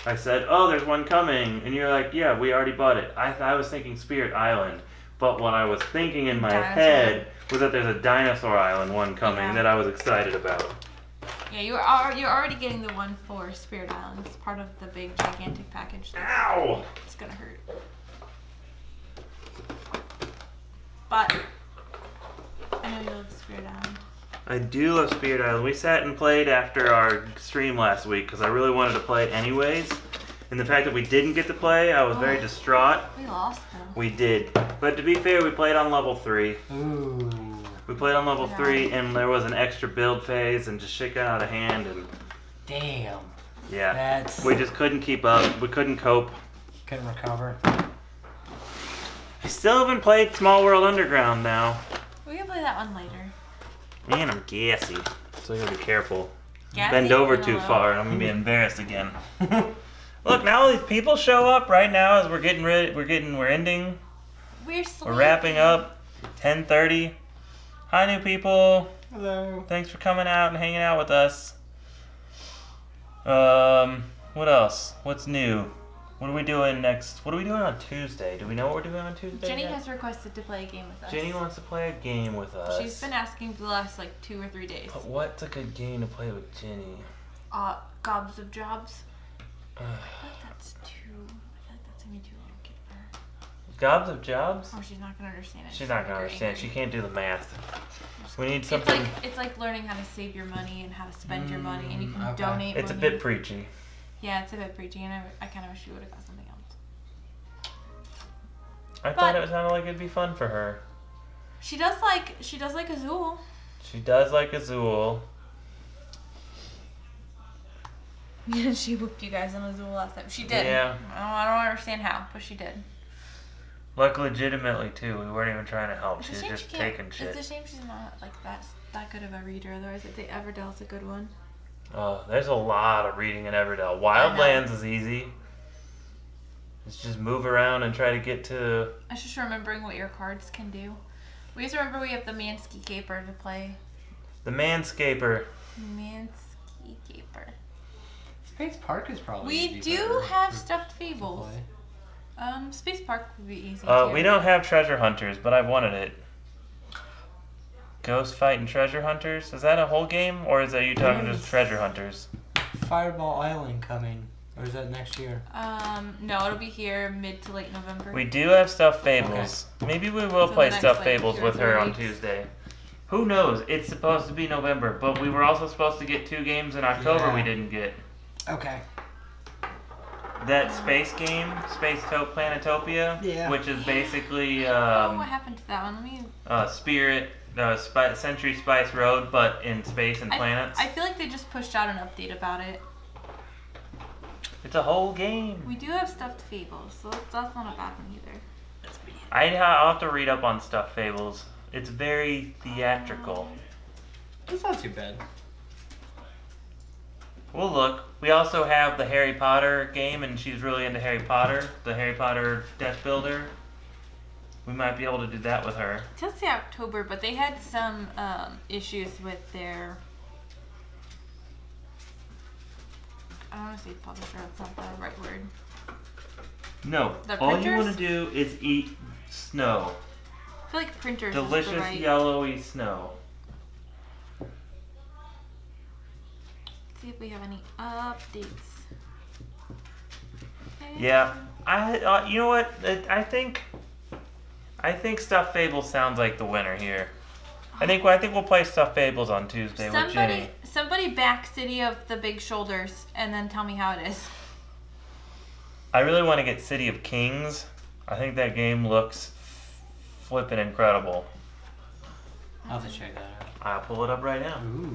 I said, "Oh, there's one coming," and you're like, "Yeah, we already bought it." I was thinking Spirit Island, but what I was thinking in my head was that there's a Dinosaur Island one coming that I was excited about. Yeah, you're already getting the one for Spirit Island. It's part of the big gigantic package. Ow! It's gonna hurt. But I know you love Spirit Island. I do love Spirit Island. We sat and played after our stream last week because I really wanted to play anyways. And the fact that we didn't get to play, I was very distraught. We lost though. We did. But to be fair, we played on level 3. Ooh. We played on level 3 and there was an extra build phase and just shit got out of hand and Damn. yeah. We just couldn't keep up. We couldn't cope. Couldn't recover. I still haven't played Smallworld Underground now. We can play that one later. Man, I'm gassy. So you gotta be careful. Gassy Bend over and too alone. far and I'm gonna be embarrassed again. Look, now all these people show up right now as we're getting ready. We're ending. We're sleeping. We're wrapping up. 10:30. Hi, new people. Hello. Thanks for coming out and hanging out with us. What else? What's new? What are we doing next? What are we doing on Tuesday? Do we know what we're doing on Tuesday? Jenny yet? has requested to play a game with us. Jenny wants to play a game with us. She's been asking for the last like 2 or 3 days. But what's a good game to play with Jenny? Gobs of Jobs. Ugh. I feel like that's gonna be too long kid for her. Gobs of Jobs? Or she's not gonna understand it. She's not gonna understand. She can't do the math. We need It's something. it's like learning how to save your money and how to spend your money, and you can donate. It's a money. bit preachy. Yeah, it's a bit preachy, and I kind of wish she would have got something else. I thought it sounded like it'd be fun for her. She does like Azul. She does like Azul. Yeah, she whooped you guys on Azul last time. She did. Yeah. I don't understand how, but she did. Like legitimately too. We weren't even trying to help. It's She a was shame just she can't. taking shit. It's a shame she's not like that good of a reader. Otherwise, I'd say Everdell's a good one. Oh, there's a lot of reading in Everdell. Wildlands is easy. It's just move around and try to get to. I was just remembering what your cards can do. We have to remember we have the Manscaper to play. The Manscaper. Manscaper. Space Park is probably We easy do for- have for- stuffed to fables. play. Space Park would be easy. Too. We don't have Treasure Hunters, but I wanted it. Ghost Fight and Treasure Hunters? Is that a whole game, or is that you talking just Treasure Hunters? Fireball Island coming, or is that next year? No, it'll be here mid to late November. We do have Stuffed Fables. Maybe we will So play the next, Stuffed like, Fables 2 or with her 3 on weeks. Tuesday. Who knows? It's supposed to be November, but we were also supposed to get 2 games in October Yeah. we didn't get. Okay. That space game, Planetopia, Yeah. which is basically Oh, what happened to that one? Let me. Spirit, Century Spice Road, but in space and planets. I feel like they just pushed out an update about it. It's a whole game. We do have stuffed fables, so that's not a bad one either. I'll have to read up on Stuffed Fables. It's very theatrical. It's not too bad. We'll look. We also have the Harry Potter game, and she's really into Harry Potter. The Harry Potter Death Builder. We might be able to do that with her. It does say October, but they had some issues with their. I don't want to say publisher. That's not the right word. No. The All you printers? want to do is eat snow. I feel like printers Delicious is the right. yellowy snow. See if we have any updates. Okay. Yeah. You know what? I think Stuffed Fables sounds like the winner here. I think we'll play Stuffed Fables on Tuesday with Jenny. Somebody back City of the Big Shoulders and then tell me how it is. I really want to get City of Kings. I think that game looks flippin' incredible. I'll have to check that out. I'll pull it up right now. Ooh.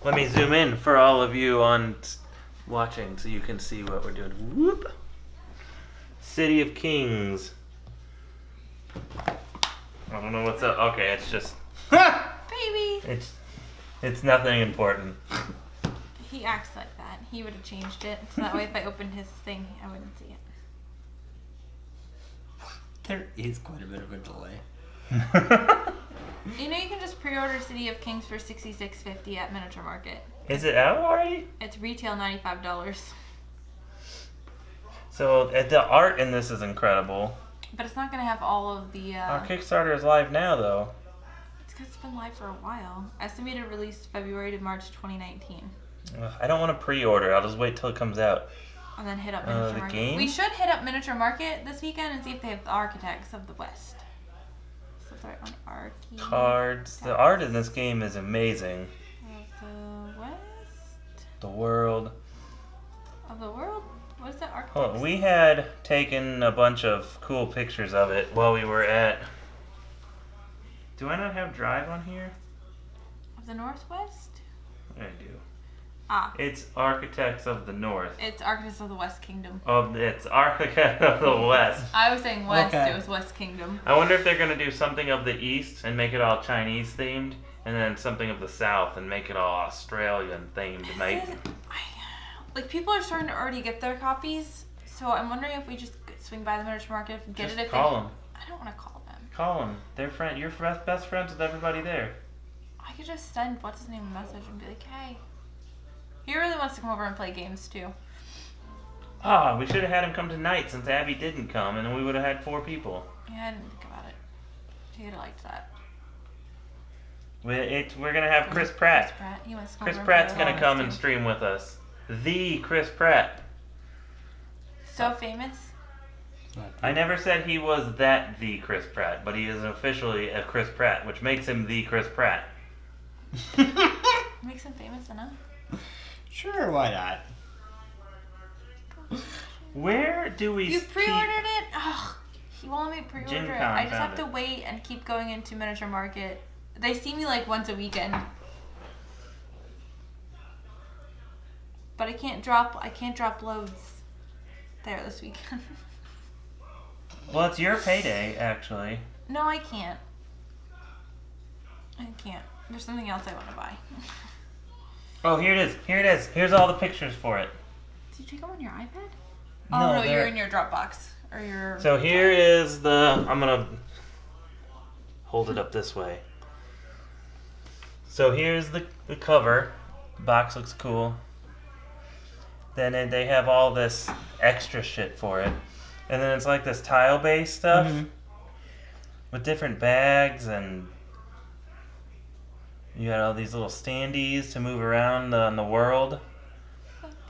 Let me zoom in for all of you on watching so you can see what we're doing. Whoop. City of Kings. I don't know what's up. Okay, it's just... It's nothing important. He acts like that. He would have changed it. So that way if I opened his thing, I wouldn't see it. There is quite a bit of a delay. You know you can just pre-order City of Kings for $66.50 at Miniature Market. Is it out already? It's retail $95. So the art in this is incredible. But it's not going to have all of the... Our Kickstarter is live now, though. It's because it's been live for a while. Estimated release February to March 2019. I don't want to pre-order. I'll just wait till it comes out. And then hit up Miniature the Market. game? We should hit up Miniature Market this weekend and see if they have the Architects of the West. So it's right on Cards. The art in this game is amazing. Of the West? The world. Of the world? What is that Architects? Hold on. We had taken a bunch of cool pictures of it while we were at... Do I not have Drive on here? Of the Northwest? I do. Ah. It's Architects of the North. It's Architects of the West Kingdom. It's Architects of the West. I was saying West, Okay. it was West Kingdom. I wonder if they're going to do something of the East and make it all Chinese themed, and then something of the South and make it all Australian themed. Like, people are starting to already get their copies, so I'm wondering if we just swing by the Miniature Market and get Just it if call they... them. I don't want to call them. Call them. They're friend. You're best friends with everybody there. I could just send what's his name a message and be like, hey. He really wants to come over and play games too. Ah, we should have had him come tonight since Abby didn't come, and then we would have had 4 people. Yeah, I didn't think about it. He would have liked that. We're gonna have Chris Pratt. Chris Pratt. He wants to come Chris over and Pratt's play gonna with come us, and too. stream with us. The Chris Pratt. So famous. I never said he was that the Chris Pratt, but he is officially a Chris Pratt, which makes him the Chris Pratt. Makes him famous enough. Sure, why not? Where do we You pre-ordered it? Ugh. He won't let me pre-order Gen it. Con I just found have to it. wait and keep going into Miniature Market. They see me like once a weekend. But I can't drop loads there this weekend. Well, it's your payday, actually. No, I can't. I can't. There's something else I want to buy. Oh, here it is. Here it is. Here's all the pictures for it. Did you take them on your iPad? No, Oh no, they're- you're in your Dropbox or your. So here is the... I'm gonna hold it up this way. So here's the cover. The box looks cool. Then they have all this extra shit for it. And then it's like this tile-based stuff with different bags, and you got all these little standees to move around the world.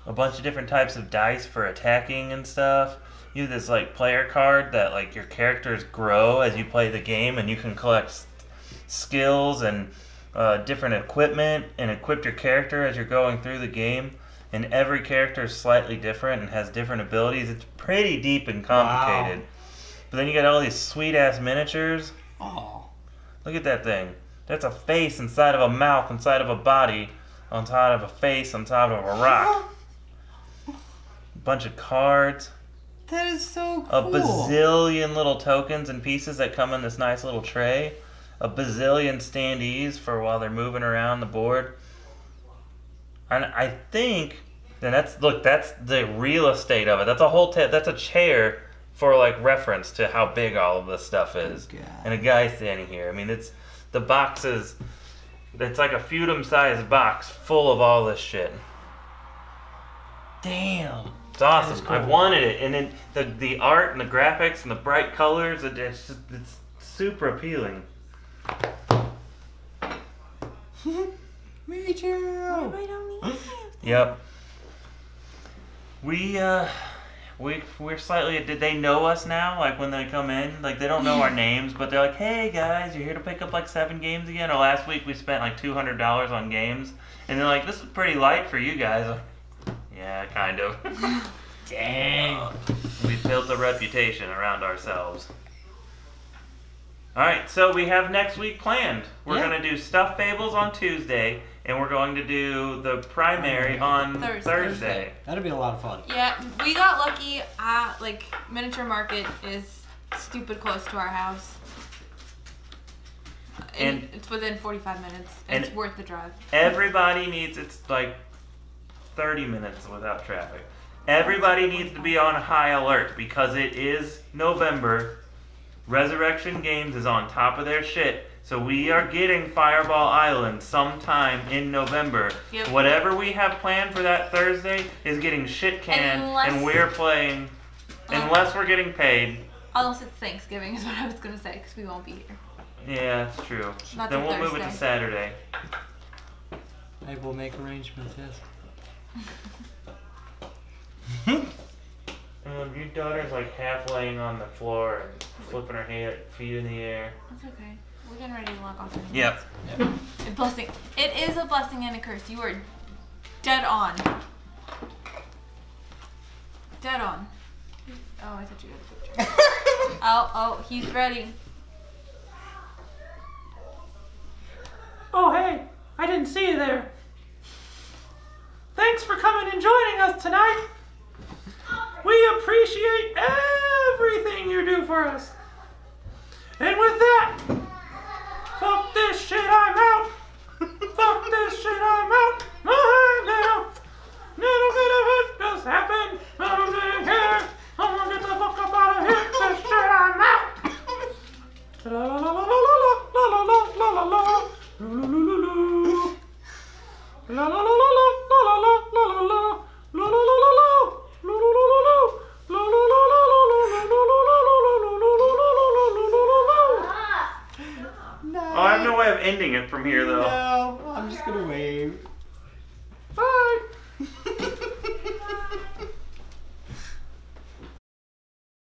A bunch of different types of dice for attacking and stuff. You have this like player card that like your characters grow as you play the game, and you can collect skills and different equipment and equip your character as you're going through the game. And every character is slightly different and has different abilities. It's pretty deep and complicated. Wow. But then you got all these sweet-ass miniatures. Oh. Look at that thing. That's a face inside of a mouth, inside of a body, on top of a face, on top of a rock. A bunch of cards. That is so cool. A bazillion little tokens and pieces that come in this nice little tray. A bazillion standees for while they're moving around the board. And I think, and that's the real estate of it. That's a whole, that's a chair for like reference to how big all of this stuff is. God. And a guy standing here. I mean, it's the boxes. It's like a feudum-sized box full of all this shit. Damn. It's awesome. That is cool. I've wanted it, and then the art and the graphics and the bright colors. It's super appealing. Me too. I don't need any of Yep. We're slightly. Did they know us now? Like when they come in, like they don't know our names, but they're like, "Hey guys, you're here to pick up like 7 games again." Or last week we spent like $200 on games, and they're like, "This is pretty light for you guys." Like, yeah, kind of. Dang. We've built a reputation around ourselves. All right, so we have next week planned. We're Yeah. gonna do Stuffed Fables on Tuesday, and we're going to do the primary on Thursday. That'll be a lot of fun. Yeah, we got lucky. Like Miniature Market is stupid close to our house. And it's within 45 minutes. And it's worth the drive. everybody needs, it's like 30 minutes without traffic. Everybody needs to be on high alert because it is November. Resurrection Games is on top of their shit. So we are getting Fireball Island sometime in November. Yep. Whatever we have planned for that Thursday is getting shit canned, and we're playing unless we're getting paid. Unless it's Thanksgiving is what I was gonna say, because we won't be here. Yeah, that's true. Not Then till we'll move it to Thursday. Saturday. I will make arrangements, yes. Your daughter's like half laying on the floor and flipping her feet in the air. That's okay. We're getting ready to log off. Yep. A blessing. It is a blessing and a curse. You are dead on. Dead on. Oh, I thought you had a picture. Oh, he's ready. Oh, hey, I didn't see you there. Thanks for coming and joining us tonight. We appreciate everything you do for us. And with that, fuck this shit, I'm out. Fuck this shit, I'm out. Now, little bit of it just happened. I don't really care. I'm gonna get the fuck up out of here. This shit, I'm out. La la la la la la la la la la la la. La la la la la la la la la la la la la la Oh, I have no way of ending it from here, though. No, I'm just gonna wave.